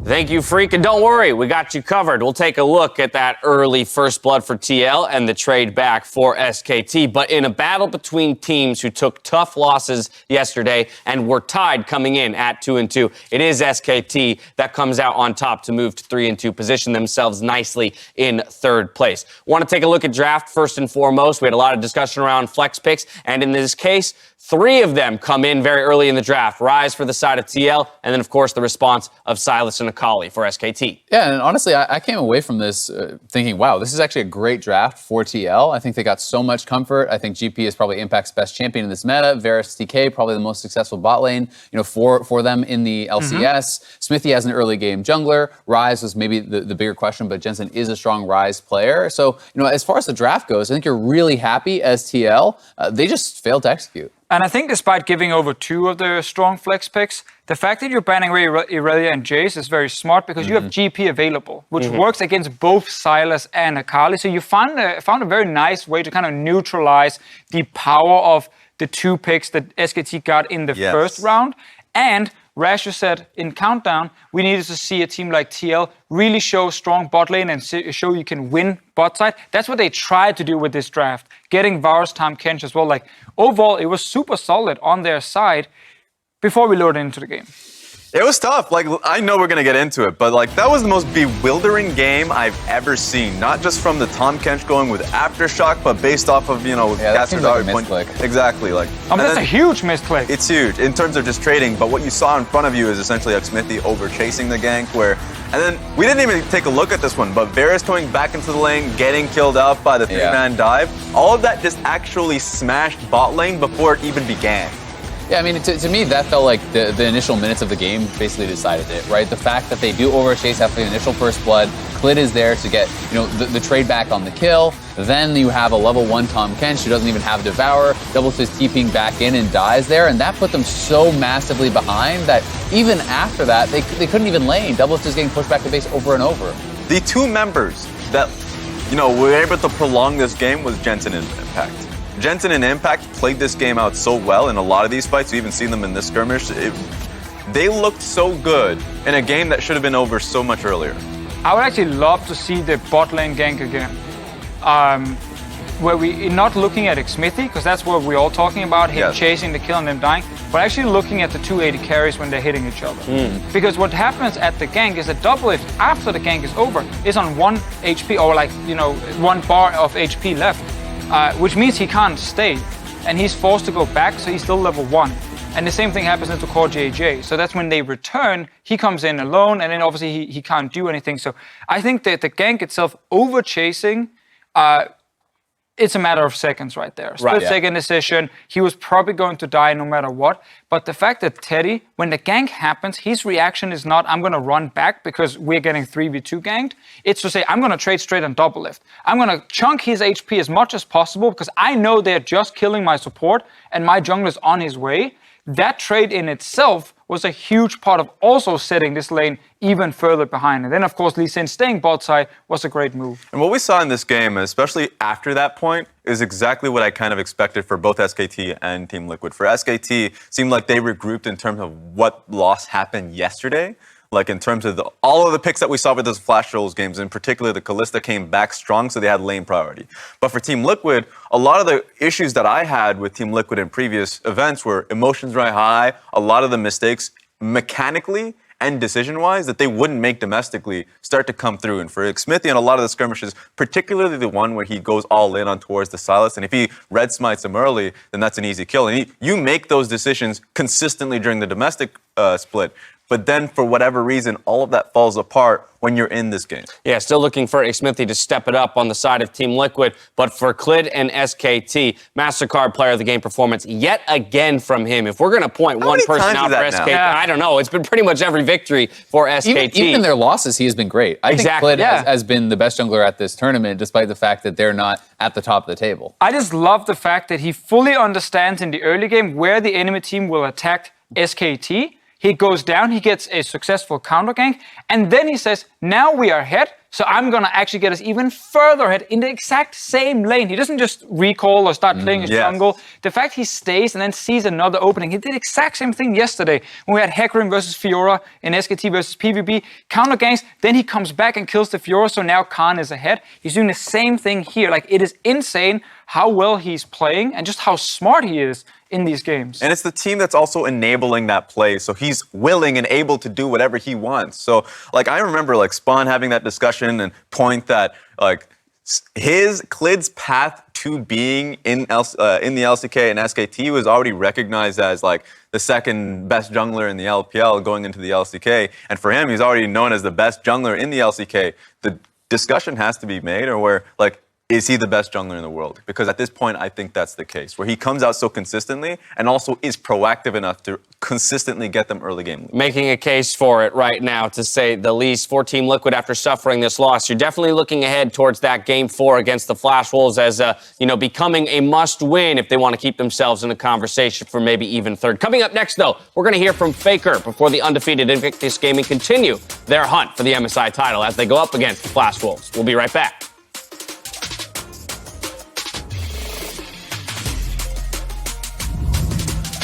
Thank you, Freak. And don't worry, we got you covered. We'll take a look at that early first blood for TL and the trade back for SKT. But in a battle between teams who took tough losses yesterday and were tied coming in at 2-2, it is SKT that comes out on top to move to 3-2, position themselves nicely in third place. Want to take a look at draft first and foremost. We had a lot of discussion around flex picks, and in this case, 3 of them come in very early in the draft. Rise for the side of TL, and then, of course, the response of Silas and Akali for SKT. Yeah, and honestly, I came away from this thinking, wow, this is actually a great draft for TL. I think they got so much comfort. I think GP is probably Impact's best champion in this meta. Varus TK, probably the most successful bot lane, for them in the LCS. Smithy has an early game jungler. Ryze was maybe the bigger question, but Jensen is a strong Ryze player. So, as far as the draft goes, I think you're really happy as TL. They just failed to execute. And I think despite giving over 2 of the strong flex picks, the fact that you're banning away Irelia and Jace is very smart because you have GP available, which works against both Sylas and Akali. So you found a very nice way to kind of neutralize the power of the 2 picks that SKT got in the first round. And Rasher said in Countdown, we needed to see a team like TL really show strong bot lane and show you can win bot side. That's what they tried to do with this draft, getting Varus, Tahm Kench as well. Like, overall, it was super solid on their side before we loaded into the game. It was tough. Like, I know we're going to get into it, but like that was the most bewildering game I've ever seen. Not just from the Tahm Kench going with Aftershock, but based off of, that seems like a misclick. Exactly. Like, that's a huge misclick. It's huge in terms of just trading, but what you saw in front of you is essentially like Smithy over chasing the gank and then we didn't even take a look at this one, but Varus coming back into the lane, getting killed out by the 3-man dive. All of that just actually smashed bot lane before it even began. Yeah, I mean, to me, that felt like the initial minutes of the game basically decided it, right? The fact that they do overchase after the initial first blood, Clid is there to get, the trade back on the kill. Then you have a level 1 Tahm Kench who doesn't even have Devour. Doublefist TPing back in and dies there, and that put them so massively behind that even after that, they couldn't even lane. Doublefist getting pushed back to base over and over. The 2 members that, were able to prolong this game was Jensen and Impact. Jensen and Impact played this game out so well in a lot of these fights. You even seen them in this skirmish. They looked so good in a game that should have been over so much earlier. I would actually love to see the bot lane gank again. Where we're not looking at Xmithy, because that's what we're all talking about, him chasing the kill and them dying, but actually looking at the 280 carries when they're hitting each other. Because what happens at the gank is that Doublelift, after the gank is over, is on 1 HP, or 1 bar of HP left. Which means he can't stay, and he's forced to go back, so he's still level 1. And the same thing happens into core JJ. So that's when they return, he comes in alone, and then obviously he can't do anything. So I think that the gank itself, over chasing, it's a matter of seconds right there. Split-second decision. He was probably going to die no matter what. But the fact that Teddy, when the gank happens, his reaction is not, I'm going to run back because we're getting 3v2 ganked. It's to say, I'm going to trade straight on Doublelift. I'm going to chunk his HP as much as possible because I know they're just killing my support and my jungler's on his way. That trade in itself was a huge part of also setting this lane even further behind. And then, of course, Lee Sin staying bot side was a great move. And what we saw in this game, especially after that point, is exactly what I kind of expected for both SKT and Team Liquid. For SKT, seemed like they regrouped in terms of what loss happened yesterday. Like in terms of all of the picks that we saw with those Flash Rolls games, in particular the Kalista came back strong, so they had lane priority. But for Team Liquid, a lot of the issues that I had with Team Liquid in previous events were emotions right high, a lot of the mistakes mechanically and decision-wise that they wouldn't make domestically start to come through. And for Xmithy and a lot of the skirmishes, particularly the one where he goes all in on towards the Sylas, and if he red smites him early, then that's an easy kill. And you make those decisions consistently during the domestic split. But then, for whatever reason, all of that falls apart when you're in this game. Yeah, still looking for Xmithy to step it up on the side of Team Liquid. But for Clid and SKT, MasterCard player of the game performance yet again from him. If we're going to point one person out for SKT, I don't know. It's been pretty much every victory for SKT. Even in their losses, he has been great. I think Clid has been the best jungler at this tournament, despite the fact that they're not at the top of the table. I just love the fact that he fully understands in the early game where the enemy team will attack SKT. He goes down, he gets a successful counter gank, and then he says, now we are ahead, so I'm going to actually get us even further ahead in the exact same lane. He doesn't just recall or start playing his jungle. The fact he stays and then sees another opening. He did the exact same thing yesterday when we had Hecarim versus Fiora in SKT versus PvP. Counter ganks, then he comes back and kills the Fiora, so now Khan is ahead. He's doing the same thing here. Like, it is insane how well he's playing and just how smart he is in these games. And it's the team that's also enabling that play, so he's willing and able to do whatever he wants. So, like, I remember, like, Spawn having that discussion and point that, like, Clid's path to being in the LCK and SKT was already recognized as like the second best jungler in the LPL going into the LCK. And for him, he's already known as the best jungler in the LCK. The discussion has to be made, or where like, is he the best jungler in the world? Because at this point, I think that's the case, where he comes out so consistently and also is proactive enough to consistently get them early game. Making a case for it right now, to say the least, for Team Liquid after suffering this loss. You're definitely looking ahead towards that Game 4 against the Flash Wolves as, becoming a must-win if they want to keep themselves in the conversation for maybe even third. Coming up next, though, we're going to hear from Faker before the undefeated Invictus Gaming continue their hunt for the MSI title as they go up against the Flash Wolves. We'll be right back.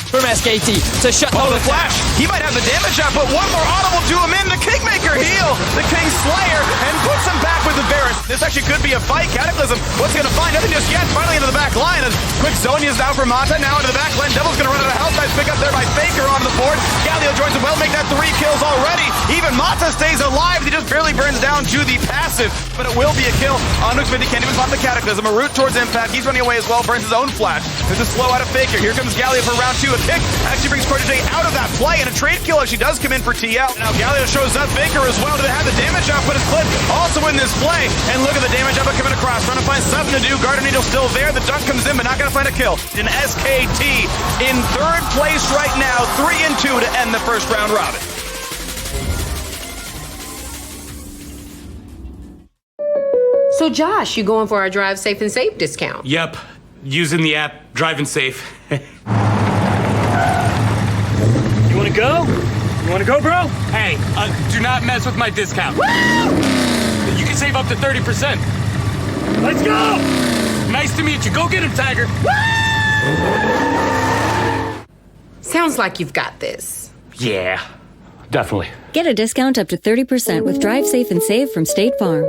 From SKT to shut down the flash. He might have the damage up, but one more auto will do him in. The Kingmaker heal. The King Slayer and puts him back with the Varus. This actually could be a fight. Cataclysm, what's going to find? Nothing just yet. Finally into the back line. And quick Zonia's now for Mata. Now into the back line. Devil's going to run out of health. Nice pick up there by Faker on the board. Galio joins him well. Make that 3 kills already. Even Mata stays alive. He just barely burns down to the passive, but it will be a kill. Onux Vindy can't even spot the Cataclysm. A route towards Impact. He's running away as well. Burns his own flash. There's a slow out of Faker. Here comes Galio for round 2. A pick actually brings Protege out of that play, and a trade kill actually does come in for TL. Now Galio shows up. Faker as well. Do they have the damage output? Is Clip also in this play? And look at the damage output coming across. Trying to find something to do. Garden Needle still there. The dunk comes in, but not going to find a kill. In SKT in third place right now. 3-2 to end the first round robin. So Josh, you going for our Drive Safe and Safe discount? Yep. Using the app, driving safe. You wanna go? You wanna go, bro? Hey, do not mess with my discount. Woo! You can save up to 30%. Let's go! Nice to meet you. Go get him, Tiger. Woo! Sounds like you've got this. Yeah, definitely. Get a discount up to 30% with Drive Safe and Save from State Farm.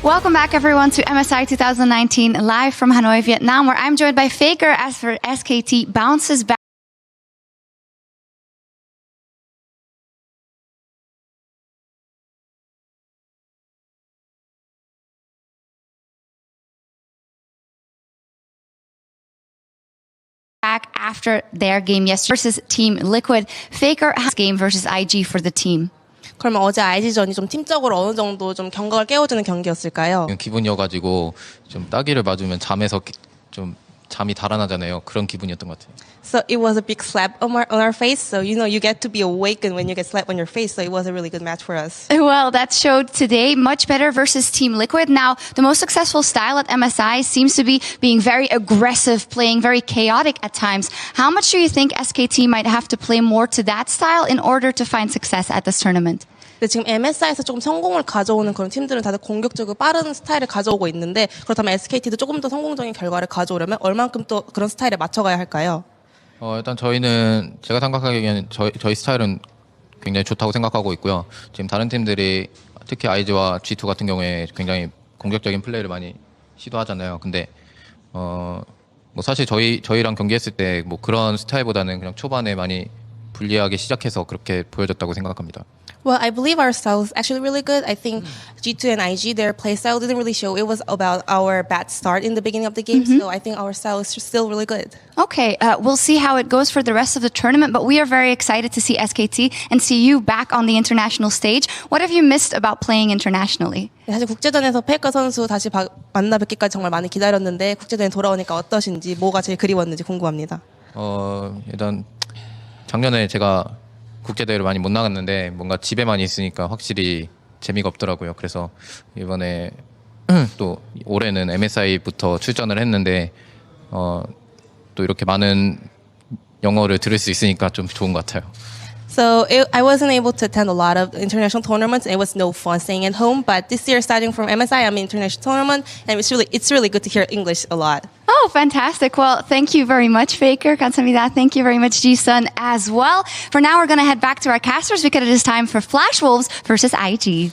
Welcome back, everyone, to MSI 2019 live from Hanoi, Vietnam, where I'm joined by Faker as for SKT bounces back. After their game yesterday versus Team Liquid. Faker has game versus IG for the team. 그러면 어제 IG전이 좀 팀적으로 어느 정도 좀 경각을 깨워주는 경기였을까요? 기분이어가지고 좀 따기를 맞으면 좀 잠이 달아나잖아요. 그런 기분이었던 것 같아요. So it was a big slap on our face. So you get to be awakened when you get slapped on your face. So it was a really good match for us. Well, that showed today much better versus Team Liquid. Now, the most successful style at MSI seems to be being very aggressive, playing very chaotic at times. How much do you think SKT might have to play more to that style in order to find success at this tournament? 근데 지금 MSI에서 조금 성공을 가져오는 그런 팀들은 다들 공격적이고 빠른 스타일을 가져오고 있는데 그렇다면 SKT도 조금 더 성공적인 결과를 가져오려면 얼만큼 또 그런 스타일에 맞춰가야 할까요? 일단 제가 생각하기에는 저희 스타일은 굉장히 좋다고 생각하고 있고요. 지금 다른 팀들이 특히 IG와 G2 같은 경우에 굉장히 공격적인 플레이를 많이 시도하잖아요. 근데 뭐 사실 저희랑 경기했을 때 뭐 그런 스타일보다는 그냥 초반에 많이 불리하게 시작해서 그렇게 보여줬다고 생각합니다. Well, I believe our style is actually really good. I think G2 and IG, their play style didn't really show. It was about our bad start in the beginning of the game. So I think our style is still really good. Okay, we'll see how it goes for the rest of the tournament, but we are very excited to see SKT and see you back on the international stage. What have you missed about playing internationally? 사실 국제전에서 페이커 선수 다시 만나 뵙기까지 정말 많이 기다렸는데 국제전에 돌아오니까 어떠신지, 뭐가 제일 그리웠는지 궁금합니다. 일단 작년에 제가 국제대회를 많이 못 나갔는데 뭔가 집에만 있으니까 확실히 재미가 없더라고요. 그래서 이번에 또 올해는 MSI부터 출전을 했는데 또 이렇게 많은 영어를 들을 수 있으니까 좀 좋은 것 같아요. So I wasn't able to attend a lot of international tournaments, and it was no fun staying at home. But this year, starting from MSI, I'm in international tournament, and it's really good to hear English a lot. Oh, fantastic. Well, thank you very much, Faker. 감사합니다. Thank you very much, Ji-sun, as well. For now, we're going to head back to our casters because it is time for Flash Wolves versus IG.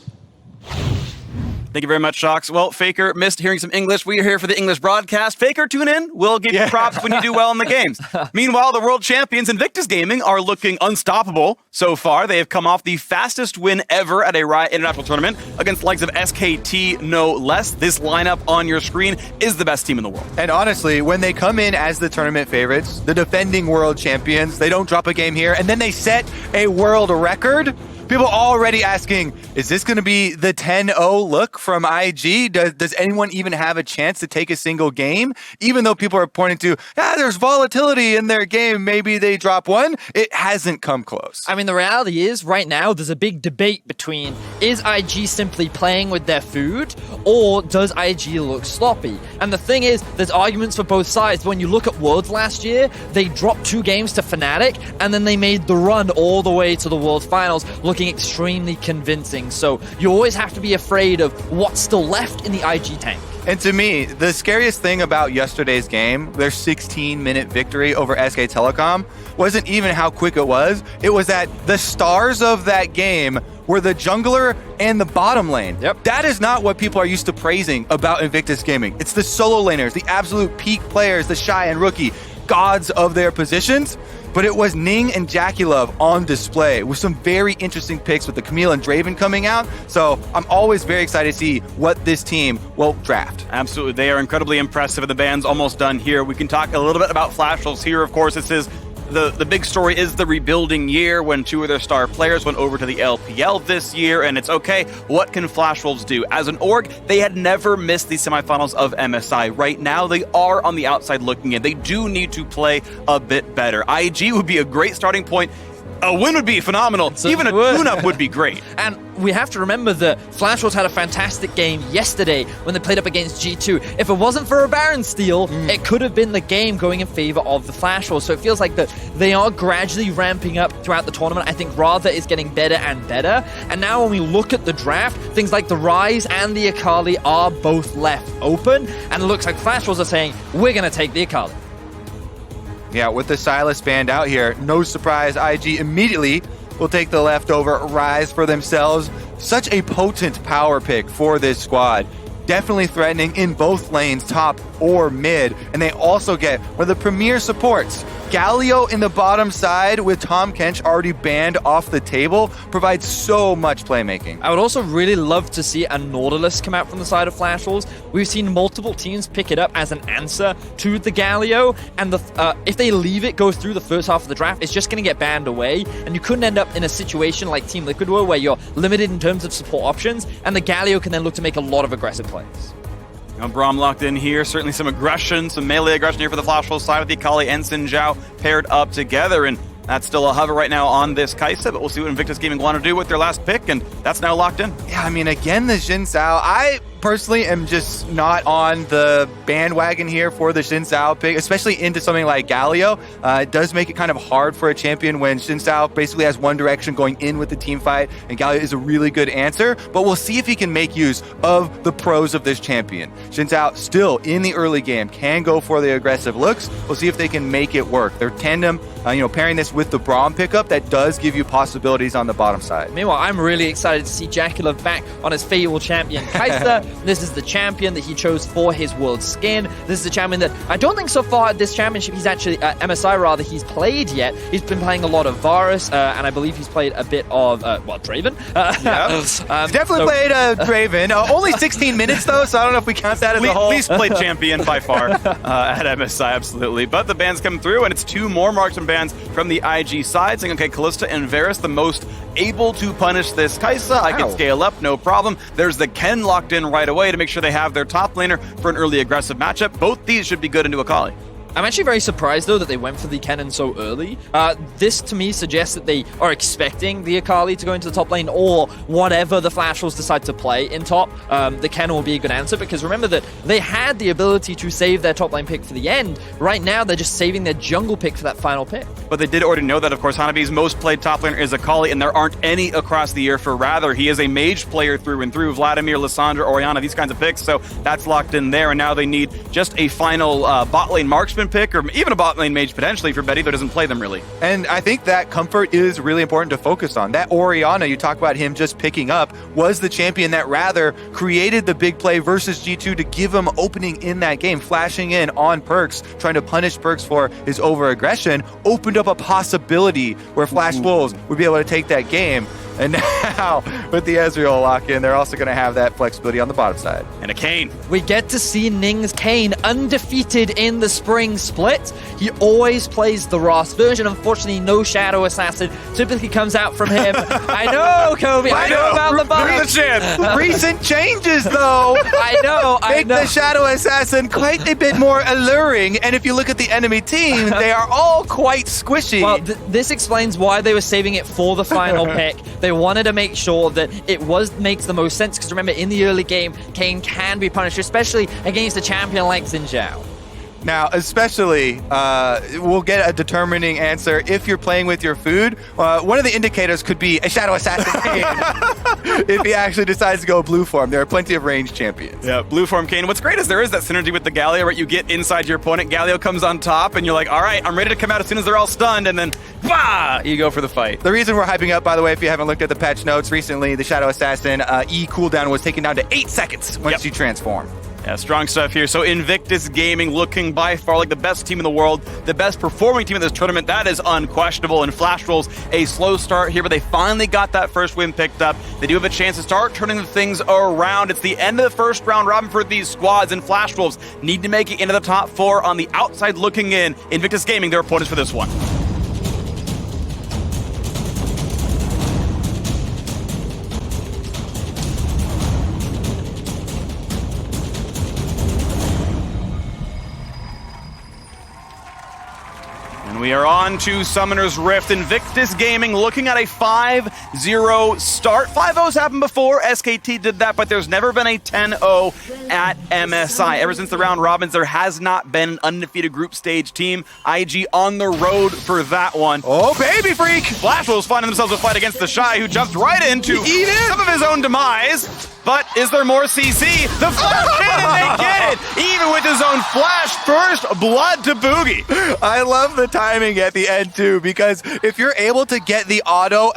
Thank you very much, Shox. Well, Faker missed hearing some English. We are here for the English broadcast. Faker, tune in. We'll give you props when you do well in the games. Meanwhile, the world champions Invictus Gaming are looking unstoppable so far. They have come off the fastest win ever at a Riot International Tournament against the likes of SKT, no less. This lineup on your screen is the best team in the world. And honestly, when they come in as the tournament favorites, the defending world champions, they don't drop a game here, and then they set a world record. People already asking, is this going to be the 10-0 look from IG? Does anyone even have a chance to take a single game? Even though people are pointing to, there's volatility in their game, maybe they drop one, it hasn't come close. I mean, the reality is, right now, there's a big debate between, is IG simply playing with their food, or does IG look sloppy? And the thing is, there's arguments for both sides. When you look at Worlds last year, they dropped 2 games to Fnatic, and then they made the run all the way to the World Finals, looking extremely convincing. So you always have to be afraid of what's still left in the IG tank. And to me, the scariest thing about yesterday's game, their 16-minute victory over SK Telecom, wasn't even how quick it was. It was that the stars of that game were the jungler and the bottom lane. Yep. That is not what people are used to praising about Invictus Gaming. It's the solo laners, the absolute peak players, the Shy and Rookie, gods of their positions. But it was Ning and Jackie Love on display with some very interesting picks with the Camille and Draven coming out. So I'm always very excited to see what this team will draft. Absolutely. They are incredibly impressive, and the band's almost done here. We can talk a little bit about Flash Wolves here. Of course, this is the big story is the rebuilding year when 2 of their star players went over to the LPL this year, and it's okay. What can Flash Wolves do? As an org, they had never missed the semifinals of MSI. Right now, they are on the outside looking in. They do need to play a bit better. IG would be a great starting point. A win would be phenomenal. Even a tune-up would be great. And we have to remember that Flash Wolves had a fantastic game yesterday when they played up against G2. If it wasn't for a Baron steal, it could have been the game going in favor of the Flash Wolves. So it feels like that they are gradually ramping up throughout the tournament. I think Radha is getting better and better. And now when we look at the draft, things like the Ryze and the Akali are both left open. And it looks like Flash Wolves are saying, we're going to take the Akali. Yeah, with the Sylas band out here, no surprise, IG immediately will take the leftover Ryze for themselves. Such a potent power pick for this squad. definitely threatening in both lanes, top or mid. And they also get one of the premier supports. Galio in the bottom side with Tom Kench already banned off the table provides so much playmaking. I would also really love to see a Nautilus come out from the side of Flash Wolves. We've seen multiple teams pick it up as an answer to the Galio, and if they leave it go through the first half of the draft, it's just going to get banned away, and you couldn't end up in a situation like Team Liquid were where you're limited in terms of support options, and the Galio can then look to make a lot of aggressive plays. Braum locked in here. Certainly some aggression, some melee aggression here for the Flash Wolves side with the Akali and Xin Zhao paired up together. And that's still a hover right now on this Kai'Sa, but we'll see what Invictus Gaming want to do with their last pick, and that's now locked in. Yeah, I mean, again, the Xin Zhao, I personally am just not on the bandwagon here for the Xin Zhao pick, especially into something like Galio. It does make it kind of hard for a champion when Xin Zhao basically has one direction going in with the team fight, and Galio is a really good answer, but we'll see if he can make use of the pros of this champion. Xin Zhao still in the early game can go for the aggressive looks. We'll see if they can make it work. Their tandem, pairing this with the Braum pickup, that does give you possibilities on the bottom side. Meanwhile, I'm really excited to see Jackulov back on his favorite champion, Kai'Sa. This is the champion that he chose for his world skin. This is the champion that I don't think so far at this championship he's actually, MSI rather, he's played yet. He's been playing a lot of Varus, and I believe he's played a bit of, Draven. He's definitely played Draven. Only 16 minutes though, so I don't know if we count that as a whole. Least played champion by far at MSI, absolutely. But the bans come through, and it's 2 more marksman bans from the IG side, saying, okay, Kalista and Varus, the most able to punish this Kai'Sa. I can scale up, no problem. There's the Ken locked in right away to make sure they have their top laner for an early aggressive matchup. Both these should be good into Akali. I'm actually very surprised, though, that they went for the Kennen so early. This, to me, suggests that they are expecting the Akali to go into the top lane, or whatever the Flash Wolves decide to play in top. The Kennen will be a good answer, because remember that they had the ability to save their top lane pick for the end. Right now, they're just saving their jungle pick for that final pick. But they did already know that, of course, Hanabi's most played top laner is Akali, and there aren't any across the year for Rather. He is a mage player through and through. Vladimir, Lissandra, Orianna, these kinds of picks, so that's locked in there, and now they need just a final bot lane marksman pick, or even a bot lane mage potentially for Betty, though doesn't play them really. And I think that comfort is really important to focus on. That Orianna, you talk about him just picking up, was the champion that rather created the big play versus G2 to give him opening in that game, flashing in on Perks, trying to punish Perks for his over-aggression, opened up a possibility where Flash Wolves would be able to take that game. And now, with the Ezreal lock-in, they're also going to have that flexibility on the bottom side. And a Kayn. We get to see Ning's Kayn undefeated in the spring split. He always plays the Ross version. Unfortunately, no Shadow Assassin typically comes out from him. I know, Kobe. I know about the buff. Recent changes, though. I know. Make the Shadow Assassin quite a bit more alluring. And if you look at the enemy team, they are all quite squishy. Well, this explains why they were saving it for the final pick. They wanted to make sure that it makes the most sense, because remember, in the early game, Kayn can be punished, especially against a champion like Xin Zhao. Now, especially, we'll get a determining answer if you're playing with your food. One of the indicators could be a Shadow Assassin Kayn if he actually decides to go blue form. There are plenty of ranged champions. Yeah, blue form Kayn. What's great is there is that synergy with the Galio, right? You get inside your opponent, Galio comes on top, and you're like, all right, I'm ready to come out as soon as they're all stunned, and then, bah, you go for the fight. The reason we're hyping up, by the way, if you haven't looked at the patch notes recently, the Shadow Assassin E cooldown was taken down to 8 seconds once you transform. Yeah, strong stuff here. So Invictus Gaming looking by far like the best team in the world, the best performing team in this tournament. That is unquestionable. And Flash Wolves, a slow start here, but they finally got that first win picked up. They do have a chance to start turning things around. It's the end of the first round robin for these squads, and Flash Wolves need to make it into the top 4 on the outside looking in. Invictus Gaming, their opponents for this one. We are on to Summoner's Rift. Invictus Gaming looking at a 5-0 start. 5-0's happened before. SKT did that, but there's never been a 10-0 at MSI. Ever since the round robins, there has not been an undefeated group stage team. IG on the road for that one. Oh, baby freak! Flash Wolves finding themselves a fight against the Shy, who jumped right into some of his own demise. But is there more CC? The flash in and they get it! even with his own flash. First blood to Boogie. I love the timing at the end too, because if you're able to get the auto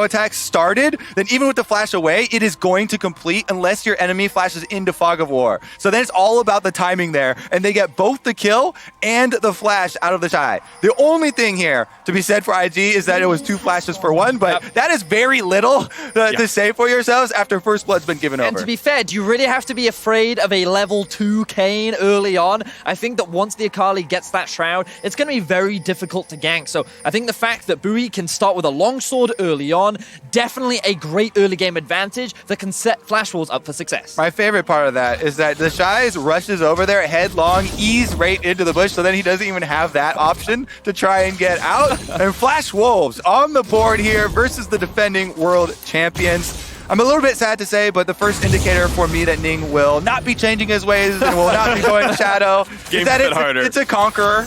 attack started, then even with the flash away, it is going to complete unless your enemy flashes into Fog of War. So then it's all about the timing there, and they get both the kill and the flash out of the Shy. The only thing here to be said for IG is that it was 2 flashes for 1, but that is very little to say for yourselves after first blood's been given over. And to be fair, do you really have to be afraid of a level 2 Kayn early on? I think that once the Akali gets that Shroud, it's going to be very difficult to gank. So I think the fact that Bui can start with a longsword early on, definitely a great early game advantage that can set Flash Wolves up for success. My favorite part of that is that the Shy rushes over there headlong, ease right into the bush, so then he doesn't even have that option to try and get out. And Flash Wolves on the board here versus the defending world champions. I'm a little bit sad to say, but the first indicator for me that Ning will not be changing his ways and will not be going Shadow is that it's a conqueror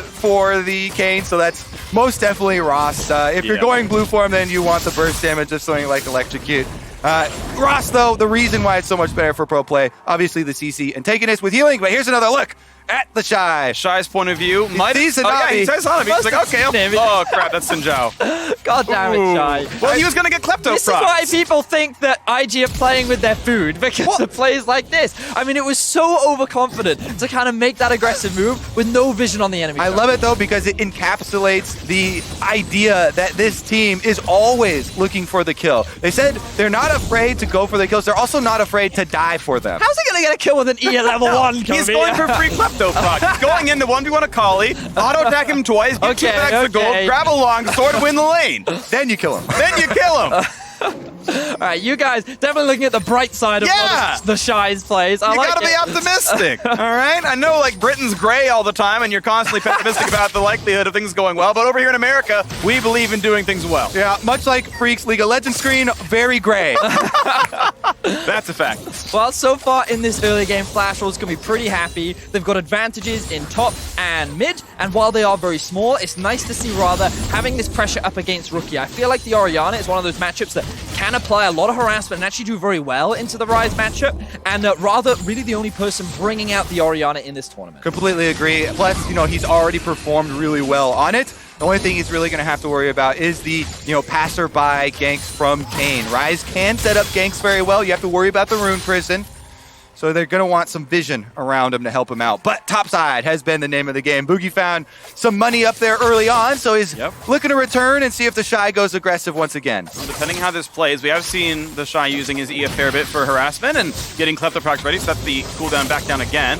for the Kayn, so that's most definitely Ross. If you're going blue form, then you want the burst damage of something like Electrocute. Ross, though, the reason why it's so much better for pro play, obviously the CC antagonist with healing, but here's another look at the Shy. Shy's point of view. He sees Hanabi. He says Hanabi. He's like, okay, oh crap, that's Xin Zhao. God damn it, Shy. Well, he was going to get Klepto This is why people think that IG are playing with their food, because of plays like this. I mean, it was so overconfident to kind of make that aggressive move with no vision on the enemy. I love it, though, because it encapsulates the idea that this team is always looking for the kill. They said they're not afraid to go for the kills. They're also not afraid to die for them. How's he going to get a kill with an E at level 1? He's going for free Klepto proc. He's going into 1v1 Akali, auto attack him twice, get 2 packs of gold, grab a long sword, win the lane. Then you kill him. Then you kill him. All right, you guys definitely looking at the bright side of the Shy's plays. You gotta be optimistic, all right? I know, like, Britain's gray all the time, and you're constantly pessimistic about the likelihood of things going well, but over here in America, we believe in doing things well. Yeah, much like Freak's League of Legends screen, very gray. That's a fact. Well, so far in this early game, Flash Wolves can be pretty happy. They've got advantages in top and mid, and while they are very small, it's nice to see rather having this pressure up against Rookie. I feel like the Orianna is one of those matchups that can apply a lot of harassment and actually do very well into the Ryze matchup, and rather really the only person bringing out the Orianna in this tournament. Completely agree. Plus, he's already performed really well on it. The only thing he's really going to have to worry about is the, passerby ganks from Kayn. Ryze can set up ganks very well. You have to worry about the Rune Prison. So they're going to want some vision around him to help him out. But topside has been the name of the game. Boogie found some money up there early on, so he's looking to return and see if the Shy goes aggressive once again. Well, depending how this plays, we have seen the Shy using his E a fair bit for harassment and getting Kleptoprocs ready, so that's the cooldown back down again.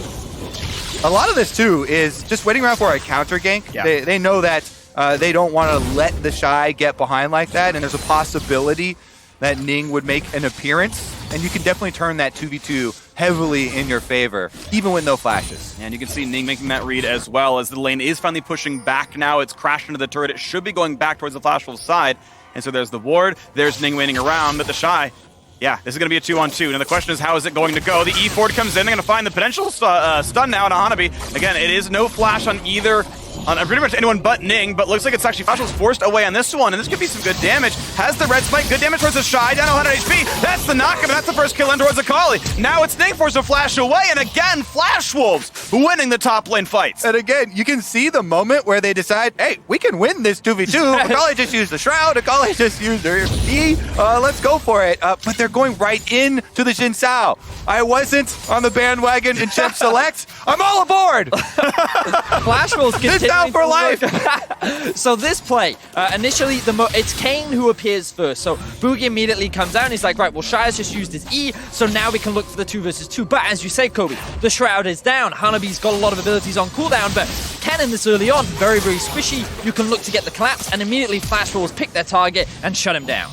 A lot of this, too, is just waiting around for a counter gank. Yeah. They know that they don't want to let the Shy get behind like that, and there's a possibility that Ning would make an appearance, and you can definitely turn that 2v2 heavily in your favor, even with no flashes. And you can see Ning making that read as well, as the lane is finally pushing back now. It's crashed into the turret. It should be going back towards the Flash Wolf side. And so there's the ward. There's Ning waiting around, but the Shy, this is going to be a 2-on-2. Now the question is, how is it going to go? The E Ford comes in. They're going to find the potential stun now on Hanabi. Again, it is no flash on either, on pretty much anyone but Ning, but looks like it's actually Flash was forced away on this one, and this could be some good damage. Has the red spike, good damage towards the Shy, down to 100 HP. That's the knock, and that's the first kill in towards Akali. Now it's Ning forced to flash away, and again, Flash Wolves winning the top lane fights. And again, you can see the moment where they decide, hey, we can win this 2v2. Akali just used the Shroud, Akali just used her E. Let's go for it. But they're going right into the Xin Sao. I wasn't on the bandwagon in Champ Select. I'm all aboard. Flash Wolves This down for life. So this play, initially, it's Kayn who appears first. So Boogie immediately comes out and he's like, right, well, Shy has just used his E, so now we can look for the 2 versus 2. But as you say, Kobe, the Shroud is down. Hanabi's got a lot of abilities on cooldown, but Cannon this early on, very, very squishy. You can look to get the collapse, and immediately Flash Wolves pick their target and shut him down.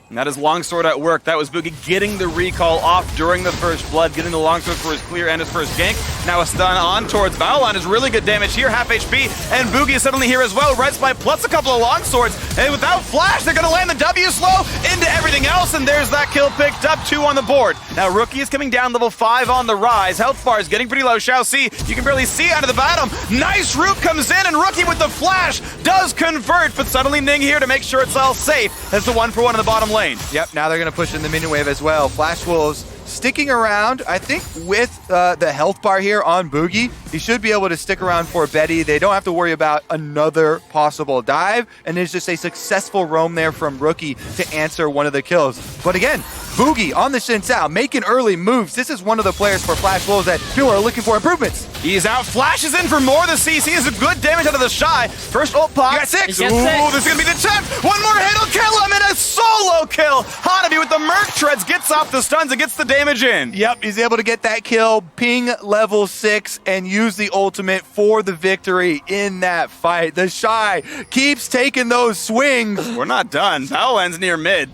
And that is Longsword at work. That was Boogie getting the recall off during the first blood, getting the Longsword for his clear and his first gank. Now a stun on towards Valon is really good damage here, half HP, and Boogie is suddenly here as well. Red Spike plus a couple of Longswords, and without Flash, they're going to land the W slow into everything else, and there's that kill picked up, 2 on the board. Now Rookie is coming down, level 5 on the rise. Health bar is getting pretty low, shall see. You can barely see under the bottom. Nice root comes in, and Rookie with the Flash does convert, but suddenly Ning here to make sure it's all safe. That's the 1-for-1 in the bottom lane. Yep, now they're going to push in the minion wave as well. Flash Wolves sticking around, I think with the health bar here on Boogie, he should be able to stick around for Betty. They don't have to worry about another possible dive, and there's just a successful roam there from Rookie to answer one of the kills. But again, Boogie on the Xin Zhao, making early moves. This is one of the players for Flash Wolves that people are looking for improvements. He's out, flashes in for more. The CC is a good damage out of the Shy. First ult pop. You got 6. Ooh, this is going to be the 10th. One more hit will kill him, and a solo kill. Hanabi with the Merc Treads gets off the stuns and gets the damage in. Yep, he's able to get that kill, ping level 6, and use the ultimate for the victory in that fight. The Shy keeps taking those swings. We're not done. Battle ends near mid.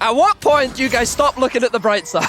At what point do you guys stop looking at the bright side?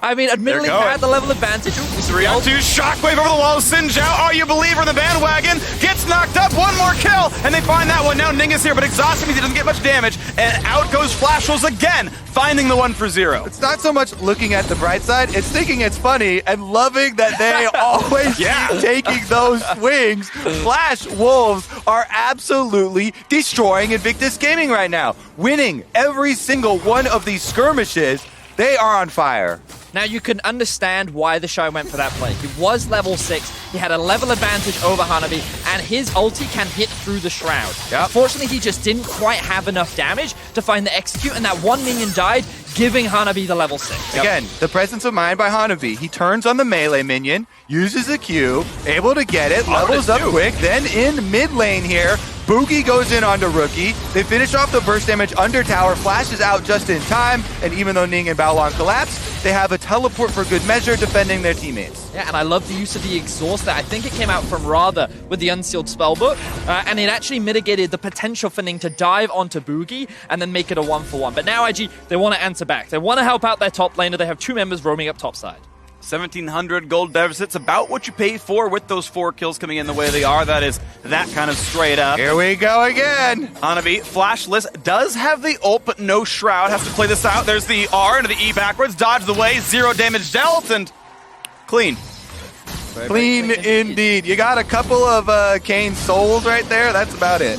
I mean, admittedly, he had the level advantage. 3-on-2, shockwave over the wall. Xin Zhao, are you a believer in the bandwagon? Gets knocked up, one more kill, and they find that one. Now Ning is here, but exhausted means he doesn't get much damage, and out goes Flash Wolves again, finding the 1 for 0. It's not so much looking at the bright side, it's thinking it's funny and loving that they always keep taking those swings. Flash Wolves are absolutely destroying Invictus Gaming right now, winning every single one of these skirmishes. They are on fire. Now you can understand why the Shy went for that play. He was level 6, he had a level advantage over Hanabi, and his ulti can hit through the Shroud. Unfortunately, he just didn't quite have enough damage to find the execute, and that one minion died, giving Hanabi the level 6. Again, the presence of mind by Hanabi. He turns on the melee minion, uses the Q, able to get it, levels up quick, then in mid lane here, Boogie goes in onto Rookie. They finish off the burst damage under tower, flashes out just in time, and even though Ning and Baolong collapse, they have a teleport for good measure defending their teammates. Yeah, and I love the use of the exhaust there. I think it came out from Radha with the unsealed spellbook, and it actually mitigated the potential for Ning to dive onto Boogie and then make it a 1-for-1. But now IG, they want to answer back. They want to help out their top laner. They have 2 members roaming up topside. 1,700 gold deficits, about what you paid for with those 4 kills coming in the way they are. That is that kind of straight up. Here we go again. Hanabi, flashless, does have the ult, but no Shroud. Has to play this out. There's the R into the E backwards, dodge the way, 0 damage dealt, and clean. Clean indeed. You got a couple of Kane's souls right there. That's about it.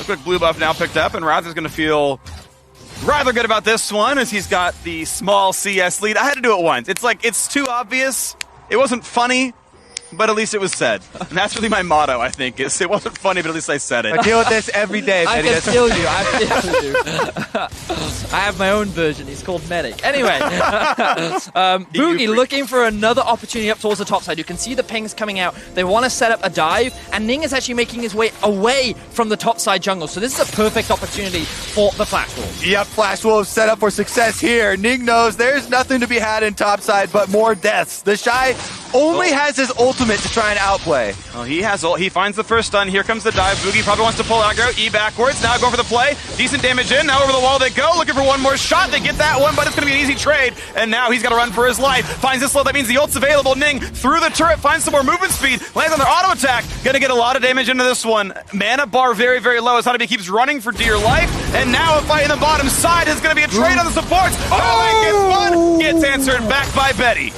A quick blue buff now picked up, and Raz is going to feel rather good about this one as he's got the small CS lead. I had to do it once. It's like, it's too obvious. It wasn't funny, but at least it was said. And that's really my motto, I think, is it wasn't funny, but at least I said it. I deal with this every day. I can feel you. I feel you. I have my own version. He's called Medic. Anyway, Boogie looking for another opportunity up towards the top side. You can see the pings coming out. They want to set up a dive, and Ning is actually making his way away from the top side jungle. So this is a perfect opportunity for the Flash Wolves. Yep, Flash Wolves set up for success here. Ning knows there's nothing to be had in top side but more deaths. The Shy only has his ultimate to try and outplay. Well, he finds the first stun. Here comes the dive. Boogie probably wants to pull aggro. E backwards. Now going for the play. Decent damage in. Now over the wall they go. Looking for one more shot. They get that one, but it's going to be an easy trade. And now he's got to run for his life. Finds this low. That means the ult's available. Ning through the turret. Finds some more movement speed. Lands on their auto attack. Going to get a lot of damage into this one. Mana bar very, very low as Hanabi keeps running for dear life. And now a fight in the bottom side is going to be a trade on the supports. Oh! Gets answered back by Betty.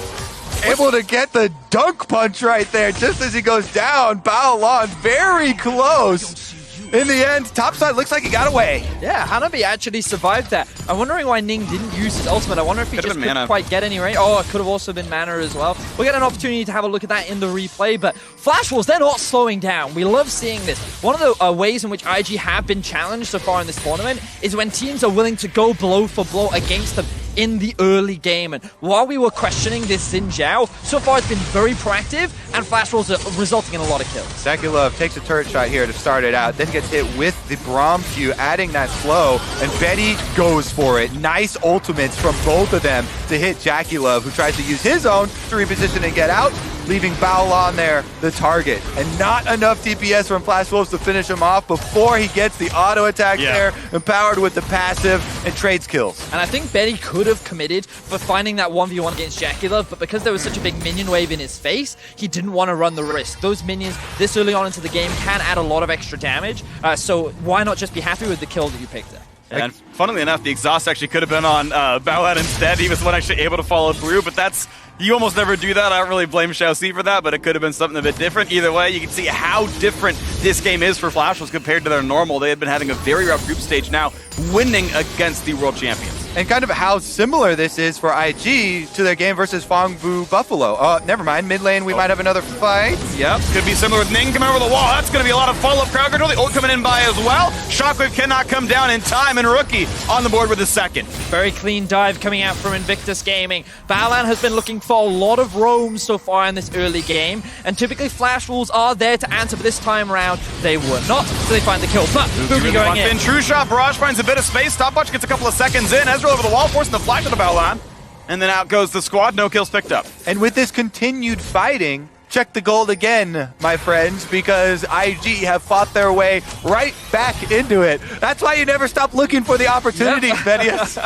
Able to get the dunk punch right there just as he goes down. Baolong very close. In the end, topside looks like he got away. Yeah, Hanabi actually survived that. I'm wondering why Ning didn't use his ultimate. I wonder if he just couldn't quite get any range. Oh, it could have also been mana as well. We'll get an opportunity to have a look at that in the replay, but Flash Wolves, they're not slowing down. We love seeing this. One of the ways in which IG have been challenged so far in this tournament is when teams are willing to go blow for blow against them in the early game. And while we were questioning this Xin Zhao, so far it's been very proactive, and Flash Wolves are resulting in a lot of kills. Zakilov takes a turret shot here to start it out, then gets hit with the Braum Q, adding that slow, and Betty goes for it. Nice ultimates from both of them to hit Zakilov, who tries to use his own to reposition and get out, leaving Baolong there, the target. And not enough DPS from Flash Wolves to finish him off before he gets the auto attack there, empowered with the passive, and trades kills. And I think Betty could have committed for finding that 1v1 against Zakilov, but because there was such a big minion wave in his face, he didn't want to run the risk. Those minions this early on into the game can add a lot of extra damage, so why not just be happy with the kill that you picked there? And funnily enough, the exhaust actually could have been on Baolong instead. He was the one actually able to follow through, but that's, you almost never do that. I don't really blame Xiaoxi for that, but it could have been something a bit different. Either way, you can see how different this game is for Flash Wolves compared to their normal. They had been having a very rough group stage, now winning against the world champions. and kind of how similar this is for IG to their game versus Fongbu Buffalo. Never mind. Mid lane, we might have another fight. Yep, could be similar with Ning coming over the wall. That's going to be a lot of follow-up crowd control. The ult coming in by as well. Shockwave cannot come down in time, and Rookie on the board with the second. Very clean dive coming out from Invictus Gaming. Baolan has been looking for a lot of roams so far in this early game, and typically Flash Wolves are there to answer, but this time around they were not, so they find the kill. But Boogie going in. True shot, Barrage finds a bit of space. Stopwatch gets a couple of seconds in. Ezreal over the wall, forcing the flash of the Baolan. And then out goes the squad. No kills picked up. And with this continued fighting, check the gold again, my friends, because IG have fought their way right back into it. That's why you never stop looking for the opportunities, Venius.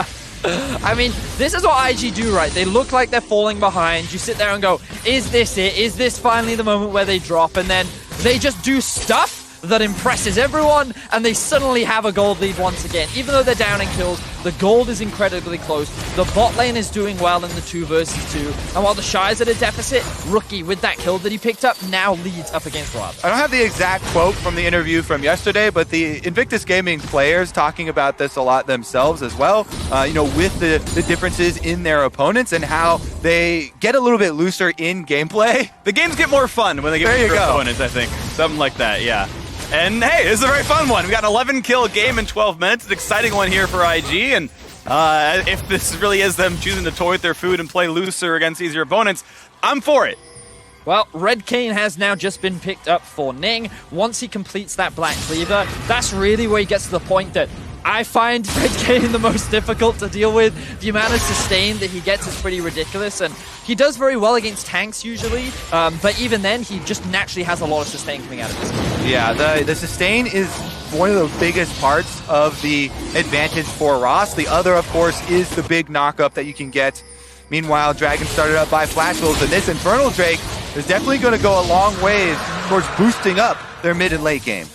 I mean, this is what IG do, right? They look like they're falling behind. You sit there and go, is this it? Is this finally the moment where they drop? And then they just do stuff that impresses everyone, and they suddenly have a gold lead once again. Even though they're down in kills, the gold is incredibly close. The bot lane is doing well in the 2 versus 2, and while the Shy's at a deficit, Rookie, with that kill that he picked up, now leads up against Rob. I don't have the exact quote from the interview from yesterday, but the Invictus Gaming players talking about this a lot themselves as well, with the differences in their opponents and how they get a little bit looser in gameplay. The games get more fun when they get weaker opponents, I think. Something like that, yeah. And hey, this is a very fun one. We got an 11-kill game in 12 minutes. An exciting one here for IG. And if this really is them choosing to toy with their food and play looser against easier opponents, I'm for it. Well, Red Cane has now just been picked up for Ning. Once he completes that Black Cleaver, that's really where he gets to the point that I find Red Cane the most difficult to deal with. The amount of sustain that he gets is pretty ridiculous, and he does very well against tanks usually, but even then, he just naturally has a lot of sustain coming out of this game. Yeah, the sustain is one of the biggest parts of the advantage for Ross. The other, of course, is the big knockup that you can get. Meanwhile, Dragon started up by Flash Wolves, and this Infernal Drake is definitely going to go a long way towards boosting up their mid and late game.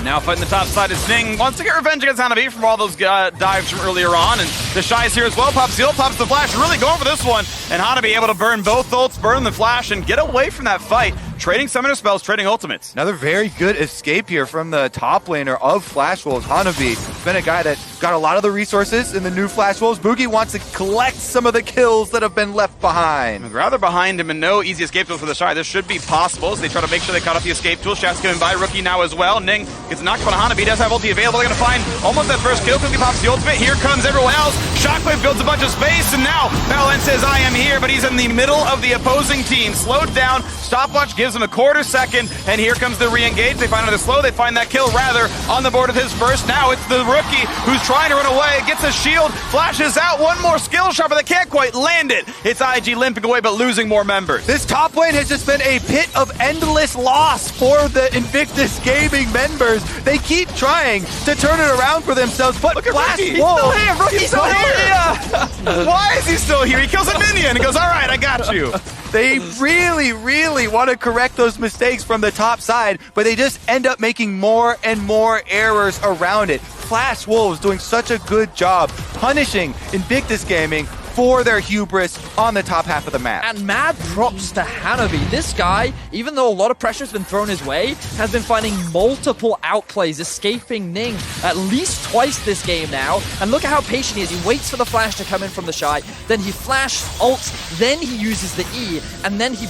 Now fighting the top side is Ning. Wants to get revenge against Hanabi from all those dives from earlier on. And the Shy is here as well. Pops the ult, pops the flash. Really going for this one. And Hanabi able to burn both ults, burn the flash, and get away from that fight. Trading summoner spells, trading ultimates. Another very good escape here from the top laner of Flash Wolves, Hanabi. He's been a guy that got a lot of the resources in the new Flash Wolves. Boogie wants to collect some of the kills that have been left behind. Rather behind him and no easy escape tools for the Shy. This should be possible, so they try to make sure they caught up the escape tool. Shaft's given by Rookie now as well. Ning gets knocked on Hanabi. He does have ulti available. They're going to find almost that first kill. Quickly pops the ultimate. Here comes everyone else. Shockwave builds a bunch of space, and now Baolan says, I am here, but he's in the middle of the opposing team. Slowed down. Stopwatch gives him a quarter second, and here comes the re-engage. They find another slow. They find that kill, rather, on the board of his first. Now it's the Rookie who's trying to run away. Gets a shield. Flashes out. One more skill shot, but they can't quite land it. It's IG limping away, but losing more members. This top lane has just been a pit of endless loss for the Invictus Gaming members. They keep trying to turn it around for themselves, but look at Flash Rookie. Wolves, He's still here. Why is he still here? He kills a minion and goes, all right, I got you. They really want to correct those mistakes from the top side, but they just end up making more and more errors around it. Flash Wolves doing such a good job punishing Invictus Gaming for their hubris on the top half of the map. And mad props to Hanabi. This guy, even though a lot of pressure has been thrown his way, has been finding multiple outplays, escaping Ning at least twice this game now. And look at how patient he is. He waits for the flash to come in from the Shy, then he flash ults, then he uses the E, and then he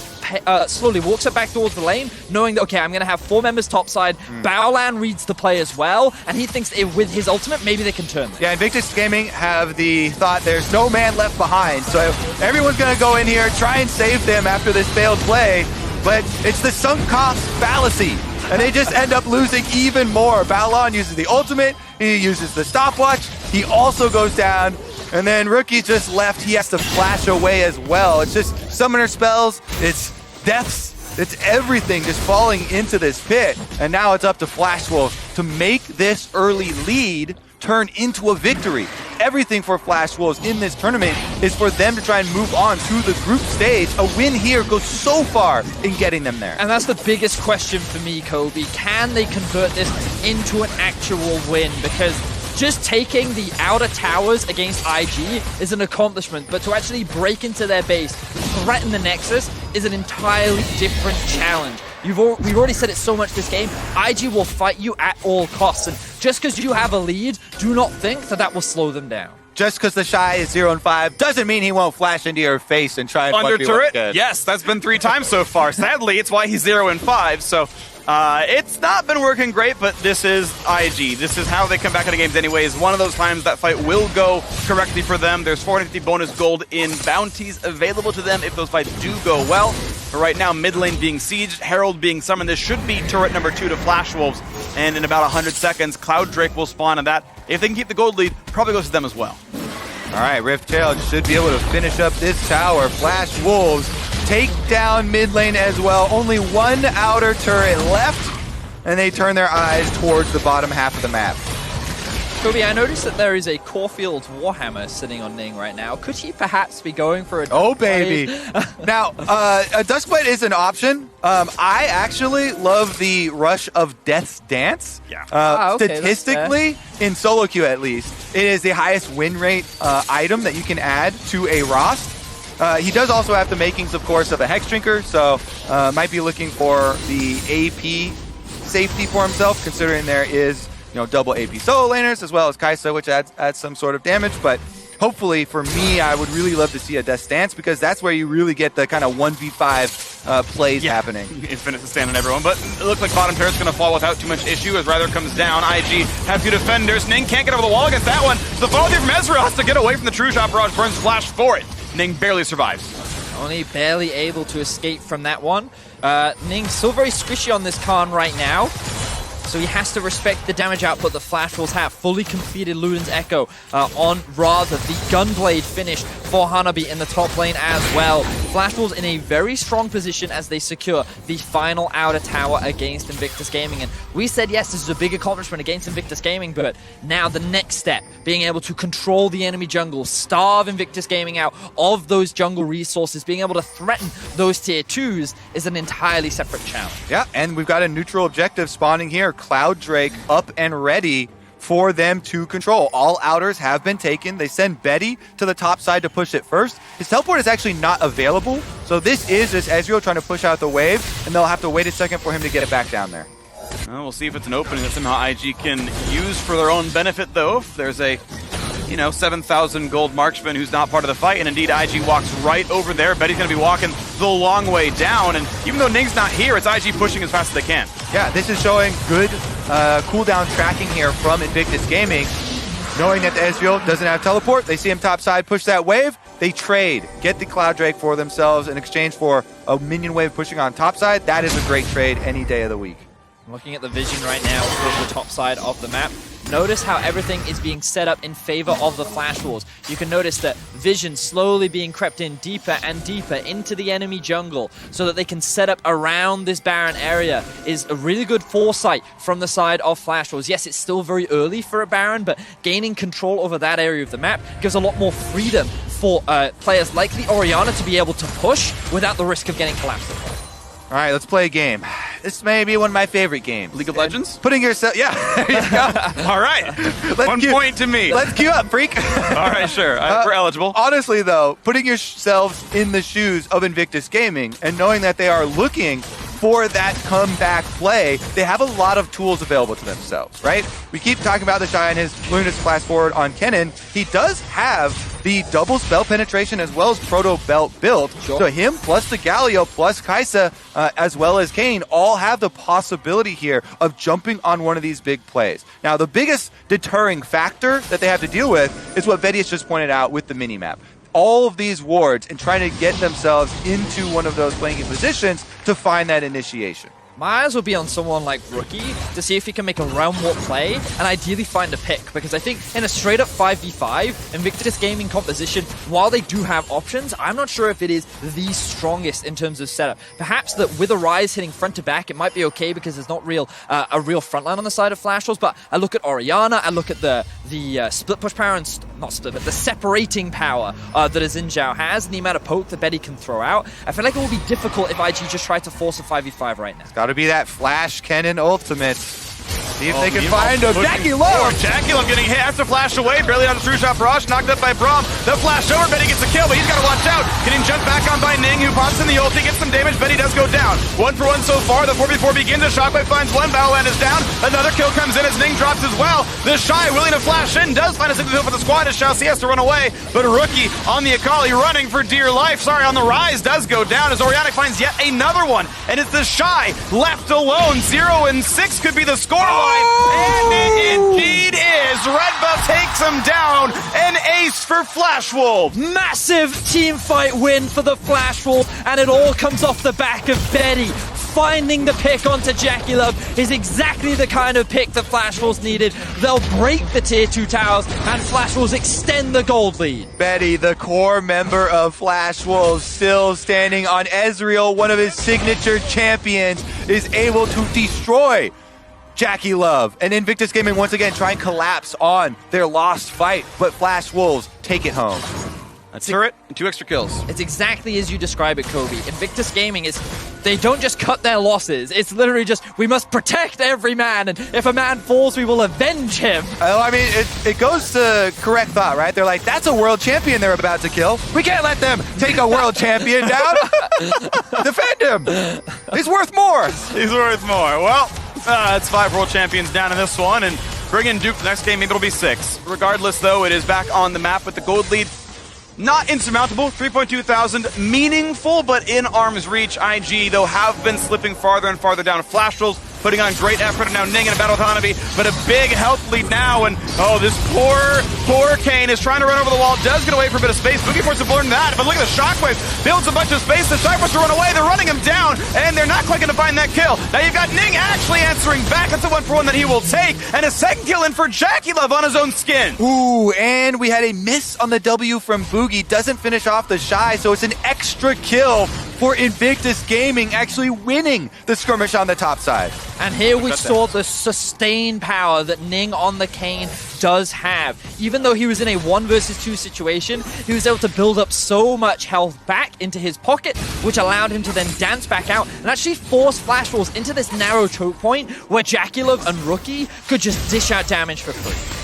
slowly walks it back towards the lane, knowing that, okay, I'm going to have 4 members topside. Baolan reads the play as well, and he thinks with his ultimate, maybe they can turn this. Yeah, Invictus Gaming have the thought there's no man left behind, so everyone's going to go in here, try and save them after this failed play, but it's the sunk cost fallacy, and they just end up losing even more. Baolan uses the ultimate, he uses the stopwatch, he also goes down, and then Rookie just left. He has to flash away as well. It's just summoner spells, it's deaths, it's everything just falling into this pit. And now it's up to Flash Wolves to make this early lead turn into a victory. Everything for Flash Wolves in this tournament is for them to try and move on to the group stage. A win here goes so far in getting them there. And that's the biggest question for me, Kobe. Can they convert this into an actual win? Because just taking the outer towers against IG is an accomplishment, but to actually break into their base, threaten the Nexus, is an entirely different challenge. We've already said it so much this game. IG will fight you at all costs, and just because you have a lead, do not think that that will slow them down. Just because the Shy is 0-5 doesn't mean he won't flash into your face and try and Under fuck you up turret? good. Yes, that's been 3 times so far. Sadly, it's why he's 0-5. So it's not been working great, but this is IG. This is how they come back into games anyways. One of those times that fight will go correctly for them. There's 450 bonus gold in bounties available to them if those fights do go well. But right now, mid lane being sieged, Herald being summoned. This should be turret number 2 to Flash Wolves. And in about 100 seconds, Cloud Drake will spawn, and that, if they can keep the gold lead, probably goes to them as well. All right, Rift Tail should be able to finish up this tower. Flash Wolves take down mid lane as well. Only one outer turret left, and they turn their eyes towards the bottom half of the map. Kobe, I noticed that there is a Caulfield's Warhammer sitting on Ning right now. Could he perhaps be going for a... Oh, baby. Now, a Duskblade is an option. I actually love the Rush of Death's Dance. Yeah. Okay, statistically, in solo queue at least, it is the highest win rate item that you can add to a Rost. He does also have the makings, of course, of a Hex Drinker, so might be looking for the AP safety for himself, considering there is double AP solo laners as well as Kai'Sa, which adds some sort of damage. But hopefully, for me, I would really love to see a Death's Dance because that's where you really get the kind of 1v5 plays happening. Infinite to stand on everyone, but it looks like bottom turret's going to fall without too much issue as Ryther comes down. IG have 2 defenders. Ning can't get over the wall against that one. The follow through from Ezreal has to get away from the True Shot barrage. Burns flash for it. Ning barely survives. Only barely able to escape from that one. Ning still very squishy on this Khan right now. So he has to respect the damage output that Flash Wolves have. Fully completed Luden's Echo on Rather. The Gunblade finish for Hanabi in the top lane as well. Flash Wolves in a very strong position as they secure the final outer tower against Invictus Gaming. And we said, yes, this is a big accomplishment against Invictus Gaming, but now the next step, being able to control the enemy jungle, starve Invictus Gaming out of those jungle resources, being able to threaten those tier 2s is an entirely separate challenge. Yeah, and we've got a neutral objective spawning here. Cloud Drake up and ready for them to control. All outers have been taken. They send Betty to the top side to push it first. His teleport is actually not available, so this is just Ezreal trying to push out the wave, and they'll have to wait a second for him to get it back down there. Well, we'll see if it's an opening that somehow IG can use for their own benefit, though. If there's a 7,000 gold marksman who's not part of the fight, and indeed IG walks right over there. Betty's going to be walking the long way down, and even though Ning's not here, it's IG pushing as fast as they can. Yeah, this is showing good cooldown tracking here from Invictus Gaming. Knowing that the Ezreal doesn't have teleport, they see him topside, push that wave, they trade, get the Cloud Drake for themselves in exchange for a minion wave pushing on topside. That is a great trade any day of the week. Looking at the vision right now for the top side of the map. Notice how everything is being set up in favor of the Flash Wolves. You can notice that vision slowly being crept in deeper and deeper into the enemy jungle so that they can set up around this barren area is a really good foresight from the side of Flash Wolves. Yes, it's still very early for a Baron, but gaining control over that area of the map gives a lot more freedom for players like the Orianna to be able to push without the risk of getting collapsed. All right, let's play a game. This may be one of my favorite games. League of Legends? Putting yourself, yeah, there you go. All right, 1 point to me. Let's queue up, freak. All right, sure, we're eligible. Honestly, though, putting yourselves in the shoes of Invictus Gaming and knowing that they are looking for that comeback play, they have a lot of tools available to themselves, right? We keep talking about the Shy and his Luminous Blast forward on Kennen. He does have the double spell penetration as well as Proto Belt built. Sure. So him plus the Galio plus Kai'Sa as well as Kayn all have the possibility here of jumping on one of these big plays. Now, the biggest deterring factor that they have to deal with is what Vedius just pointed out with the minimap. All of these wards and trying to get themselves into one of those flanking positions to find that initiation. My eyes will be on someone like Rookie to see if he can make a round warp play and ideally find a pick, because I think in a straight up 5v5 Invictus Gaming composition, while they do have options, I'm not sure if it is the strongest in terms of setup. Perhaps that with a Rise hitting front to back, it might be okay because there's not a real frontline on the side of Flash Wolves, but I look at Orianna, I look at the split push power and not split, but the separating power that Xin Zhao has and the amount of poke that Betty can throw out. I feel like it will be difficult if IG just try to force a 5v5 right now. Got to be that Flash Kennen ultimate. See if they can find a Jackie Love. Jackie Love getting hit, has to flash away, barely on the True Shot barrage, knocked up by Braum. The flash over, Betty gets a kill, but he's got to watch out. Getting jumped back on by Ning, who pops in the ulti, gets some damage, Betty does go down. down. 1-for-1 so far. The 4v4 begins as Shockwave finds one. Battleland is down. Another kill comes in as Ning drops as well. The Shy willing to flash in does find a single kill for the squad as Xiaoxi has to run away. But Rookie on the Akali running for dear life. Sorry, on the Rise does go down as Orionic finds yet another one. And it's the Shy left alone. 0-6 could be the scoreline. And it indeed is. Red Buff takes him down. An ace for Flash Wolves. Massive team fight win for the Flash Wolf, and it all comes off the back of Betty. Finding the pick onto Jackie Love is exactly the kind of pick that Flash Wolves needed. They'll break the tier 2 towers, and Flash Wolves extend the gold lead. Betty, the core member of Flash Wolves, still standing on Ezreal, one of his signature champions, is able to destroy Jackie Love. And Invictus Gaming once again try and collapse on their lost fight, but Flash Wolves take it home. A turret and 2 extra kills. It's exactly as you describe it, Kobe. Invictus Gaming is, they don't just cut their losses. It's literally just, we must protect every man, and if a man falls, we will avenge him. Oh, I mean, it goes to correct thought, right? They're like, that's a world champion they're about to kill. We can't let them take a world champion down. Defend him. He's worth more. He's worth more. Well, it's 5 world champions down in this one, and bring in Duke for the next game. Maybe it'll be 6. Regardless, though, it is back on the map with the gold lead. Not insurmountable, 3.2 thousand, meaningful, but in arm's reach. IG, though, have been slipping farther and farther down. Flash Wolves putting on great effort, and now Ning in a battle with Hanabi, but a big health lead now, and oh, this poor Kane is trying to run over the wall, does get away for a bit of space. Boogie Force have learned that, but look at the Shockwave, builds a bunch of space, the Shy wants to run away, they're running him down, and they're not quite going to find that kill. Now you've got Ning actually answering back, that's a 1-for-1 that he will take, and a second kill in for Jackie Love on his own skin. Ooh, and we had a miss on the W from Boogie, doesn't finish off the Shy, so it's an extra kill for Invictus Gaming, actually winning the skirmish on the top side. And here we saw the sustained power that Ning on the Kane does have. Even though he was in a 1 versus 2 situation, he was able to build up so much health back into his pocket, which allowed him to then dance back out and actually force Flash Wolves into this narrow choke point where Jackie Love and Rookie could just dish out damage for free.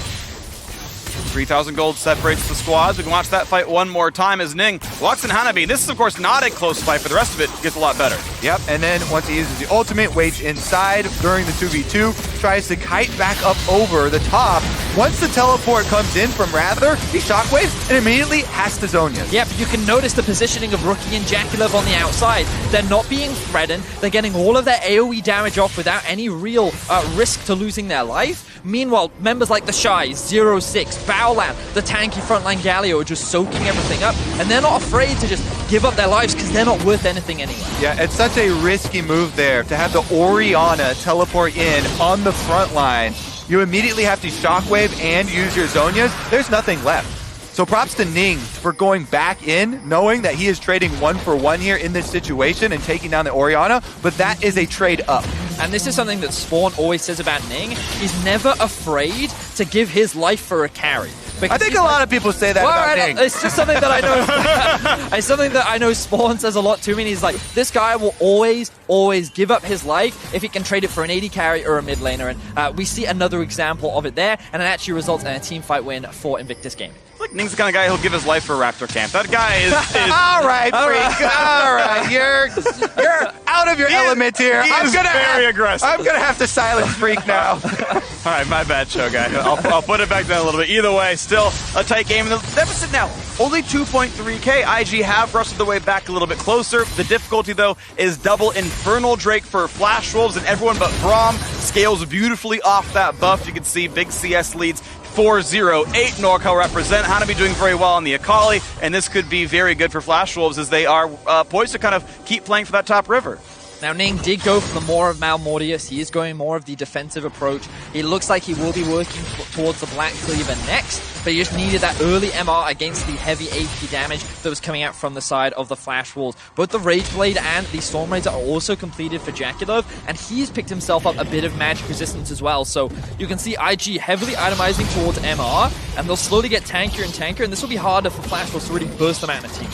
3,000 gold separates the squads. We can watch that fight one more time as Ning walks in Hanabi. This is, of course, not a close fight, but the rest of it gets a lot better. Yep, and then once he uses the ultimate, waits inside during the 2v2, tries to kite back up over the top. Once the teleport comes in from Rather, he shockwaves and immediately has to Zhonya's. Yeah, but you can notice the positioning of Rookie and Jackie Love on the outside. They're not being threatened. They're getting all of their AoE damage off without any real risk to losing their life. Meanwhile, members like the Shy, 0-6, Baolan, the tanky frontline Galio are just soaking everything up, and they're not afraid to just give up their lives because they're not worth anything anyway. Yeah, it's such a risky move there to have the Orianna teleport in on the front line. You immediately have to shockwave and use your Zhonya's. There's nothing left. So props to Ning for going back in, knowing that he is trading 1-for-1 here in this situation and taking down the Orianna, but that is a trade up. And this is something that Spawn always says about Ning. He's never afraid to give his life for a carry. I think a lot of people say that about Ning. It's just something that I know. It's something that I know Spawn says a lot to me. And he's like, this guy will always give up his life if he can trade it for an AD carry or a mid laner. And we see another example of it there, and it actually results in a team fight win for Invictus Gaming. Like Ning's the kind of guy who'll give his life for Raptor Camp. That guy is all right, freak. All right, you're out of your element here. I'm very aggressive. I'm gonna have to silence Freak now. All right, my bad, show guy. I'll put it back down a little bit. Either way, still a tight game. And the deficit now, only 2.3k. IG have wrestled the way back a little bit closer. The difficulty, though, is double Infernal Drake for Flash Wolves, and everyone but Braum scales beautifully off that buff. You can see big CS leads. 4-0, 8 NorCal represent. Hanabi doing very well on the Akali, and this could be very good for Flash Wolves as they are poised to kind of keep playing for that top river. Now, Ning did go for the more of Malmortius. He is going more of the defensive approach. It looks like he will be working towards the Black Cleaver next, but he just needed that early MR against the heavy AP damage that was coming out from the side of the Flash Wolves. Both the Rage Blade and the Storm Raider are also completed for Jackie Love, and he's picked himself up a bit of magic resistance as well. So you can see IG heavily itemizing towards MR, and they'll slowly get tankier and tankier, and this will be harder for Flash Wolves to really burst them out in a team.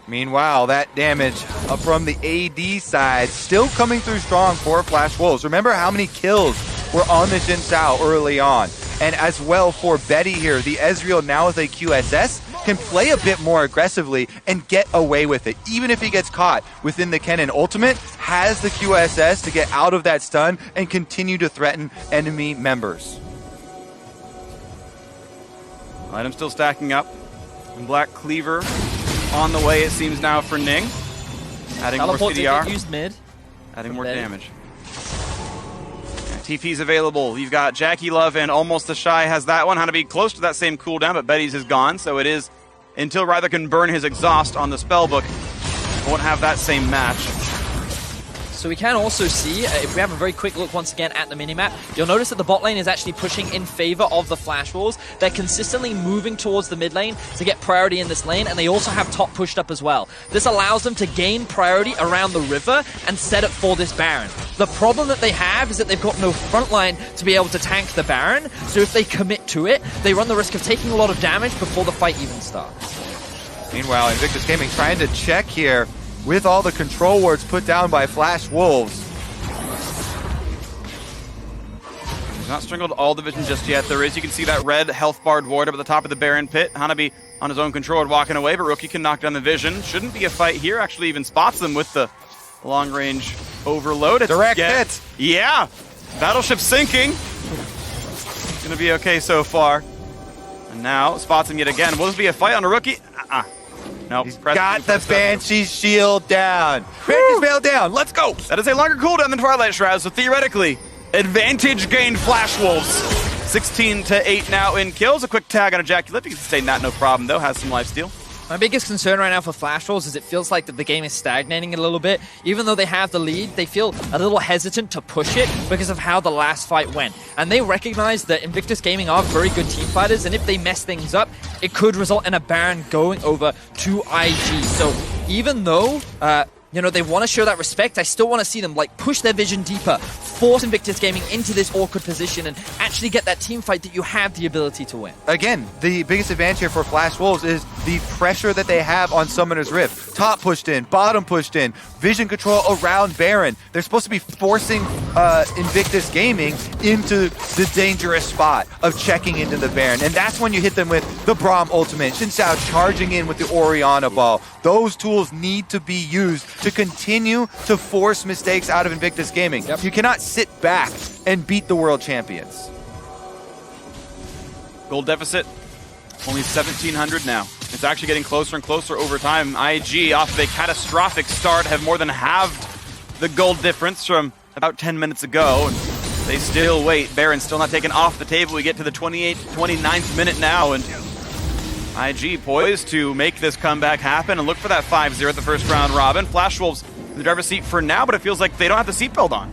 Meanwhile, that damage from the AD side still coming through strong for Flash Wolves. Remember how many kills were on the Jin Sao early on. And as well for Betty here, the Ezreal now with a QSS can play a bit more aggressively and get away with it. Even if he gets caught within the Kennen ultimate, has the QSS to get out of that stun and continue to threaten enemy members. Item still stacking up. And Black Cleaver on the way, it seems now, for Ning. Adding more Teleport did CDR. get used mid. Adding more damage. TP's available. You've got Jackie Love and Almost the Shy has that one. Hanabi close to that same cooldown, but Betty's is gone, so it is until Ryther can burn his exhaust on the spellbook. Won't have that same match. So we can also see, if we have a very quick look once again at the minimap, you'll notice that the bot lane is actually pushing in favor of the Flash Wolves. They're consistently moving towards the mid lane to get priority in this lane, and they also have top pushed up as well. This allows them to gain priority around the river and set up for this Baron. The problem that they have is that they've got no front line to be able to tank the Baron, so if they commit to it, they run the risk of taking a lot of damage before the fight even starts. Meanwhile, Invictus Gaming trying to check here with all the control wards put down by Flash Wolves. He's not strangled all the vision just yet. There is, you can see that red health barred ward up at the top of the Baron pit. Hanabi on his own control ward walking away, but Rookie can knock down the vision. Shouldn't be a fight here. Actually even spots them with the long range overload. It's direct hit. Yeah. Battleship sinking. Gonna be okay so far. And now spots him yet again. Will this be a fight on a Rookie? Nope. He's got the Banshee's shield down. Banshee's veil down. Let's go. That is a longer cooldown than Twilight Shroud, so theoretically, advantage gained Flash Wolves. 16-8 now in kills. A quick tag on a Ejaculate. You can sustain that, no problem, though. Has some lifesteal. My biggest concern right now for Flash Wolves is it feels like that the game is stagnating a little bit. Even though they have the lead, they feel a little hesitant to push it because of how the last fight went. And they recognize that Invictus Gaming are very good team fighters, and if they mess things up, it could result in a Baron going over to IG. So even though they want to show that respect, I still want to see them push their vision deeper, force Invictus Gaming into this awkward position, and actually get that team fight that you have the ability to win. Again, the biggest advantage here for Flash Wolves is the pressure that they have on Summoner's Rift. Top pushed in, bottom pushed in, vision control around Baron. They're supposed to be forcing Invictus Gaming into the dangerous spot of checking into the Baron. And that's when you hit them with the Braum ultimate, Xin Zhao charging in with the Orianna ball. Those tools need to be used to continue to force mistakes out of Invictus Gaming. Yep. You cannot sit back and beat the world champions. Gold deficit, only 1,700 now. It's actually getting closer and closer over time. IG, off of a catastrophic start, have more than halved the gold difference from about 10 minutes ago. And they still wait. Baron's still not taken off the table. We get to the 29th minute now, and IG poised to make this comeback happen and look for that 5-0 at the first round robin. Flash Wolves in the driver's seat for now, but it feels like they don't have the seatbelt on.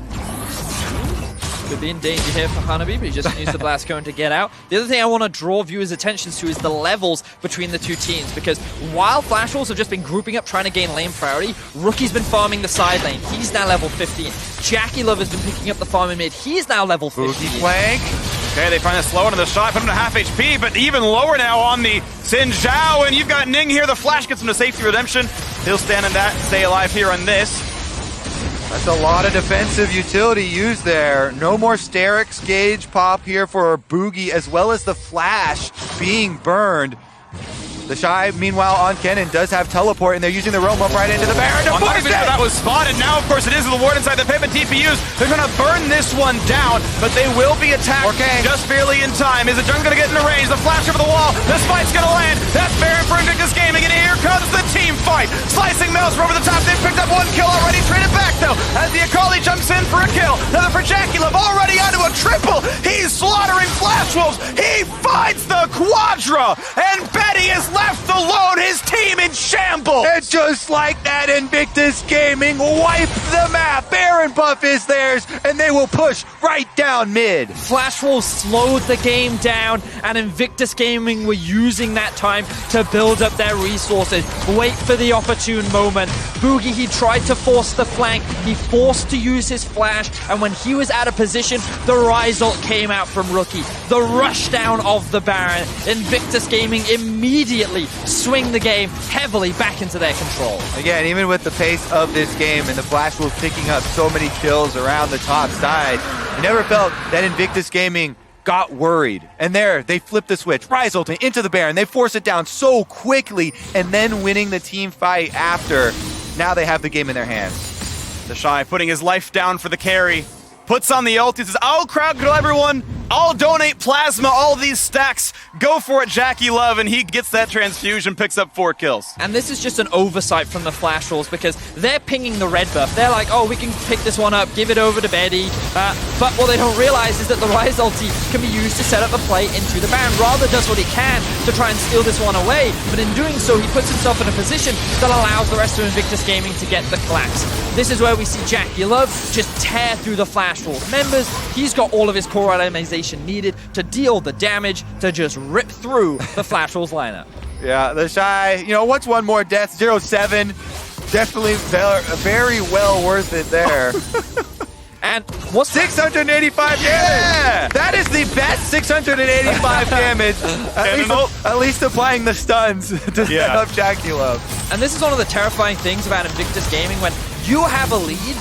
Could be in danger here for Hanabi, but he just used the blast cone to get out. The other thing I want to draw viewers' attention to is the levels between the two teams, because while Flash Wolves have just been grouping up trying to gain lane priority, Rookie's been farming the side lane. He's now level 15. Jackie Love has been picking up the farm in mid. He's now level 15. Boogie flank. Okay, they find a slow into the shot, put him to half HP, but even lower now on the Xin Zhao, and you've got Ning here. The flash gets him to safety redemption. He'll stand in that, stay alive here on this. That's a lot of defensive utility used there. No more Sterix gauge pop here for Boogie, as well as the flash being burned. The Shy, meanwhile, on Kennen does have teleport, and they're using the roam up right into the Baron to push it! That was spotted. Now, of course, it is the ward inside the pit, but TPUs, they're going to burn this one down, but they will be attacked just barely in time. Is the Jung's going to get into range? The flash over the wall. The spike's going to land. That's Baron for Invictus Gaming, and here comes the team fight. Slicing Maelstrom over the top. They've picked up one kill already. Traded back, though, as the Akali jumps in for a kill. Another for Jackulov, already onto a triple. He's slaughtering Flash Wolves. He finds the Quadra, and Betty is left alone, his team in shambles! And just like that, Invictus Gaming wipe the map. Baron buff is theirs, and they will push right down mid. Flash Wolves slowed the game down, and Invictus Gaming were using that time to build up their resources, wait for the opportune moment. Boogie, he tried to force the flank, he forced to use his flash, and when he was out of position, the Rise ult came out from Rookie. The rush down of the Baron. Invictus Gaming immediately swing the game heavily back into their control. Again, even with the pace of this game and the Flash Wolves picking up so many kills around the top side, you never felt that Invictus Gaming got worried. And there, they flip the switch. Rise ulting into the Baron. They force it down so quickly, and then winning the team fight after. Now they have the game in their hands. The Shy putting his life down for the carry. Puts on the ult. He says, I'll crowd control everyone. I'll donate plasma, all these stacks. Go for it, Jackie Love. And he gets that transfusion, picks up 4 kills. And this is just an oversight from the Flash Wolves because they're pinging the red buff. They're like, oh, we can pick this one up, give it over to Betty. But what they don't realize is that the Rise ulti can be used to set up a play into the Baron. Rather does what he can to try and steal this one away. But in doing so, he puts himself in a position that allows the rest of Invictus Gaming to get the collapse. This is where we see Jackie Love just tear through the Flash Wolves members. He's got all of his core itemization needed to deal the damage to just rip through the Flash Wolves lineup. Yeah, the Shy, what's one more death? 0-7. Definitely very well worth it there. And what's 685 damage? Yeah! That is the best 685 damage. At least applying the stuns to set up Jackie Love. And this is one of the terrifying things about Invictus Gaming when you have a lead.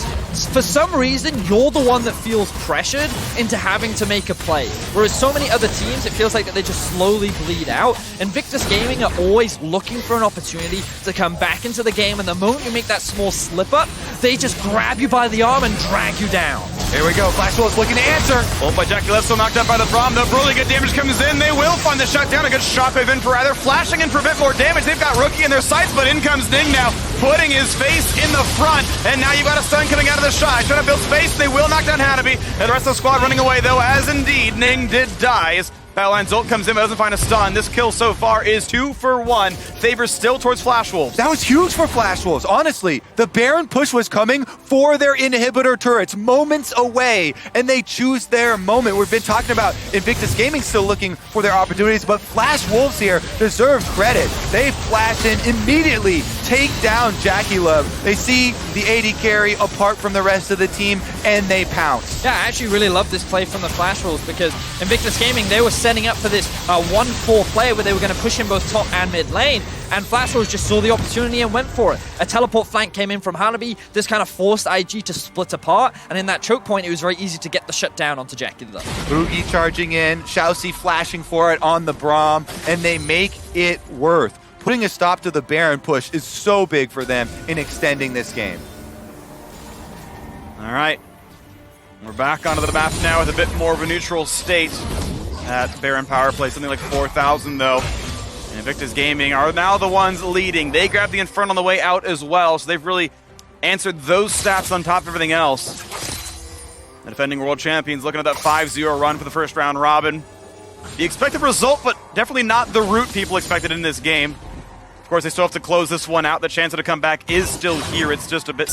For some reason, you're the one that feels pressured into having to make a play. Whereas so many other teams, it feels like that they just slowly bleed out. Invictus Gaming are always looking for an opportunity to come back into the game, and the moment you make that small slip up, they just grab you by the arm and drag you down. Here we go. Flash Wolves looking to answer. Ult by Jackie Love, still knocked out by the Braum. The really good damage comes in. They will find the shutdown. A good shockwave in for either. Flashing and prevent more damage. They've got Rookie in their sights, but in comes Ning now, putting his face in the front. And now you've got a stun coming out of the Shy. Trying to build space. They will knock down Hanabi. And the rest of the squad running away, though, as indeed Ning did die. As Battleline's ult comes in, but doesn't find a stun. This kill so far is 2 for 1. Favors still towards Flash Wolves. That was huge for Flash Wolves, honestly. The Baron push was coming for their inhibitor turrets, moments away, and they choose their moment. We've been talking about Invictus Gaming still looking for their opportunities, but Flash Wolves here deserve credit. They flash in immediately, take down Jackie Love. They see the AD carry apart from the rest of the team, and they pounce. Yeah, I actually really love this play from the Flash Wolves because Invictus Gaming, they were setting up for this 1-4 play where they were going to push in both top and mid lane, and Flash Wolves just saw the opportunity and went for it. A teleport flank came in from Hanabi. This kind of forced IG to split apart, and in that choke point, it was very easy to get the shutdown onto Jackie Love. Boogie charging in, Shousey flashing for it on the Braum, and they make it worth. Putting a stop to the Baron push is so big for them in extending this game. All right. We're back onto the map now with a bit more of a neutral state at Baron power play. Something like 4,000, though. And Invictus Gaming are now the ones leading. They grabbed the Inferno on the way out as well, so they've really answered those stats on top of everything else. The defending world champions looking at that 5-0 run for the first round robin. The expected result, but definitely not the route people expected in this game. Of course, they still have to close this one out. The chance of it to come back is still here. It's just a bit...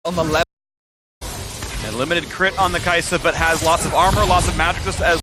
On the left. A limited crit on the Kaisa, but has lots of armor, lots of magic just as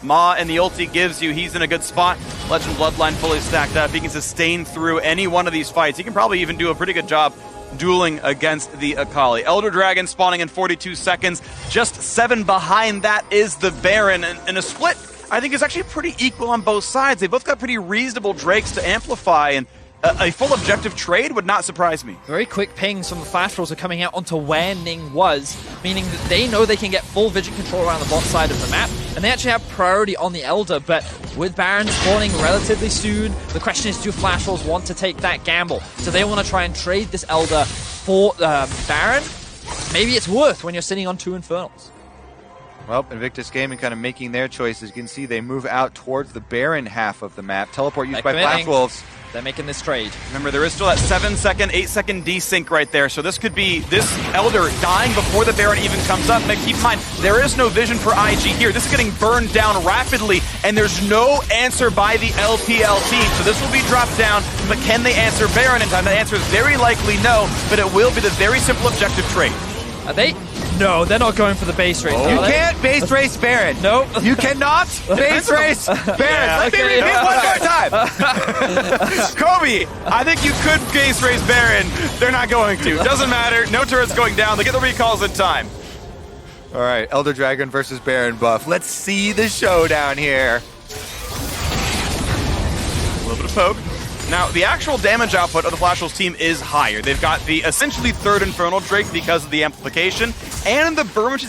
Ma and the ulti gives you. He's in a good spot. Legend Bloodline fully stacked up. He can sustain through any one of these fights. He can probably even do a pretty good job dueling against the Akali. Elder Dragon spawning in 42 seconds. Just 7 behind that is the Baron. And a split, I think, is actually pretty equal on both sides. They both got pretty reasonable Drakes to amplify, and a full objective trade would not surprise me. Very quick pings from the Flash Wolves are coming out onto where Ning was, meaning that they know they can get full vision control around the bot side of the map, and they actually have priority on the Elder, but with Baron spawning relatively soon, the question is, do Flash Wolves want to take that gamble? So they want to try and trade this Elder for Baron? Maybe it's worth when you're sitting on 2 Infernals. Well, Invictus Gaming kind of making their choices. You can see they move out towards the Baron half of the map. Teleport used by Flash Wolves. They're making this trade. Remember, there is still that 7-second, 8-second desync right there, so this could be this Elder dying before the Baron even comes up. But keep in mind, there is no vision for IG here. This is getting burned down rapidly, and there's no answer by the LPL team. So this will be dropped down, but can they answer Baron in time? The answer is very likely no, but it will be the very simple objective trade. Are they? No, they're not going for the base race. You can't base race Baron. Nope. You cannot base race Baron. Let me repeat one more time. Kobe, I think you could base race Baron. They're not going to. Doesn't matter. No turrets going down. They get the recalls in time. All right, Elder Dragon versus Baron buff. Let's see the showdown here. A little bit of poke. Now, the actual damage output of the Flash Wolves team is higher. They've got the essentially third Infernal Drake because of the amplification, and the Burn is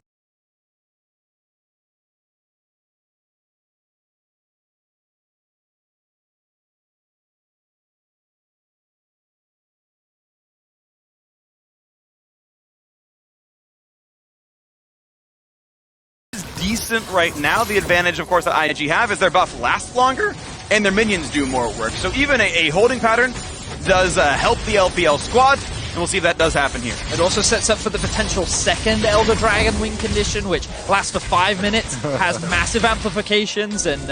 decent right now. The advantage, of course, that IG have is their buff lasts longer, and their minions do more work. So even a holding pattern does help the LPL squad, and we'll see if that does happen here. It also sets up for the potential second Elder Dragon wing condition, which lasts for 5 minutes, has massive amplifications, and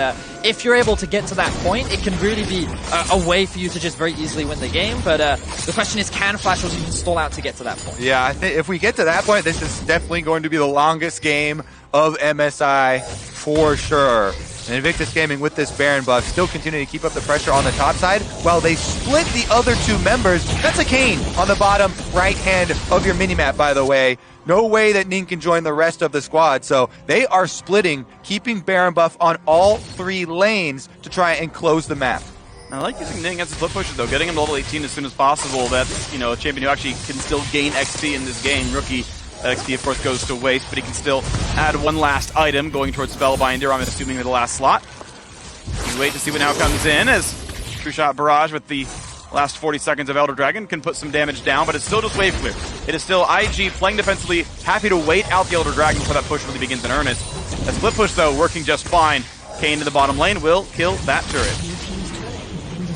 if you're able to get to that point, it can really be a way for you to just very easily win the game. But the question is, can Flash Wolves even stall out to get to that point? Yeah, I think if we get to that point, this is definitely going to be the longest game of MSI for sure. And Invictus Gaming with this Baron buff still continuing to keep up the pressure on the top side while they split the other two members. That's a Kane on the bottom right hand of your minimap, by the way. No way that Ning can join the rest of the squad. So they are splitting, keeping Baron buff on all 3 lanes to try and close the map. I like using Ning as a flip pusher, though. Getting him to level 18 as soon as possible. That's, you know, a champion who actually can still gain XP in this game. Rookie XP, of course, goes to waste, but he can still add one last item going towards Spellbinder, I'm assuming, the last slot. You wait to see what now comes in as True Shot Barrage with the last 40 seconds of Elder Dragon can put some damage down, but it's still just wave clear. It is still IG playing defensively, happy to wait out the Elder Dragon before that push really begins in earnest. That split push, though, working just fine. Kane to the bottom lane will kill that turret.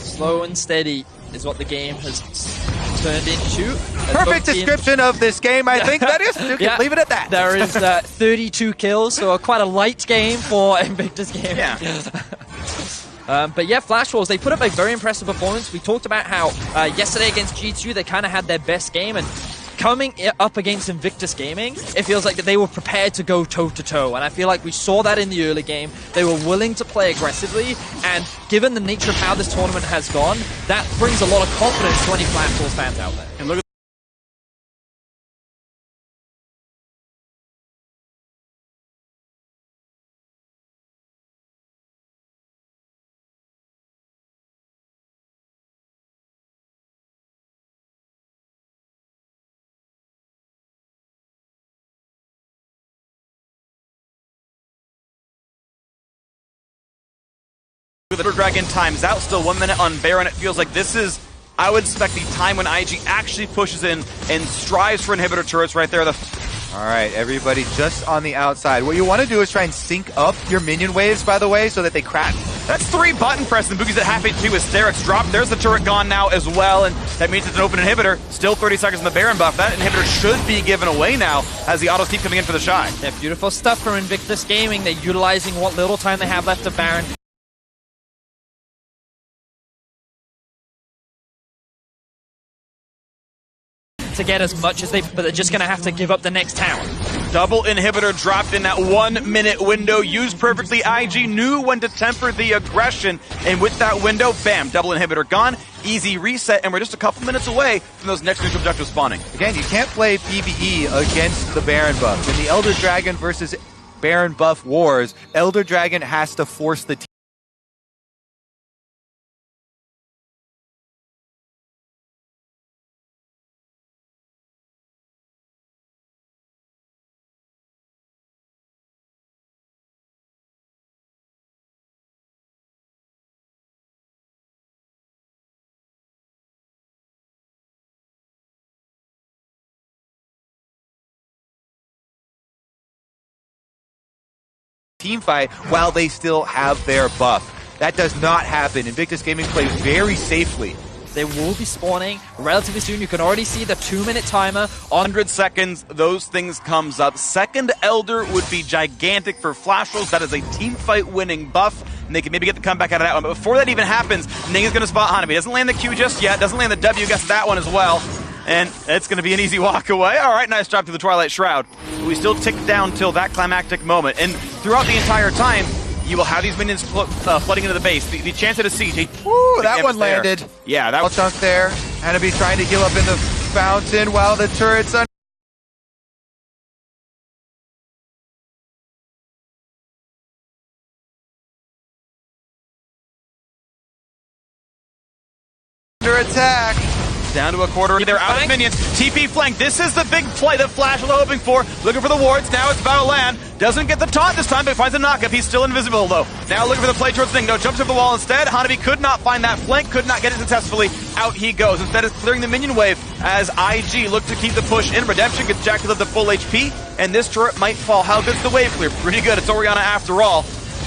Slow and steady is what the game has turned into. Perfect description of this game, I think that is. You can leave it at that. There is 32 kills, so quite a light game for Invictus Gaming. Yeah. But yeah, Flash Wolves, they put up a very impressive performance. We talked about how yesterday against G2, they kind of had their best game, and coming up against Invictus Gaming, it feels like that they were prepared to go toe-to-toe, and I feel like we saw that in the early game. They were willing to play aggressively, and given the nature of how this tournament has gone, that brings a lot of confidence to any Flash Wolves fans out there. And look at the Dragon times out, still 1 minute on Baron. It feels like this is, I would expect, the time when IG actually pushes in and strives for inhibitor turrets right there. All right, everybody just on the outside. What you want to do is try and sync up your minion waves, by the way, so that they crack. That's 3 button press, and Boogie's at half HP with Sterix dropped. There's the turret gone now as well, and that means it's an open inhibitor. Still 30 seconds on the Baron buff. That inhibitor should be given away now as the autos keep coming in for the Shy. Yeah, beautiful stuff from Invictus Gaming. They're utilizing what little time they have left of Baron to get as much as but they're just going to have to give up the next tower. Double inhibitor dropped in that 1 minute window, used perfectly. IG knew when to temper the aggression, and with that window, bam, double inhibitor gone, easy reset, and we're just a couple minutes away from those next neutral objectives spawning. Again, you can't play PvE against the Baron buff. In the Elder Dragon versus Baron buff wars, Elder Dragon has to force the team. Team fight while they still have their buff. That does not happen. Invictus Gaming plays very safely. They will be spawning relatively soon. You can already see the 2-minute timer. 100 seconds, those things comes up. Second Elder would be gigantic for Flash Wolves. That is a team fight winning buff, and they can maybe get the comeback out of that one. But before that even happens, Ning is going to spot Hanabi. Doesn't land the Q just yet, doesn't land the W, gets that one as well. And it's going to be an easy walk away. All right, nice drop to the Twilight Shroud. We still tick down till that climactic moment. And throughout the entire time, you will have these minions flooding into the base. The chance at a siege. Ooh, that one landed. Yeah, that was dunk there. Hanabi trying to heal up in the fountain while the turret's under attack. Down to a quarter. They're out of minions. TP flank. This is the big play that Flash was hoping for. Looking for the wards. Now it's about to land. Doesn't get the taunt this time, but finds a knockup. He's still invisible, though. Now looking for the play towards Ning. No, jumps over the wall instead. Hanabi could not find that flank. Could not get it successfully. Out he goes. Instead of clearing the minion wave as IG look to keep the push in. Redemption gets Jackal to full HP, and this turret might fall. How good's the wave clear? Pretty good. It's Orianna after all.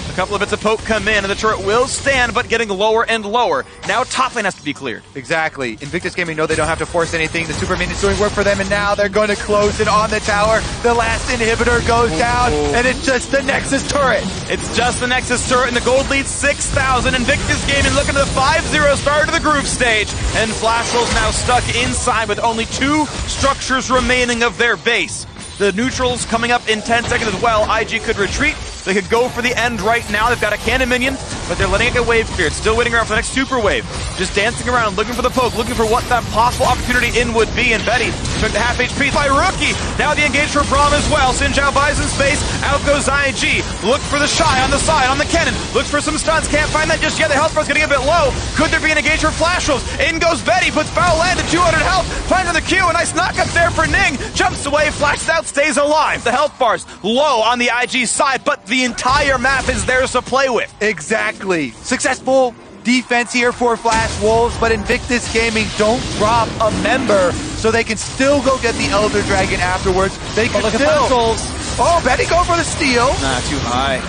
A couple of bits of poke come in, and the turret will stand, but getting lower and lower. Now top lane has to be cleared. Exactly. Invictus Gaming know they don't have to force anything. The super minion's doing work for them, and now they're going to close it on the tower. The last inhibitor goes down, and it's just the Nexus turret. It's just the Nexus turret, and the gold leads 6,000. Invictus Gaming looking to the 5-0 start of the group stage, and Flash Wolves now stuck inside with only 2 structures remaining of their base. The neutrals coming up in 10 seconds as well. IG could retreat. They could go for the end right now. They've got a cannon minion, but they're letting it get wave cleared. Still waiting around for the next super wave. Just dancing around, looking for the poke, looking for what that possible opportunity in would be. And Betty took the half HP by Rookie. Now the engage for Braum as well. Xin Zhao buys in space. Out goes IG. Look for the Shy on the side, on the cannon. Looks for some stuns. Can't find that just yet. The health bar's getting a bit low. Could there be an engage for Flash Wolves? In goes Betty. Puts Foul Land to 200 health. Finds the Q. A nice knockup there for Ning. Jumps away, flashes out, stays alive. The health bar's low on the IG side, but the entire map is theirs to play with. Exactly. Successful defense here for Flash Wolves, but Invictus Gaming don't drop a member, so they can still go get the Elder Dragon afterwards. They can look still. at Flash Wolves. Oh, Betty going for the steal. Nah, too high.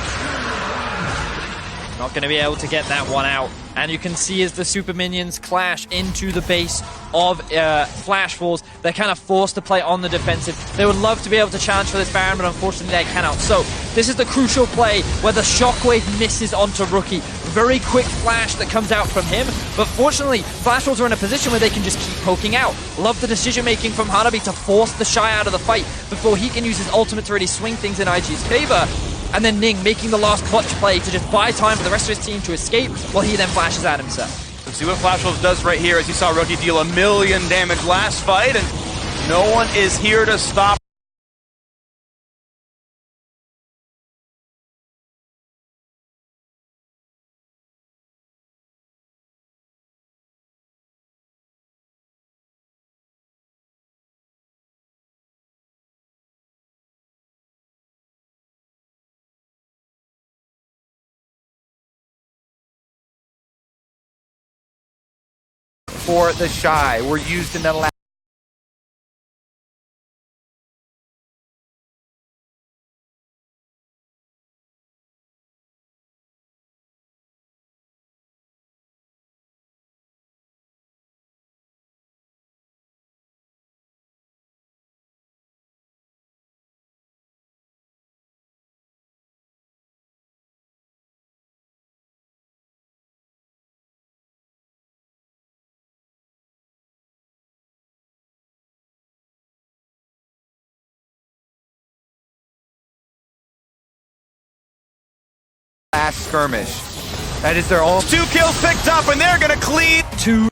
Not going to be able to get that one out. And you can see as the super minions clash into the base of Flash Wolves, they're kind of forced to play on the defensive. They would love to be able to challenge for this Baron, but unfortunately they cannot. So this is the crucial play where the Shockwave misses onto Rookie. Very quick flash that comes out from him, but fortunately Flash Wolves are in a position where they can just keep poking out. Love the decision making from Hanabi to force the Shy out of the fight before he can use his ultimate to really swing things in IG's favor. And then Ning making the last clutch play to just buy time for the rest of his team to escape while he then flashes out himself. Let's see what Flash Wolves does right here as you saw Rookie deal 1 million damage last fight, and no one is here to stop. For the Shy were used in the last skirmish. That is their own 2 kills picked up, and they're gonna clean 2.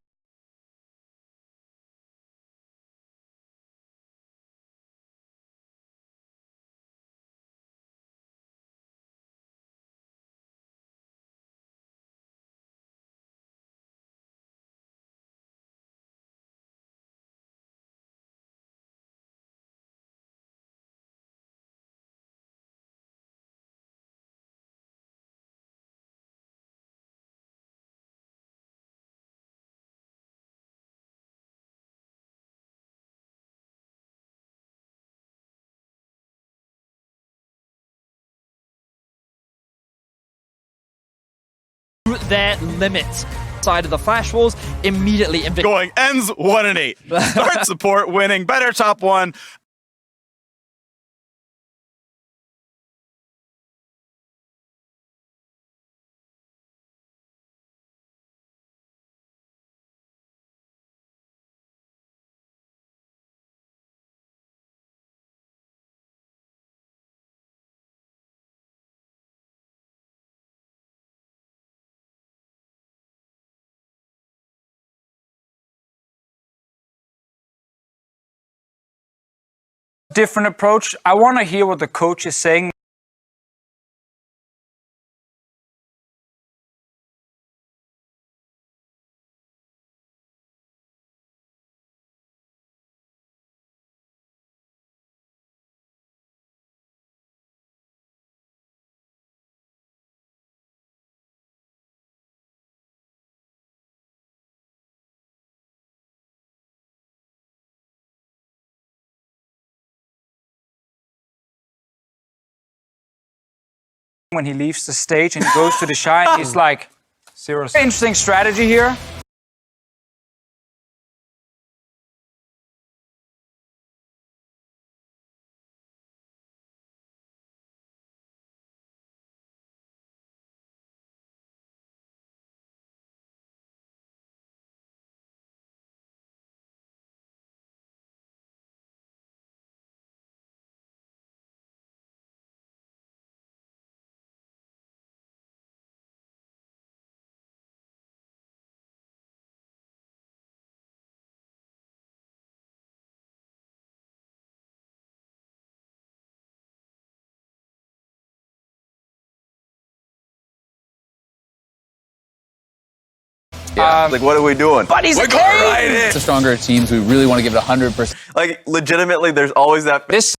their limit. Side of the Flash Wolves immediately going ends 1-8. Start support winning, better top one. Different approach. I want to hear what the coach is saying. When he leaves the stage and he goes to the Shine, he's like, 0. Interesting strategy here. Yeah. Like, what are we doing? But he's We're going right in. The stronger teams, we really want to give it 100%. Like, legitimately, there's always that. This